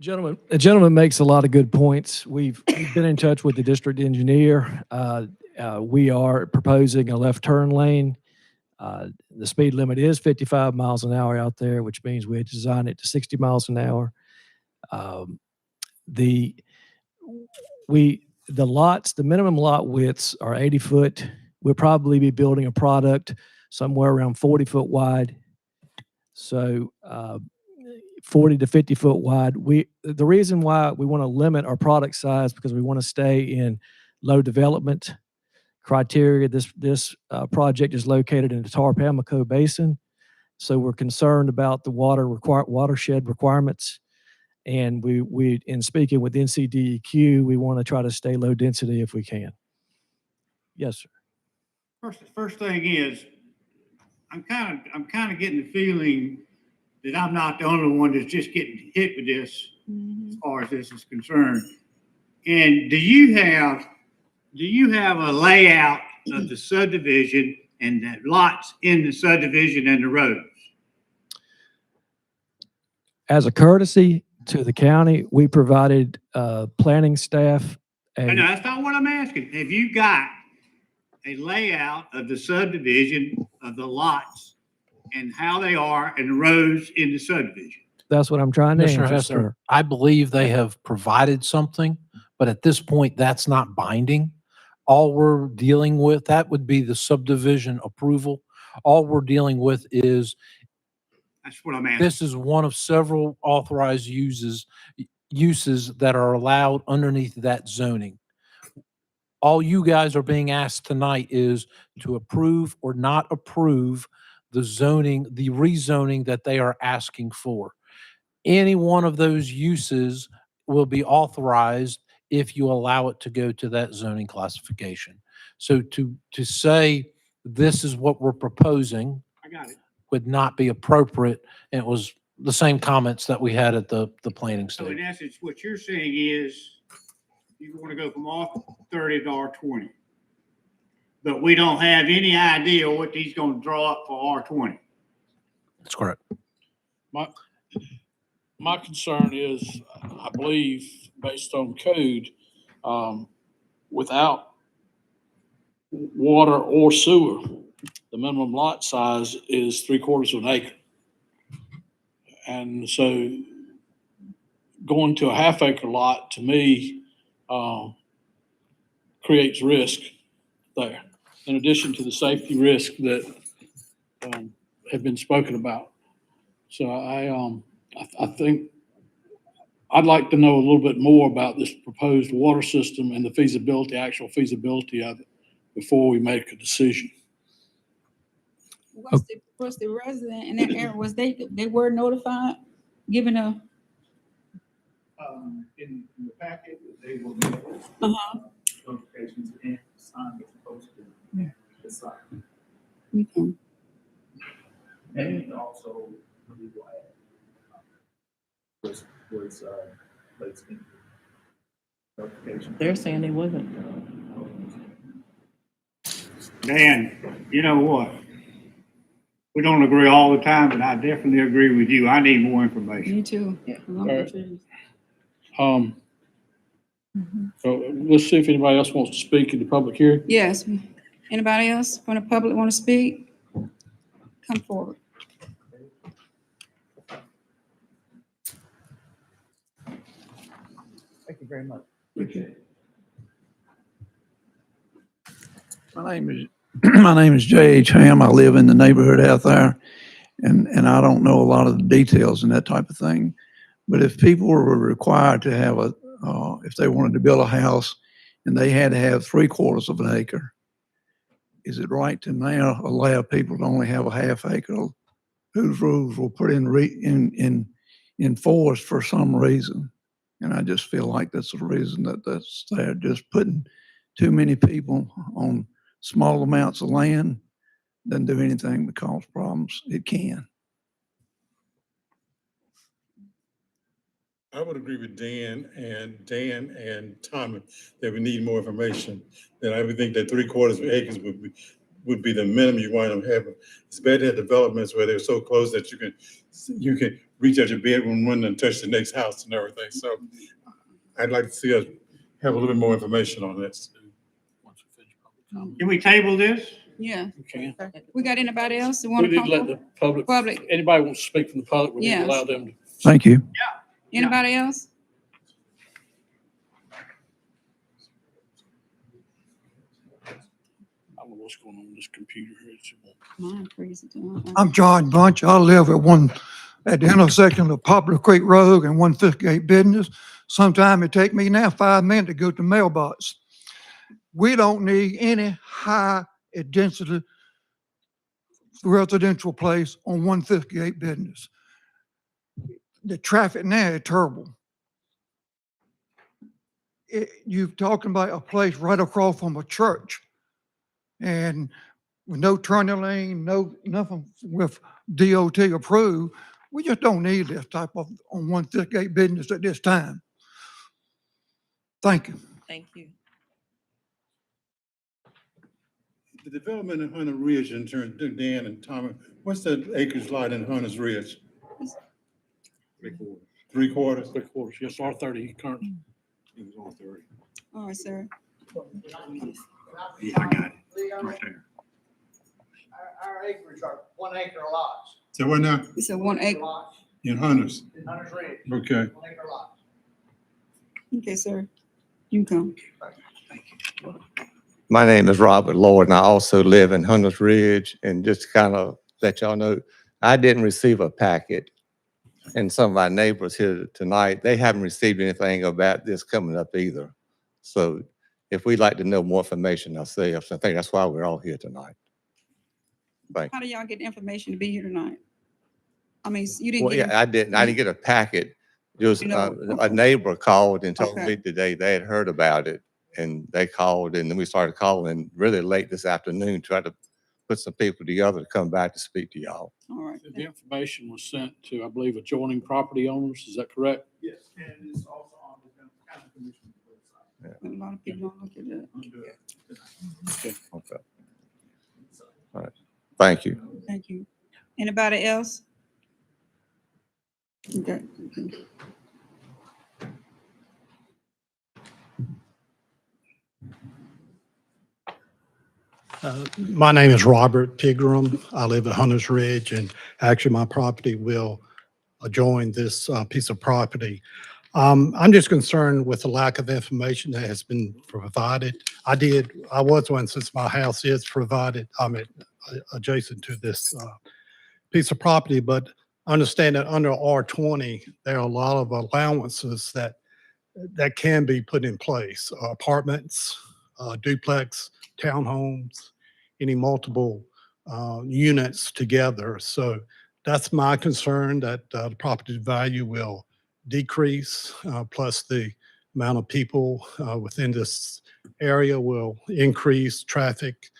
The gentleman makes a lot of good points. We've been in touch with the district engineer. We are proposing a left turn lane. The speed limit is 55 miles an hour out there, which means we had to design it to 60 miles an hour. The lots, the minimum lot widths are 80 foot. We'll probably be building a product somewhere around 40 foot wide. So 40 to 50 foot wide. The reason why we want to limit our product size because we want to stay in low development criteria. This project is located in the Tar-Pamlico Basin, so we're concerned about the watershed requirements. And we in speaking with NCDEQ, we want to try to stay low density if we can. Yes, sir. First thing is, I'm kind of getting the feeling that I'm not the only one that's just getting hit with this as far as this is concerned. And do you have a layout of the subdivision and the lots in the subdivision and the roads? As a courtesy to the county, we provided planning staff. No, that's not what I'm asking. Have you got a layout of the subdivision of the lots and how they are and the roads in the subdivision? That's what I'm trying to Mr. answer, Hester, sir. I believe they have provided something, but at this point, that's not binding. All we're dealing with, that would be the subdivision approval. All we're dealing with is That's what I'm asking. this is one of several authorized uses that are allowed underneath that zoning. All you guys are being asked tonight is to approve or not approve the zoning, the rezoning that they are asking for. Any one of those uses will be authorized if you allow it to go to that zoning classification. So to say this is what we're proposing I got it. would not be appropriate. And it was the same comments that we had at the planning So stage. in essence, what you're saying is you want to go from R30 to R20. But we don't have any idea what he's going to draw up for R20. That's correct. My concern is, I believe, based on code, without water or sewer, the minimum lot size is 3/4 of an acre. And so going to a half-acre lot, to me, creates risk there, in addition to the safety risk that have been spoken about. So I think I'd like to know a little bit more about this proposed water system and the feasibility, actual feasibility of it, before we make a decision. Was the resident in that area, they were notified, given a? In the packet, they will notifications and signed as opposed to the sign. Okay. And also the legal ad was placed in notification. They're saying they wasn't. Dan, you know what? We don't agree all the time, but I definitely agree with you. I need more information. Me too. So let's see if anybody else wants to speak in the public hearing. Yes. Anybody else from the public want to speak? Come forward. Thank you very much. My name is my name is J.H. Ham. I live in the neighborhood out there, and I don't know a lot of the details and that type of thing. But if people were required to have if they wanted to build a house and they had to have 3/4 of an acre, is it right to now allow people to only have a half acre? Whose rules were put in force for some reason? And I just feel like that's the reason that's there, just putting too many people on small amounts of land doesn't do anything but cause problems. It can. I would agree with Dan and Tommy that we need more information. That I would think that 3/4 acres would be the minimum you wind up having. It's better to have developments where they're so close that you can reach out your bedroom window and touch the next house and everything. So I'd like to see us have a little bit more information on this. Can we table this? Yeah. We can. We got anybody else that We want to need come to let forward? the public, Public. anybody wants to speak from the public, we need to Yes. allow them to. Thank you. Anybody else? I don't know what's going on with this computer here. Mine freezes too. I'm John Bunch. I live at the intersection of Poplar Creek Road and 158 Business. Sometime it take me now 5 minutes to go to the mailbox. We don't need any high density residential place on 158 Business. The traffic now is terrible. You're talking about a place right across from a church, and with no turning lane, nothing with DOT approved. We just don't need this type of on 158 Business at this time. Thank you. Thank you. The development in Hunter Ridge in terms of Dan and Tommy, what's that acres lot in Hunter's Ridge? 3/4. 3/4? 3/4, yes, R30 currently. It was R30. All right, sir. Yeah, I got it. Right there. Our acreage are 1 acre lots. So what now? It's a 1 acre. In Hunter's? In Hunter's Ridge. Okay. 1 acre lots. Okay, sir. You can come. My name is Robert Lloyd, and I also live in Hunters Ridge. And just to kind of let y'all know, I didn't receive a packet. And some of our neighbors here tonight, they haven't received anything about this coming up either. So if we'd like to know more information ourselves, I think that's why we're all here tonight. Thank you. How do y'all get the information to be here tonight? I mean, you didn't Well, get. yeah, I didn't get a packet. Just You know- a neighbor called and told Okay. me today they had heard about it. And they called, and then we started calling really late this afternoon, tried to put some people together to come back to speak to y'all. All right. The information was sent to, I believe, adjoining property owners, is that correct? Yes, and it's also on the county commission's website. A lot of people don't look at that. Okay. Okay. All right. Thank you. Thank you. Anybody else? Okay. My name is Robert Pigram. I live at Hunters Ridge, and actually my property will adjoin this piece of property. I'm just concerned with the lack of information that has been provided. I was one since my house is provided, adjacent to this piece of property, but understand that under R20, there are a lot of allowances that can be put in place. Apartments, duplex, townhomes, any multiple units together. So that's my concern, that the property value will decrease, plus the amount of people within this area will increase traffic,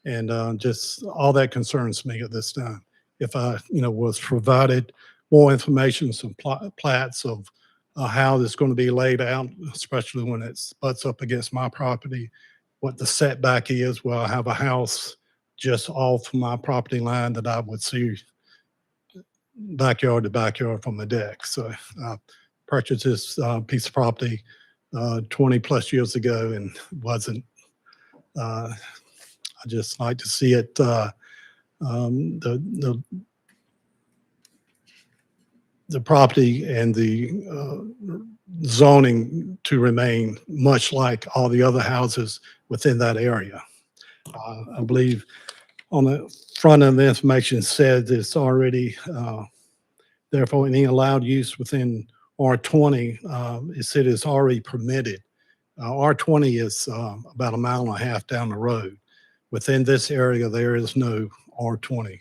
and just all that concerns me at this time. If I, was provided more information, some plats of how this is going to be laid out, especially when it butts up against my property, what the setback is, where I have a house just off my property line that I would see backyard to backyard from the deck. So I purchased this piece of property 20 plus years ago, and wasn't, I just like to see it, the property and the zoning to remain much like all the other houses within that area. I believe on the front of the information said that it's already, therefore any allowed use within R20, it said it's already permitted. R20 is about 1.5 miles down the road. Within this area, there is no R20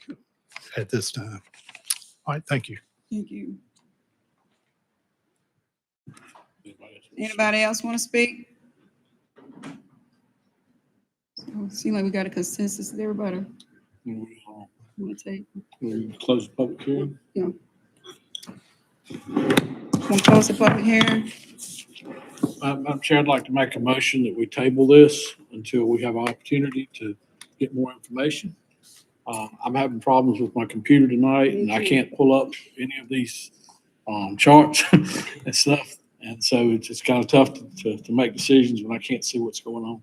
at this time. All right, thank you. Thank you. Anybody else want to speak? Seems like we got a consensus there, everybody. Want to take? Close the public hearing? Yeah. Want to close the public hearing? Madam Chair, I'd like to make a motion that we table this until we have an opportunity to get more information. I'm having problems with my computer tonight, and I can't pull up any of these charts and stuff. And so it's just kind of tough to make decisions when I can't see what's going on.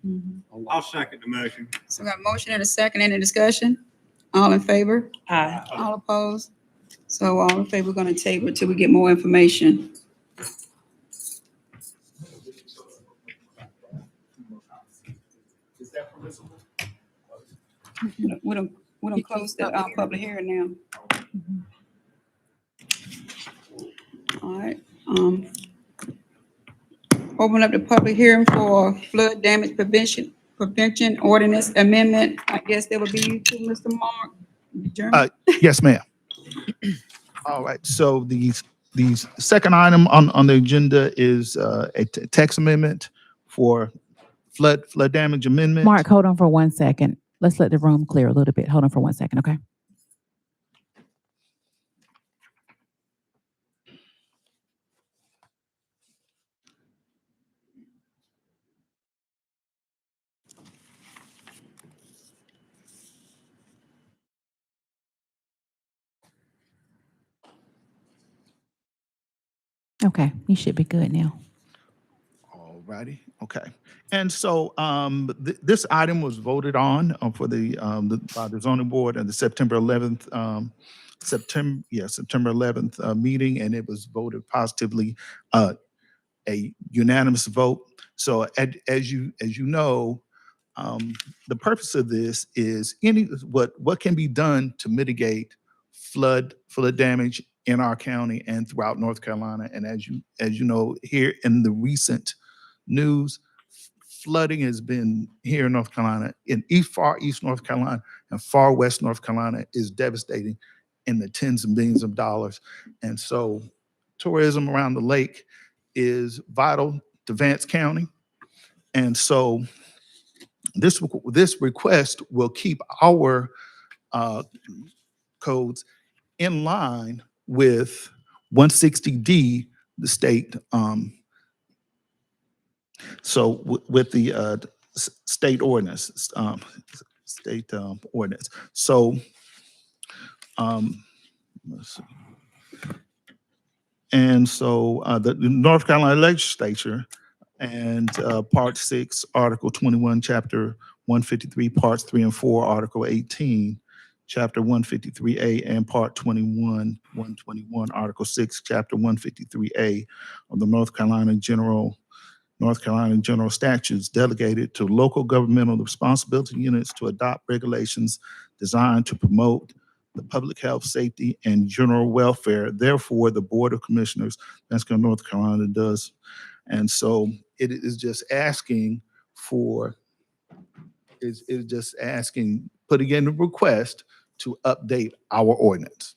I'll second the motion. So we got a motion and a second. Any discussion? All in favor? Aye. All opposed? So all in favor, we're gonna table it till we get more information. We don't close the public hearing now. All right, open up the public hearing for flood damage prevention ordinance amendment. I guess that would be you too, Mr. Mark. Jeremy? Yes, ma'am. All right, so the second item on the agenda is a text amendment for flood damage amendment. Mark, hold on for 1 second. Let's let the room clear a little bit. Hold on for 1 second, okay? Okay, you should be good now. All righty, okay. And so this item was voted on for by the zoning board at the September 11th September 11th meeting, and it was voted positively, a unanimous vote. So as you know, the purpose of this is what can be done to mitigate flood damage in our county and throughout North Carolina. And as you know, here in the recent news, flooding has been here in North Carolina, in far east North Carolina and far west North Carolina, is devastating in the tens of millions of dollars. And so tourism around the lake is vital to Vance County. And so this request will keep our codes in line with 160D, the state. With the state ordinance, ordinance. So let's see. And so the North Carolina legislature and Part 6, Article 21, Chapter 153, Parts 3 and 4, Article 18, Chapter 153A, and Part 21, 121, Article 6, Chapter 153A of the North Carolina General Statutes delegated to local governmental responsibility units to adopt regulations designed to promote the public health, safety, and general welfare. Therefore, the Board of Commissioners, Vance County, North Carolina, does. And so it is just asking putting in a request to update our ordinance.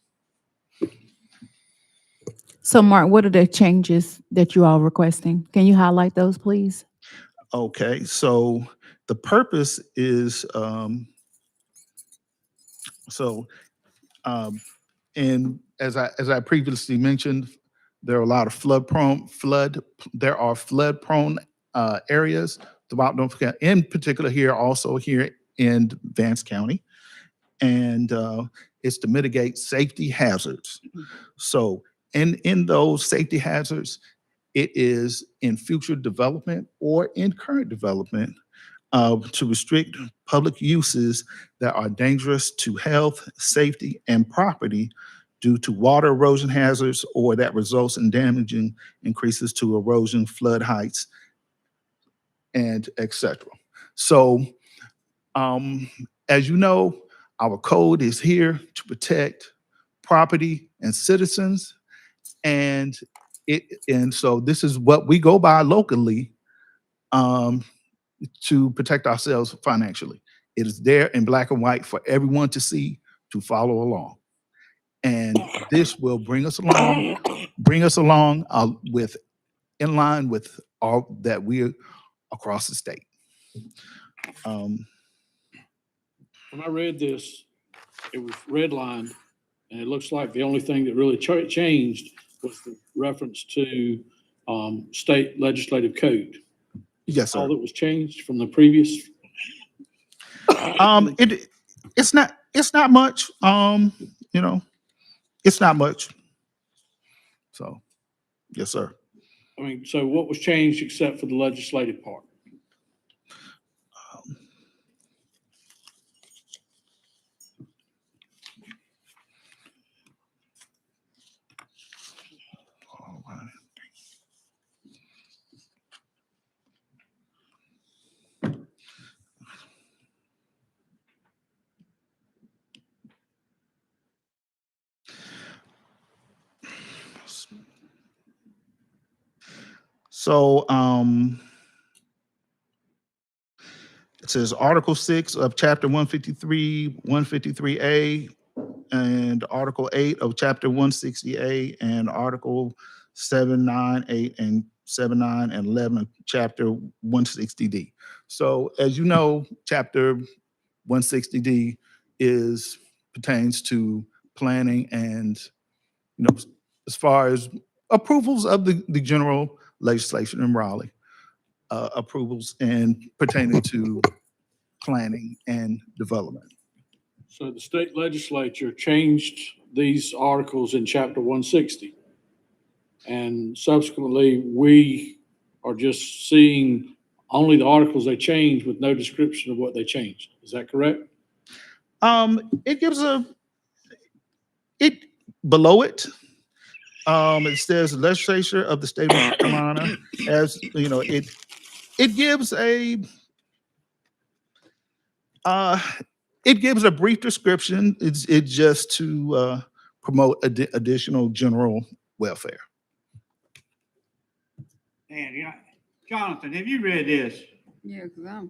So Mark, what are the changes that you all requesting? Can you highlight those, please? Okay, so the purpose is, and as I previously mentioned, there are a lot of flood prone areas throughout North Carolina, in particular here in Vance County. And it's to mitigate safety hazards. So in those safety hazards, it is in future development or in current development to restrict public uses that are dangerous to health, safety, and property due to water erosion hazards or that results in damaging increases to erosion, flood heights, and etc. So as you know, our code is here to protect property and citizens. And so this is what we go by locally to protect ourselves financially. It is there in black and white for everyone to see, to follow along. And this will bring us along in line with all that we're across the state. When I read this, it was redlined, and it looks like the only thing that really changed was the reference to state legislative code. Yes, sir. All that was changed from the previous. It's not much. It's not much. So, yes, sir. I mean, so what was changed except for the legislative part? All right. So, it says Article 6 of Chapter 153, 153A, and Article 8 of Chapter 160A, and Article 7, 9, 8, and 7, 9, and 11 of Chapter 160D. So, as you know, Chapter 160D pertains to planning and, as far as approvals of the general legislation in Raleigh, approvals and pertaining to planning and development. So the state legislature changed these articles in chapter 160. And subsequently, we are just seeing only the articles they changed with no description of what they changed. Is that correct? It gives below it. It says legislature of the state of North Carolina, as you know, it gives a brief description. It's just to promote additional general welfare. And, Jonathan, have you read this? Yeah, because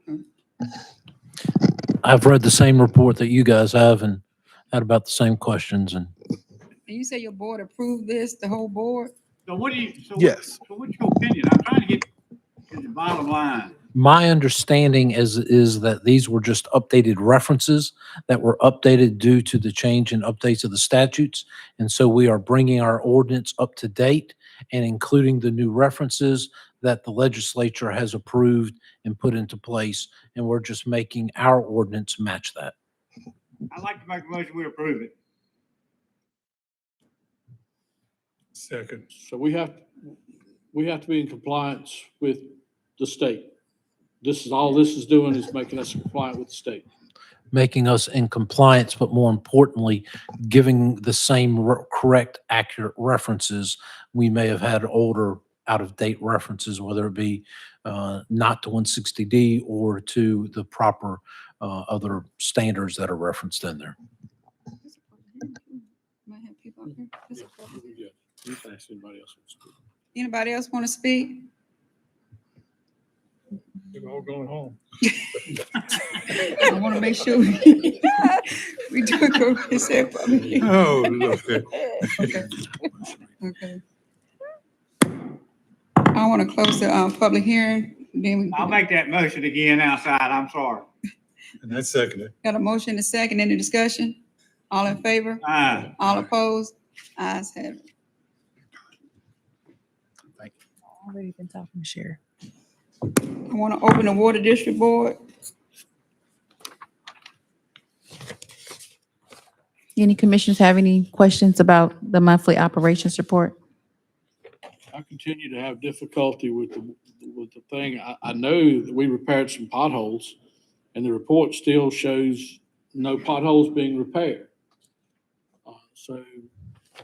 I've read the same report that you guys have and had about the same questions. And you say your board approved this, the whole board? So what do you, Yes. So what's your opinion? I'm trying to get to the bottom line. my understanding is that these were just updated references that were updated due to the change in updates of the statutes. And so we are bringing our ordinance up to date and including the new references that the legislature has approved and put into place. And we're just making our ordinance match that. I'd like to make a motion, we approve it. Second. So we have to be in compliance with the state. This is doing is making us compliant with the state. Making us in compliance, but more importantly, giving the same correct, accurate references. We may have had older, out-of-date references, whether it be not to 160D or to the proper other standards that are referenced in there. Might have people up here. Yeah, you can ask anybody else. Anybody else want to speak? We're all going home. I want to make sure we do a co-consent public hearing. Oh, okay. Okay. I want to close the public hearing. Then I'll make that motion again outside. I'm sorry. And I second it. Got a motion, a second, any discussion? All in favor? Aye. All opposed? Ayes have it. Already been talking to Sheriff. I want to open the Water District Board. Any commissioners have any questions about the monthly operations report? I continue to have difficulty with the thing. I know that we repaired some potholes and the report still shows no potholes being repaired. So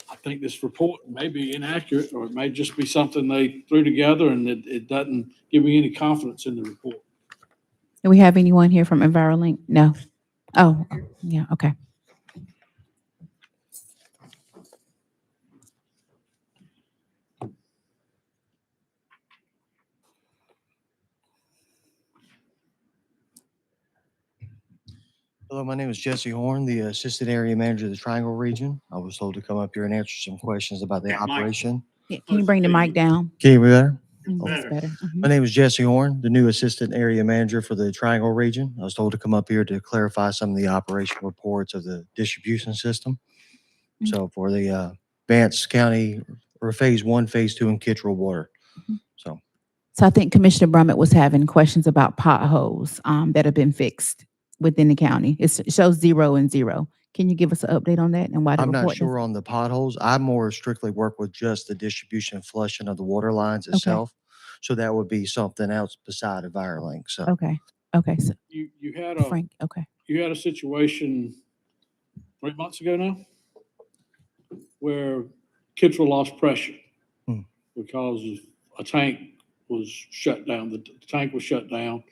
I think this report may be inaccurate, or it may just be something they threw together and it doesn't give me any confidence in the report. Do we have anyone here from EnviroLink? No. Oh, yeah, okay. Hello, my name is Jesse Horn, the Assistant Area Manager of the Triangle Region. I was told to come up here and answer some questions about the operation. Yeah, can you bring the mic down? Can you hear me better? Oh, that's better. My name is Jesse Horn, the new Assistant Area Manager for the Triangle Region. I was told to come up here to clarify some of the operation reports of the distribution system. So for the Vance County, or Phase 1, Phase 2, and Kittrell Water. So I think Commissioner Brummett was having questions about potholes that have been fixed within the county. It shows 0 and 0. Can you give us an update on that and why the I'm not report sure doesn't- on the potholes. I more strictly work with just the distribution and flushing of the water lines Okay. itself. So that would be something else beside of Firelink. So Okay. Okay. So You had a, Frank, okay. you had a situation 3 months ago now where kids were lost pressure Hmm. because a tank was shut down. The tank was shut down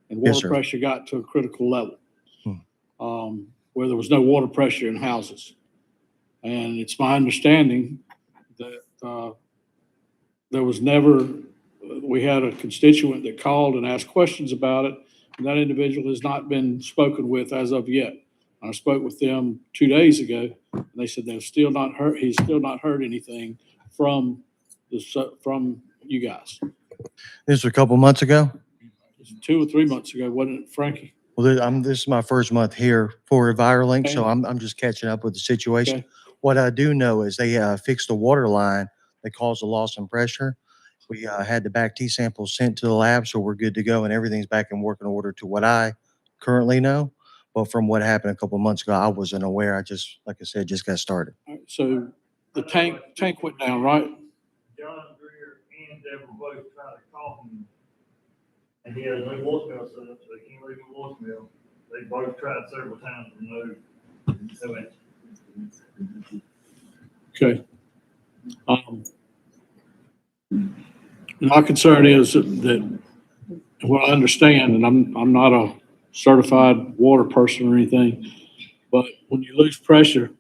and Yes, water sir. pressure got to a critical level. Hmm. Where there was no water pressure in houses. And it's my understanding that there was never, we had a constituent that called and asked questions about it, and that individual has not been spoken with as of yet. I spoke with them 2 days ago, and they said they've still not heard, he's still not heard anything from from you guys. This was a couple months ago. 2 or 3 months ago, wasn't it, Frankie? Well, this is my first month here for Envirolink, so Okay. I'm just catching up with the situation. Okay. What I do know is they fixed the water line that caused the loss in pressure. We had the back T samples sent to the lab, so we're good to go, and everything's back in working order to what I currently know. But from what happened a couple months ago, I wasn't aware. I just, like I said, just got started. All right, so the tank went down, right? John Greer and Deborah both tried to call him, and he has no voicemail set up, so they can't leave a voicemail. They both tried several times with no answer. Okay. My concern is that what I understand, and I'm not a certified water person or anything, but when you lose pressure,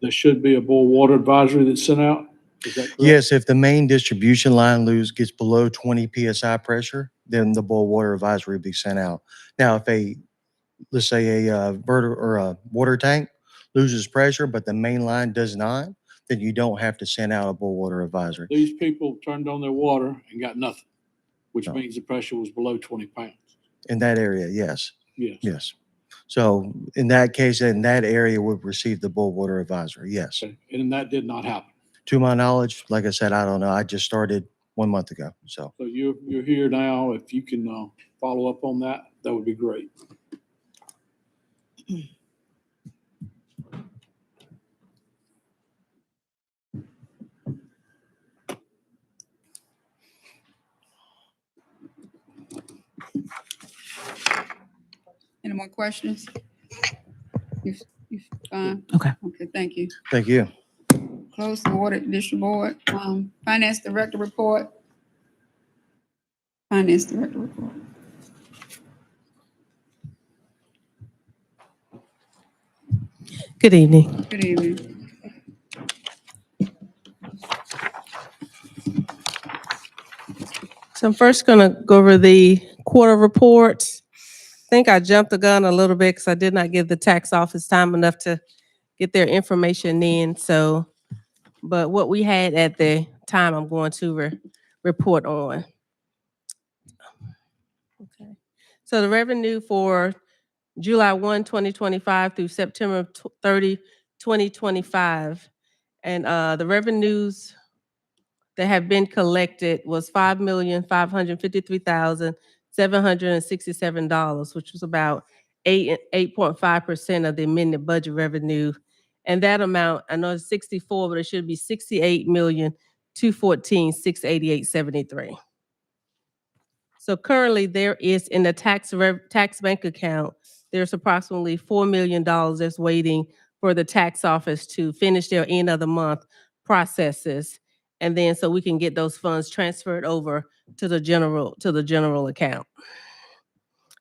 there should be a boil water advisory that's sent out. Is that correct? Yes, if the main distribution line gets below 20 PSI pressure, then the boil water advisory will be sent out. Now, if let's say a water tank loses pressure, but the main line does not, then you don't have to send out a boil water advisory. These people turned on their water and got nothing, which No. means the pressure was below 20 pounds. In that area, yes. Yes. Yes. So in that case, in that area would receive the boil water advisory, yes. Okay. And that did not happen. To my knowledge, like I said, I don't know. I just started 1 month ago, so. So you're here now. If you can follow up on that, that would be great. Any more questions? You fine? Okay. Okay, thank you. Thank you. Close the Water District Board. Finance Director report. Finance Director report. Good evening. Good evening. So I'm first going to go over the quarter reports. I think I jumped the gun a little bit because I did not give the tax office time enough to get their information in. So, but what we had at the time, I'm going to report on. Okay. So the revenue for July 1, 2025 through September 30, 2025. And the revenues that have been collected was $5,553,767, which was about 8.5% of the amended budget revenue. And that amount, I know it's 64, but it should be 68,214,688.73. So currently there is in the tax bank account, there's approximately $4 million that's waiting for the tax office to finish their end of the month processes. And then so we can get those funds transferred over to the general account.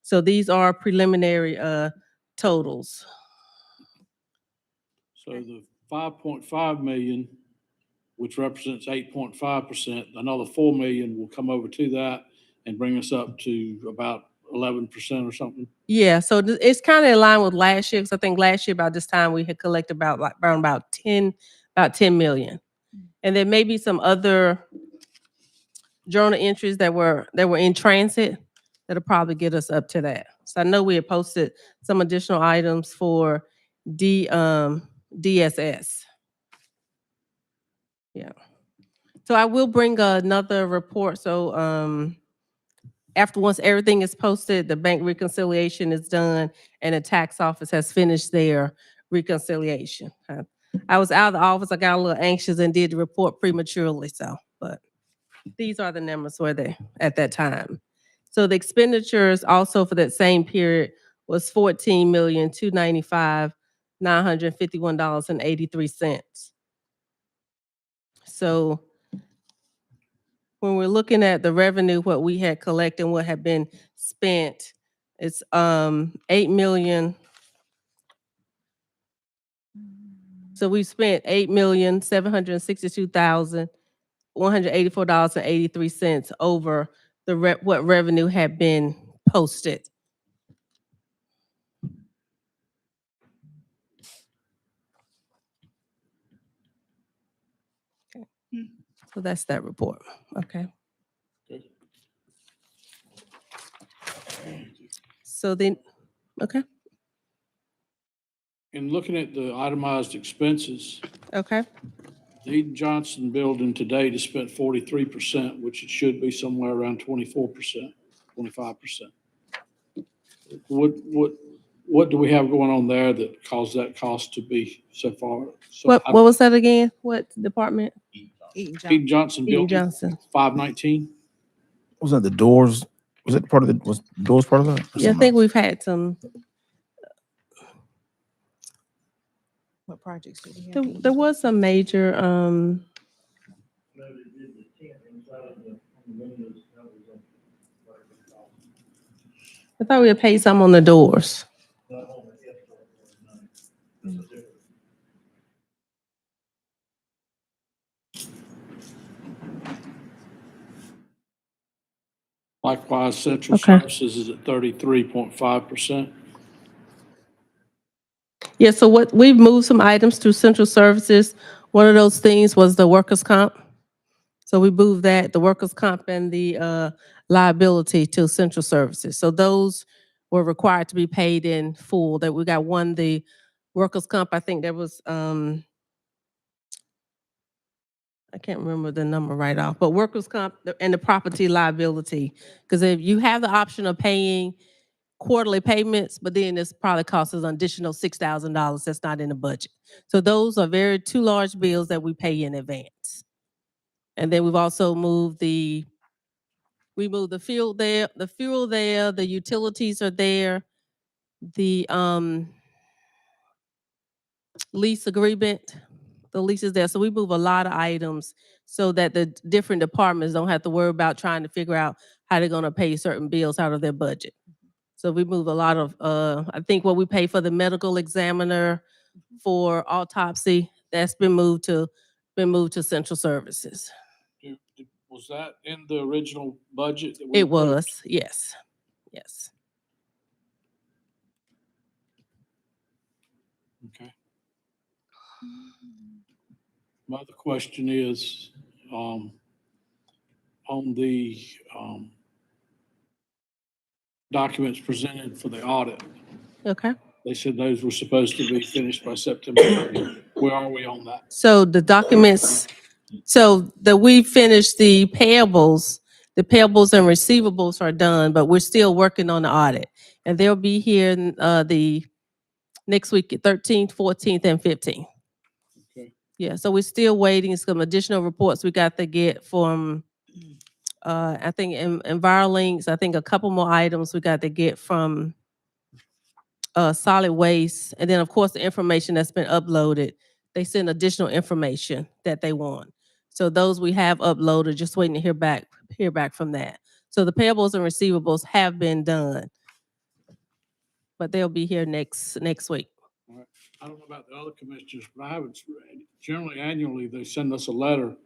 So these are preliminary totals. So the 5.5 million, which represents 8.5%, another 4 million will come over to that and bring us up to about 11% or something. Yeah, so it's kind of in line with last year, because I think last year about this time we had collected about 10 million. And there may be some other journal entries that were in transit that'll probably get us up to that. So I know we had posted some additional items for DSS. Yeah. So I will bring another report. So once everything is posted, the bank reconciliation is done and the tax office has finished their reconciliation. I was out of the office, I got a little anxious and did the report prematurely, but these are the numbers where they at that time. So the expenditures also for that same period was $14,295,951.83. So when we're looking at the revenue, what we had collected and what had been spent, it's 8 million. So we spent $8,762,184.83 over what revenue had been posted. Okay. So that's that report. Okay. So then, okay. In looking at the itemized expenses, Okay. the Eden Johnson building today has spent 43%, which it should be somewhere around 24%, 25%. What do we have going on there that caused that cost to be so far? What was that again? What department? Eden Johnson Eden building, Johnson. 519? Was that the doors? Was it part of the, was doors part of that? or Yeah, I something think else? we've had some. What projects do we have? There was some major, I thought we had paid some on the doors. Likewise, central Okay. services is at 33.5%. Yeah, so what, we've moved some items to central services. One of those things was the workers' comp. So we moved that, the workers' comp and the liability to central services. So those were required to be paid in full. That we got one, the workers' comp, I think there was, I can't remember the number right off, but workers' comp and the property liability. Because if you have the option of paying quarterly payments, but then this probably costs us an additional $6,000 that's not in the budget. So those are two large bills that we pay in advance. And then we've also moved the fuel there, the utilities are there, the lease agreement, the lease is there. So we move a lot of items so that the different departments don't have to worry about trying to figure out how they're gonna pay certain bills out of their budget. So we move a lot of, I think what we pay for the medical examiner for autopsy, that's been moved to central services. Was that in the original budget that we It approved? was, yes, yes. Okay. My other question is, on the documents presented for the audit, Okay. they said those were supposed to be finished by September 30th. Where are we on that? So the documents, we finished the payables and receivables are done, but we're still working on the audit. And they'll be here the next week, 13th, 14th, and 15th. Okay. Yeah, so we're still waiting. Some additional reports we got to get from, I think, EnviroLinks. I think a couple more items we got to get from solid waste. And then, of course, the information that's been uploaded. They send additional information that they want. So those we have uploaded, just waiting to hear back from that. So the payables and receivables have been done, but they'll be here next week. All right. I don't know about the other commissioners, but I haven't, generally annually, they send us a letter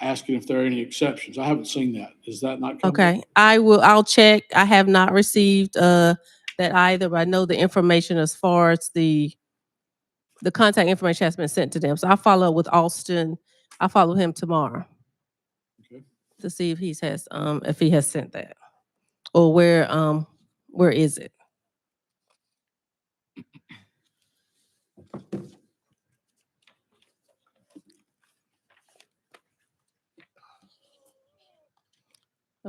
asking if there are any exceptions. I haven't seen that. Is that not coming? Okay, I'll check. I have not received that either, but I know the information as far as the contact information has been sent to them. So I'll follow up with Austin. I'll follow him tomorrow. Okay. To see if he has sent that. Or where is it?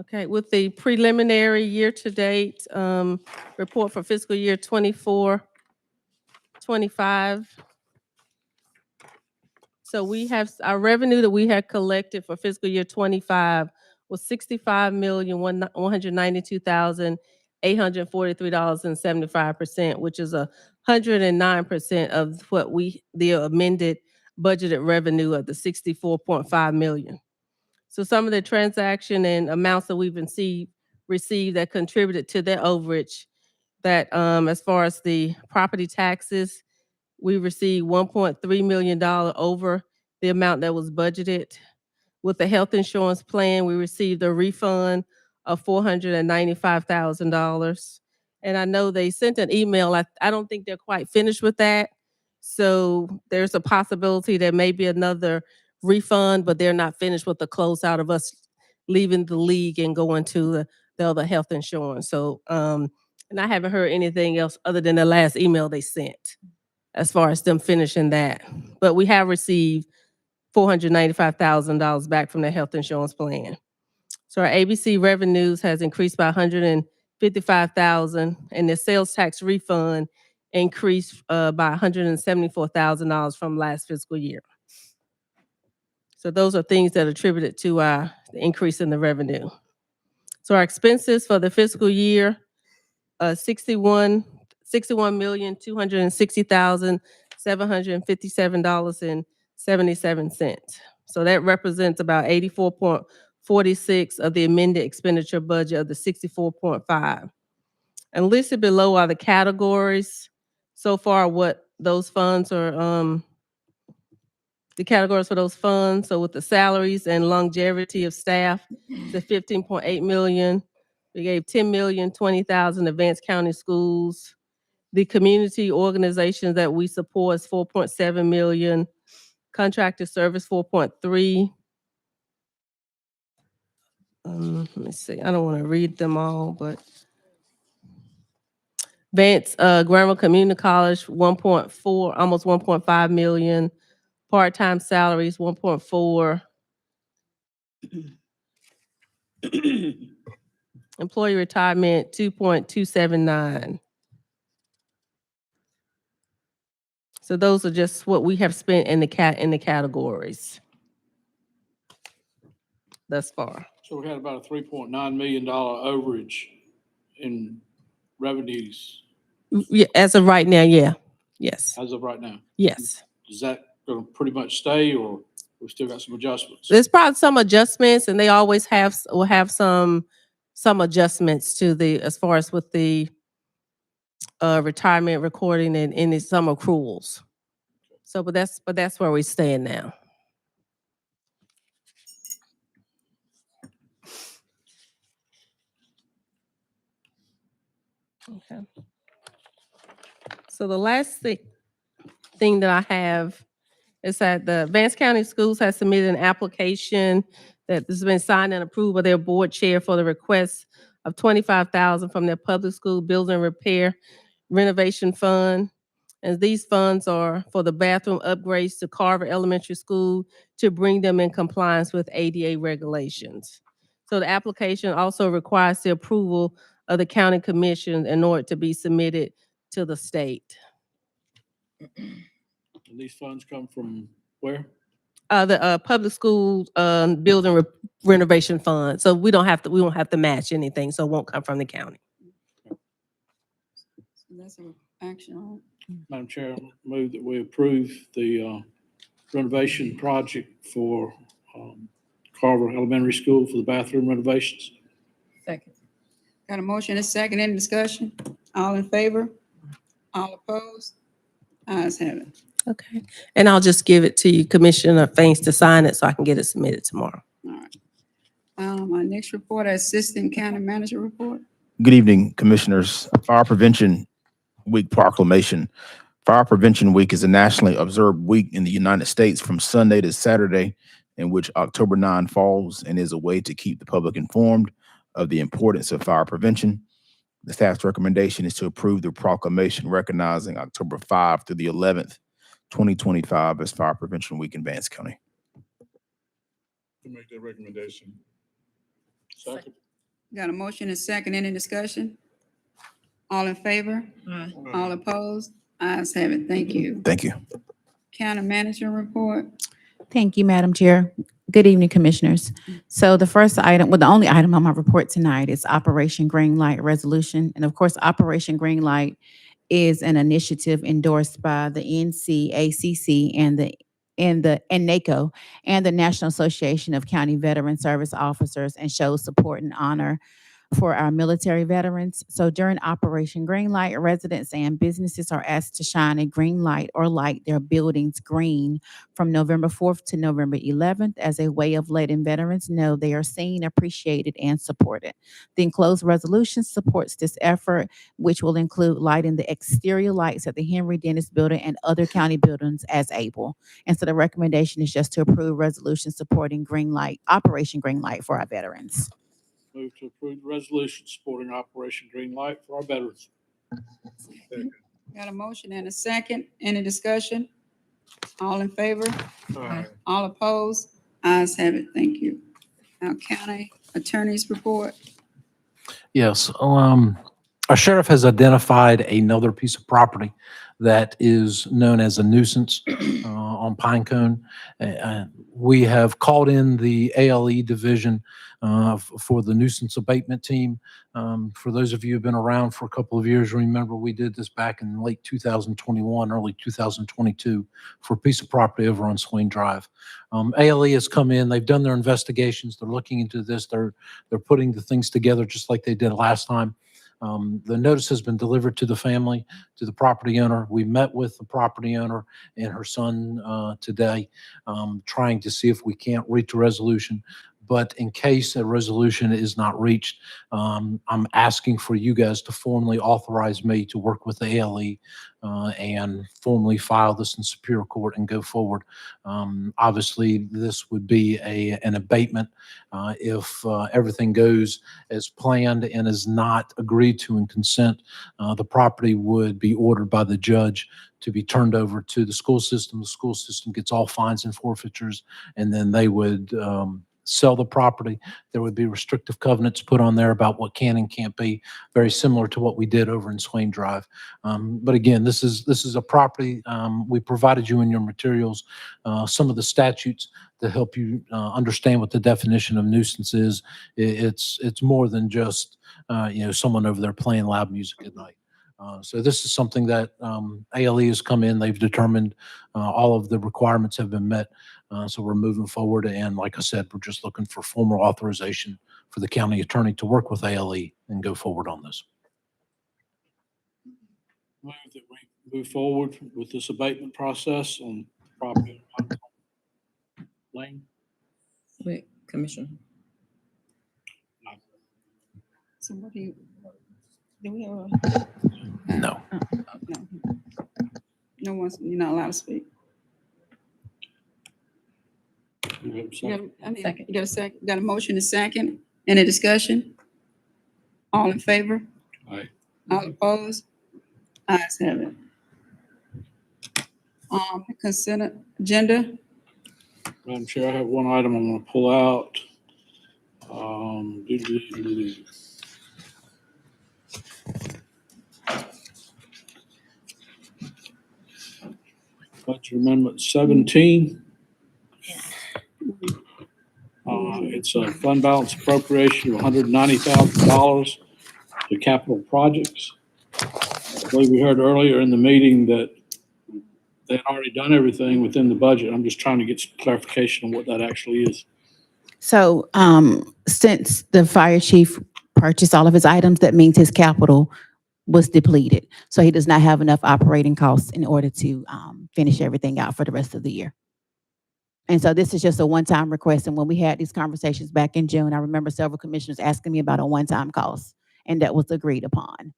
Okay, with the preliminary year-to-date report for fiscal year 24-25. So we have, our revenue that we had collected for fiscal year 25 was $65,192,843.75, which is 109% of what the amended budgeted revenue of the 64.5 million. So some of the transaction and amounts that we've received that contributed to that overage, that as far as the property taxes, we received $1.3 million over the amount that was budgeted. With the health insurance plan, we received a refund of $495,000. And I know they sent an email. I don't think they're quite finished with that. So there's a possibility there may be another refund, but they're not finished with the closeout of us leaving the league and going to the other health insurance. So, and I haven't heard anything else other than the last email they sent as far as them finishing that. But we have received $495,000 back from the health insurance plan. So our ABC revenues has increased by $155,000, and the sales tax refund increased by $174,000 from last fiscal year. So those are things that attributed to the increase in the revenue. So our expenses for the fiscal year, $61,260,757.77. So that represents about 84.46 of the amended expenditure budget of the 64.5. And listed below are the categories so far, what those funds are, the categories for those funds. So with the salaries and longevity of staff, the 15.8 million. We gave 10,020,000 to Vance County Schools. The community organizations that we support is 4.7 million. Contracted service 4.3. Let me see. I don't want to read them all, but Vance Grammar Community College 1.4, almost 1.5 million. Part-time salaries 1.4. Employee retirement 2.279. So those are just what we have spent in the categories thus far. So we had about a $3.9 million overage in revenues Yeah, as of right now, yeah. Yes. as of right now. Yes. Is that going to pretty much stay, or we still got some adjustments? There's probably some adjustments, and they always will have some adjustments to the, as far as with the retirement recording and some accruals. So, but that's where we stand now. Okay. So the last thing that I have is that the Vance County Schools has submitted an application that has been signed and approved by their board chair for the request of $25,000 from their public school building repair renovation fund. And these funds are for the bathroom upgrades to Carver Elementary School to bring them in compliance with ADA regulations. So the application also requires the approval of the county commission in order to be submitted to the state. And these funds come from where? The public school building renovation fund. So we won't have to match anything, so it won't come from the county. So that's an action on. Madam Chair, I move that we approve the renovation project for Carver Elementary School for the bathroom renovations. Second. Got a motion and a second, any discussion? All in favor? All opposed? Ayes have it. Okay. And I'll just give it to you, Commissioner Vance, to sign it so I can get it submitted tomorrow. All right. Our next report, Assistant County Manager report. Good evening, Commissioners. Fire Prevention Week proclamation. Fire Prevention Week is a nationally observed week in the United States from Sunday to Saturday, in which October 9 falls, and is a way to keep the public informed of the importance of fire prevention. The staff's recommendation is to approve the proclamation recognizing October 5 through the 11th, 2025 as Fire Prevention Week in Vance County. To make that recommendation. Second. Got a motion and second. Any discussion? All in favor? All opposed? Ayes have it. Thank you. Thank you. County manager report. Thank you, Madam Chair. Good evening, Commissioners. So the first item, well, the only item on my report tonight is Operation Green Light Resolution. And of course, Operation Green Light is an initiative endorsed by the NCACC and NACO and the National Association of County Veteran Service Officers, and shows support and honor for our military veterans. So during Operation Green Light, residents and businesses are asked to shine a green light or light their buildings green from November 4th to November 11th as a way of letting veterans know they are seen, appreciated, and supported. The enclosed resolution supports this effort, which will include lighting the exterior lights at the Henry Dennis Building and other county buildings as able. And so the recommendation is just to approve resolution supporting Green Light, Operation Green Light for our veterans. Move to approve the resolution supporting Operation Green Light for our veterans. Got a motion and a second. Any discussion? All in favor? All opposed? Ayes have it. Thank you. Our county attorney's report. Yes, our sheriff has identified another piece of property that is known as a nuisance on Pinecone. We have called in the ALE division for the nuisance abatement team. For those of you who've been around for a couple of years, remember we did this back in late 2021, early 2022 for a piece of property over on Swain Drive. ALE has come in, they've done their investigations, they're looking into this, they're putting the things together just like they did last time. The notice has been delivered to the family, to the property owner. We met with the property owner and her son today, trying to see if we can't reach a resolution. But in case a resolution is not reached, I'm asking for you guys to formally authorize me to work with the ALE and formally file this in Superior Court and go forward. Obviously, this would be an abatement if everything goes as planned and is not agreed to in consent. The property would be ordered by the judge to be turned over to the school system. The school system gets all fines and forfeitures, and then they would sell the property. There would be restrictive covenants put on there about what can and can't be, very similar to what we did over in Swain Drive. But again, this is a property. We provided you in your materials some of the statutes to help you understand what the definition of nuisance is. It's more than just someone over there playing loud music at night. So this is something that ALE has come in. They've determined all of the requirements have been met. So we're moving forward. And like I said, we're just looking for formal authorization for the county attorney to work with ALE and go forward on this. Move that we move forward with this abatement process on property Lane. Wait, Commissioner. So what do we have No. no. No one's, you're not allowed to speak. You got a second? Got a motion and second? Any discussion? All in favor? Aye. All opposed? Ayes have it. Consent agenda. Madam Chair, I have one item I'm going to pull out. Budget Amendment 17. It's a fund balance appropriation of $190,000 to capital projects. I believe we heard earlier in the meeting that they had already done everything within the budget. I'm just trying to get some clarification on what that actually is. So since the fire chief purchased all of his items, that means his capital was depleted. So he does not have enough operating costs in order to finish everything out for the rest of the year. And so this is just a one-time request. And when we had these conversations back in June, I remember several commissioners asking me about a one-time cost, and that was agreed upon.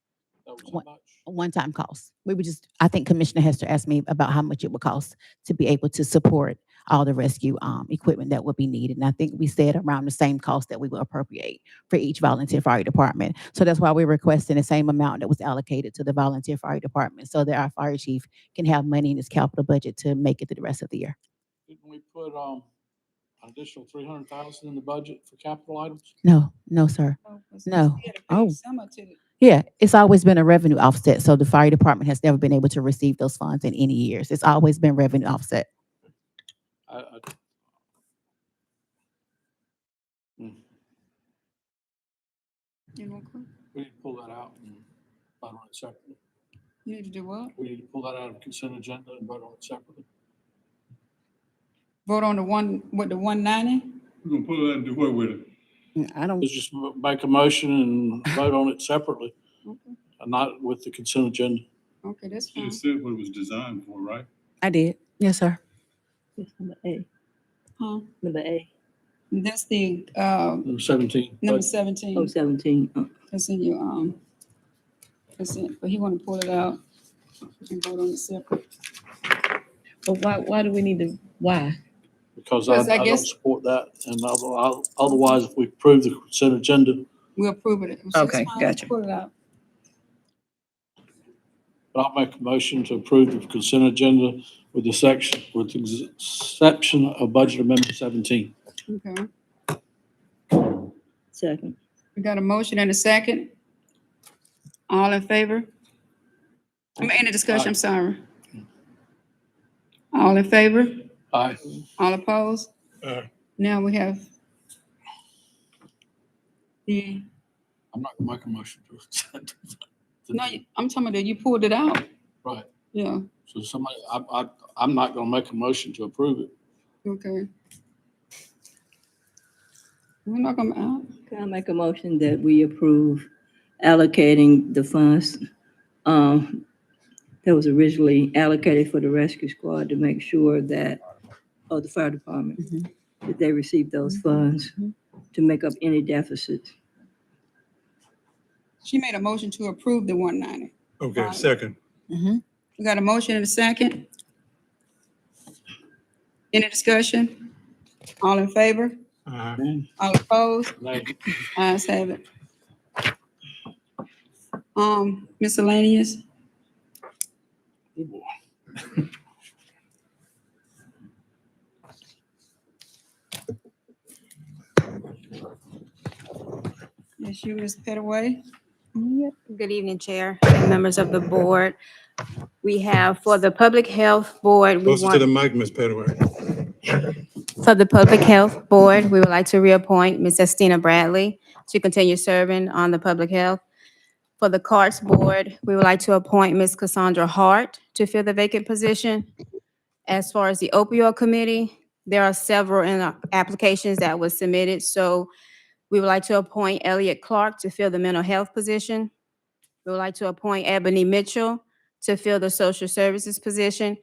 That was how much? A one-time cost. We would just, I think Commissioner Hester asked me about how much it would cost to be able to support all the rescue equipment that would be needed. And I think we said around the same cost that we will appropriate for each volunteer fire department. So that's why we're requesting the same amount that was allocated to the volunteer fire department, so that our fire chief can have money in his capital budget to make it through the rest of the year. Didn't we put an additional 300,000 in the budget for capital items? No, no, sir. No. We had to pay Oh. some of it. Yeah, it's always been a revenue offset. So the fire department has never been able to receive those funds in any years. It's always been revenue offset. You know, cool. We need to pull that out and vote on it separately. You need to do what? We need to pull that out of consent agenda and vote on it separately. Vote on the one with the 190? We're gonna pull it out and do what with it? I don't. Let's just make a motion and vote on it separately, Okay, and not with the consent agenda. okay, that's fine. You said what it was designed for, right? I did. Yes, sir. Number A. Huh? Number A. That's the, Number 17. number 17. Oh, 17. That's in your, that's it, but he want to pull it out and vote on it separate. But why do we need to, why? Because Because I I don't guess- support that, and otherwise, if we approve the consent agenda, We'll approve it. So it's Okay, fine, gotcha. Pull it out. but I'll make a motion to approve the consent agenda with the exception of budget amendment 17. Okay. Second. We got a motion and a second. All in favor? I'm in the discussion, I'm sorry. All in favor? Aye. All opposed? Aye. Now we have the, I'm not gonna make a motion to. no, I'm talking about that you pulled it out. Right, Yeah, so somebody, I'm not gonna make a motion to approve it. okay. We're not gonna out. Can I make a motion that we approve allocating the funds that was originally allocated for the rescue squad to make sure that, the fire department, that they receive those funds to make up any deficits. She made a motion to approve the 190. Okay, Right. second. We got a motion and a second. Any discussion? All in favor? All opposed? Nay. Ayes have it. Miscellaneous? Oh, boy. Yes, you, Ms. Pettaway? Good evening, Chair and members of the board. We have for the Public Health Board, we Closer to the want, mic, Ms. Pettaway. for the Public Health Board, we would like to reappoint Ms. Estina Bradley to continue serving on the Public Health. For the Courts Board, we would like to appoint Ms. Cassandra Hart to fill the vacant position. As far as the opioid committee, there are several applications that was submitted, so we would like to appoint Elliot Clark to fill the mental health position. We would like to appoint Ebony Mitchell to fill the social services position.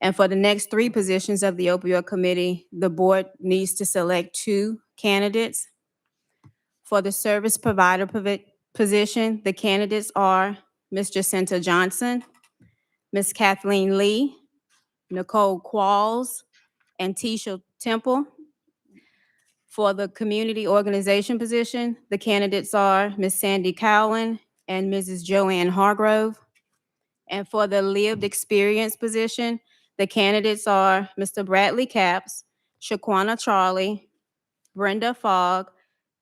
And for the next 3 positions of the opioid committee, the board needs to select 2 candidates. For the service provider position, the candidates are Ms. Jacinta Johnson, Ms. Kathleen Lee, Nicole Qualls, and Tisha Temple. For the community organization position, the candidates are Ms. Sandy Cowan and Mrs. Joanne Hargrove. And for the lived experience position, the candidates are Mr. Bradley Capps, Shaquana Charlie, Brenda Fogg,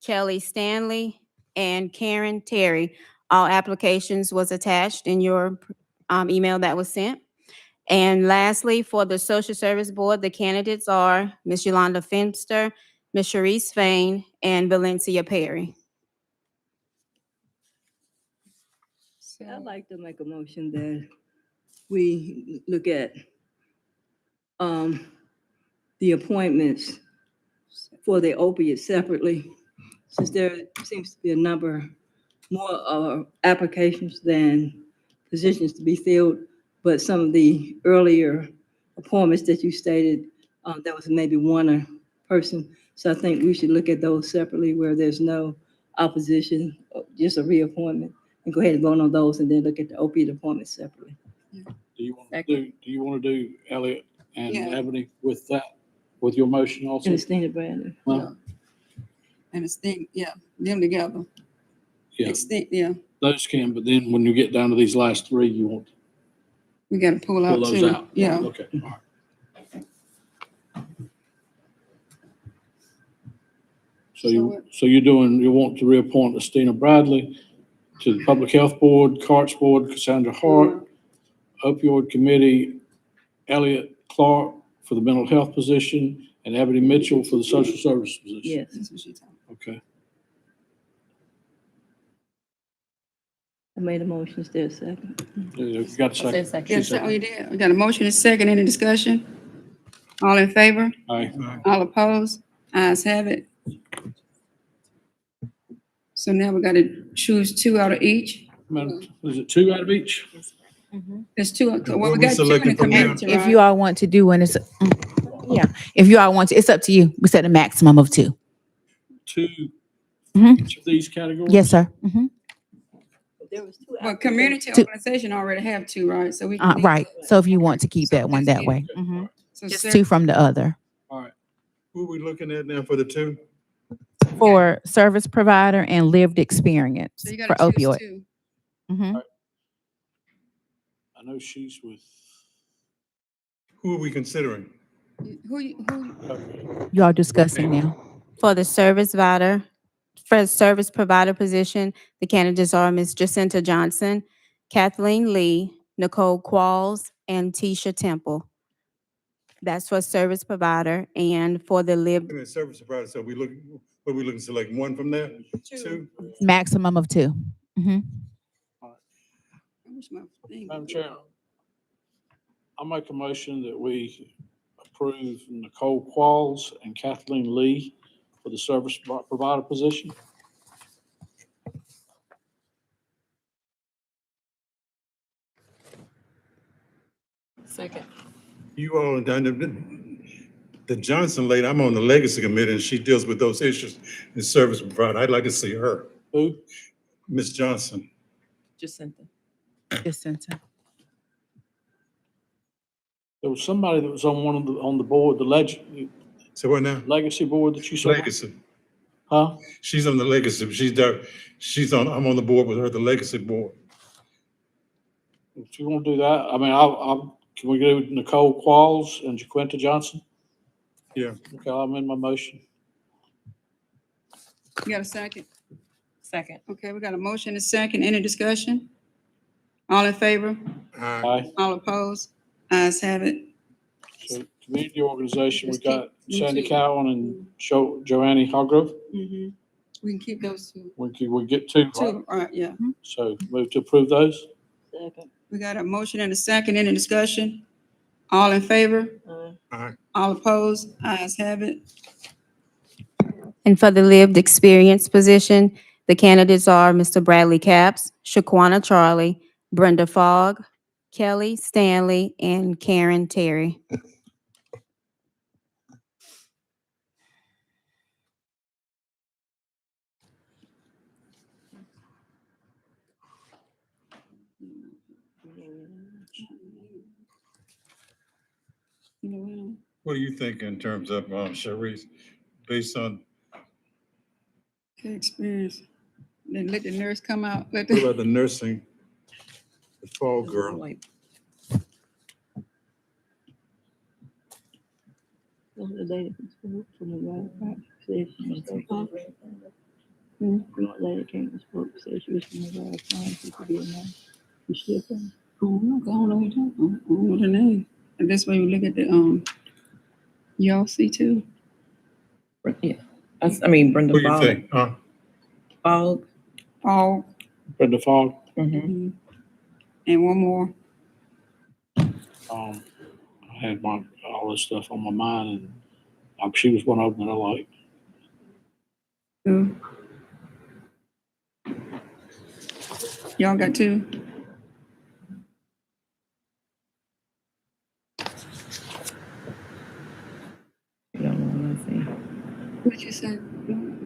Kelly Stanley, and Karen Terry. All applications was attached in your email that was sent. And lastly, for the Social Service Board, the candidates are Ms. Yolanda Finster, Ms. Sharice Fain, and Valencia Perry. I'd like to make a motion that we look at the appointments for the opiates separately, since there seems to be a number more applications than positions to be filled, but some of the earlier appointments that you stated, that was maybe one person. So I think we should look at those separately where there's no opposition, just a reappointment, and go ahead and vote on those and then look at the opiate appointments separately. Do you want to do Elliot and Yeah. Ebony with that, with your motion also? Understand, Brandon? Huh? And it's thing, yeah, them together. Yeah, Extend, yeah, those can, but then when you get down to these last 3, you want to we gotta pull pull out those too. out. Yeah. Okay, all right. So you want to reappoint Estina Bradley to the Public Health Board, Carts Board, Cassandra Hart, Opioid Committee, Elliot Clark for the mental health position, and Ebony Mitchell for the social services position. Yes. That's what she told me. Okay. I made a motion. Is there a second? You got a second? Yes, so you did. We got a motion and second. Any discussion? All in favor? Aye. All opposed? Ayes have it. So now we gotta choose two out of each. Madam, is it 2 out of each? There's two, well, what we we got two in the selecting from there? community, If right? you all want to do one, it's, yeah, if you all want to, it's up to you. We set a maximum of 2. 2 Mhm. each of these categories? Yes, sir. Mhm. There was 2. Well, community Two. organization already have 2, right? So we can leave Right. that. So if you want to keep So that one just that keep- way. Mhm. So Just seven- 2 from the other. All right. Who are we looking at now for the 2? For service provider and lived experience So you for gotta choose opioid. 2. Mhm. I know she's with, Who are we considering? Who, okay. You all discussing now. For the service provider position, the candidates are Ms. Jacinta Johnson, Kathleen Lee, Nicole Qualls, and Tisha Temple. That's for service provider. And for the lived, Looking at service provider, so what are we looking to select 1 from there? 2? Maximum of 2. Mhm. Madam Chair, I make a motion that we approve Nicole Qualls and Kathleen Lee for the service provider position. Second. You all done the Johnson lady, I'm on the legacy committee and she deals with those issues in service provider. I'd like to see her. Who? Ms. Johnson. Jacinta. Jacinta. There was somebody that was on the board, So what now? legacy board that you said? Legacy. Huh? She's on the legacy. I'm on the board with her, the legacy board. If you want to do that, I mean, can we do Nicole Qualls and Jaquinta Johnson? Yeah. Okay, I'll amend my motion. You got a second? Second. Okay, we got a motion and a second. Any discussion? All in favor? Aye. All opposed? Ayes have it. So community organization, we Just keep got Sandy two. Cowan and Joanne Hargrove. Mhm. We can keep those 2. We get 2, right? 2, right, yeah. So move to approve those. Second. We got a motion and a second. Any discussion? All in favor? Aye. All opposed? Ayes have it. and for the lived experience position, the candidates are Mr. Bradley Capps, Shaquana Charlie, Brenda Fogg, Kelly Stanley, and Karen Terry. What do you think in terms of, Sharice, based on, Okay, experience. Then let the nurse come out. Let what the, about the nursing, the fall girl? The lady from the right, said she was from the lady came and spoke, said she was from the right, she could be a nurse. Is she a friend? I don't know who you're talking about. I don't know the name. And that's why you look at the, y'all see too. Yeah, I mean Brenda What do you Fogg. think, huh? Fogg. Fogg. Brenda Fogg. Mm-hmm. And one more. I had all this stuff on my mind, and she was one of them that I liked. Who? Y'all got 2? What'd you say?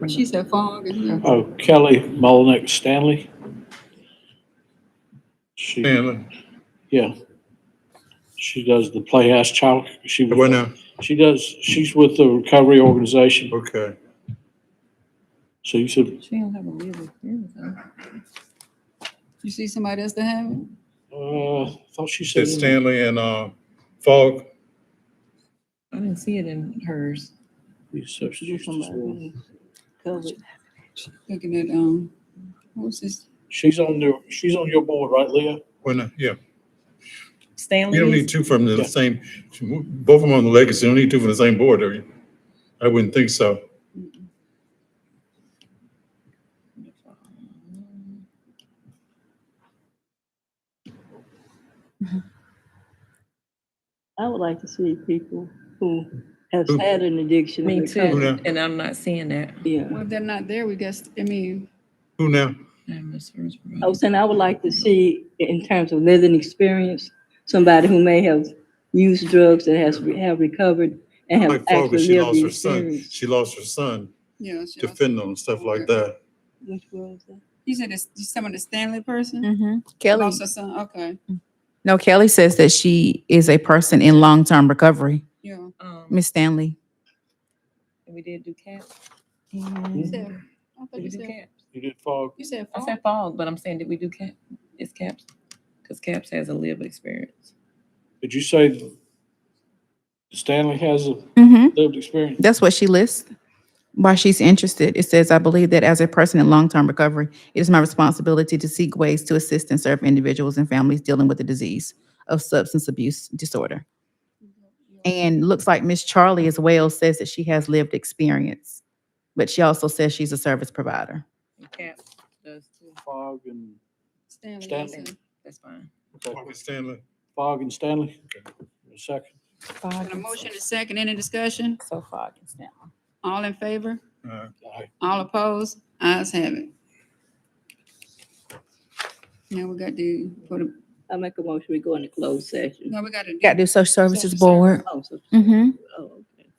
She said Fogg. And Oh, Kelly Mulnick Stanley. Stanley. Yeah. She does the Playhouse Child. What now? She's with the recovery organization. Okay. So you said, She don't have a real experience, huh? You see somebody else that have it? I thought she Said said. Stanley and, Fogg. I didn't see it in hers. Substitutes. covered. Looking at, what's this? She's on your board, right, Leah? Well, yeah, Stanley you don't is? need two from the Yeah. same, both of them on the legacy, you don't need two from the same board, do you? I wouldn't think so. I would like to see people who have Who? had an addiction. Me and recovered. Who now? too, and I'm not seeing that. Yeah. Well, if they're not there, we guess, I mean, Who now? I was saying I would like to see, in terms of living experience, somebody who may have used drugs and have recovered and have Like Fogel, actually she lived lost the her son. experience. She lost her son yeah. to fentanyl and stuff like that. Which was that? You said it's some of the Stanley person? Mm-hmm. Kelly. Lost her son, okay, No, Kelly says that she is a person in long-term recovery. yeah. Miss Stanley. We did do CAP. You And said, I thought did we you do said, CAP? You did fog. you said I fall. said FOG, but I'm saying, did we do CAP? It's CAPS? Because CAPS has a lived experience. Did you say Stanley has a Mm-hmm. lived experience? That's what she lists. Why she's interested. It says, I believe that as a person in long-term recovery, it is my responsibility to seek ways to assist and serve individuals and families dealing with the disease of substance abuse disorder. And looks like Miss Charlie as well says that she has lived experience, but she also says she's a service provider. And CAPS does too. Fog and Stanley. Stanley. Yes, sir. That's fine. Okay. Fogel Stanley. Fog and Stanley. A second. Got a motion is second, any discussion? So FOG and Stanley. All in favor? Aye. All opposed? Ayes have it. Now we got to put a, I make a motion, we go into closed session. no, we got to Got to do. do social services Social board. Oh, so, Mm-hmm. oh, okay.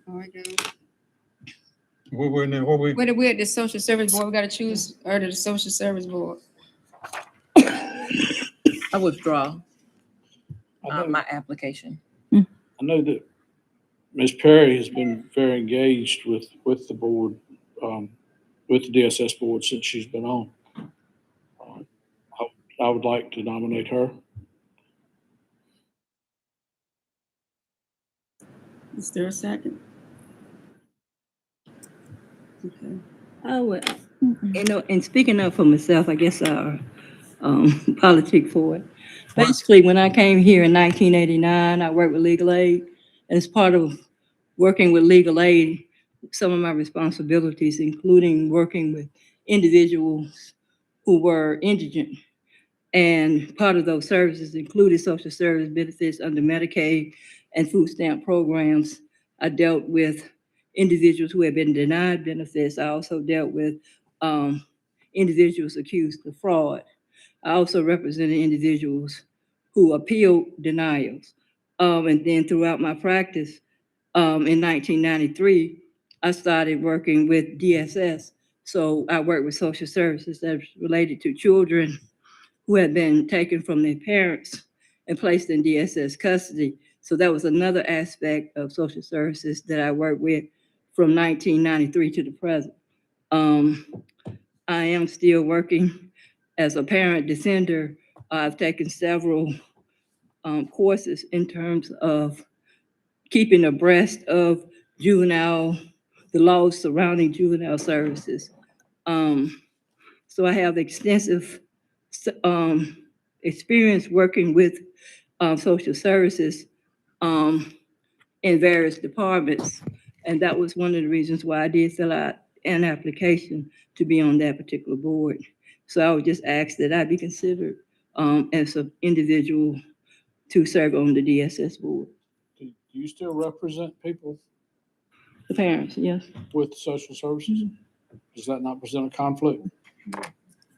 All right, guys. Where we're now, where we, Wait, we're at the social service board, we got to choose, or the social service board. I withdraw I know, my application. I know that Ms. Perry has been very engaged with the board, with the DSS board since she's been on. I would like to nominate her. Is there a second? Okay. I would, you know, and speaking up for myself, I guess our politic for it. Basically, when I came here in 1989, I worked with legal aid. As part of working with legal aid, some of my responsibilities, including working with individuals who were indigent. And part of those services included social service benefits under Medicaid and food stamp programs. I dealt with individuals who had been denied benefits. I also dealt with individuals accused of fraud. I also represented individuals who appealed denials. And then throughout my practice, in 1993, I started working with DSS. So I worked with social services that's related to children who had been taken from their parents and placed in DSS custody. So that was another aspect of social services that I worked with from 1993 to the present. I am still working as a parent defender. I've taken several courses in terms of keeping abreast of juvenile, the laws surrounding juvenile services. So I have extensive experience working with social services in various departments. And that was one of the reasons why I did fill out an application to be on that particular board. So I would just ask that I be considered as an individual to serve on the DSS board. Do you still represent people The parents, yes. with social services? Does that not present a conflict?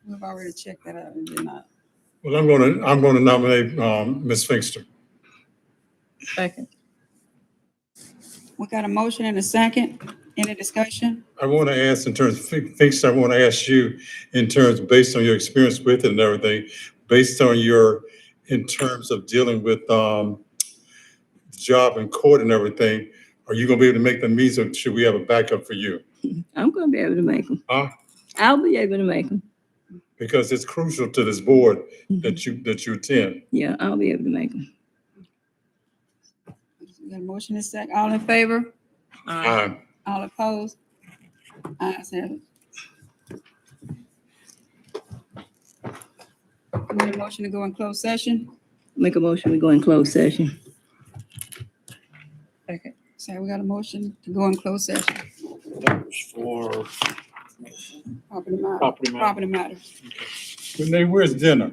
We've already checked that out and did not. well, I'm gonna nominate, Ms. Finkston. Second. We got a motion and a second, any discussion? I want to ask in terms of Finkston, I want to ask you in terms, based on your experience with it and everything, based on in terms of dealing with, job in court and everything, are you gonna be able to make the meetings or should we have a backup for you? I'm gonna be able to make them. Huh? I'll be able to make them. because it's crucial to this board that you attend. Yeah, I'll be able to make them. We got a motion and second. All in favor? All opposed? Ayes have it. We need a motion to go in closed session. Make a motion, we go in closed session. Okay. So we got a motion to go in closed session. That was for Property matter. Property matter. Property matters. Renee, where's dinner?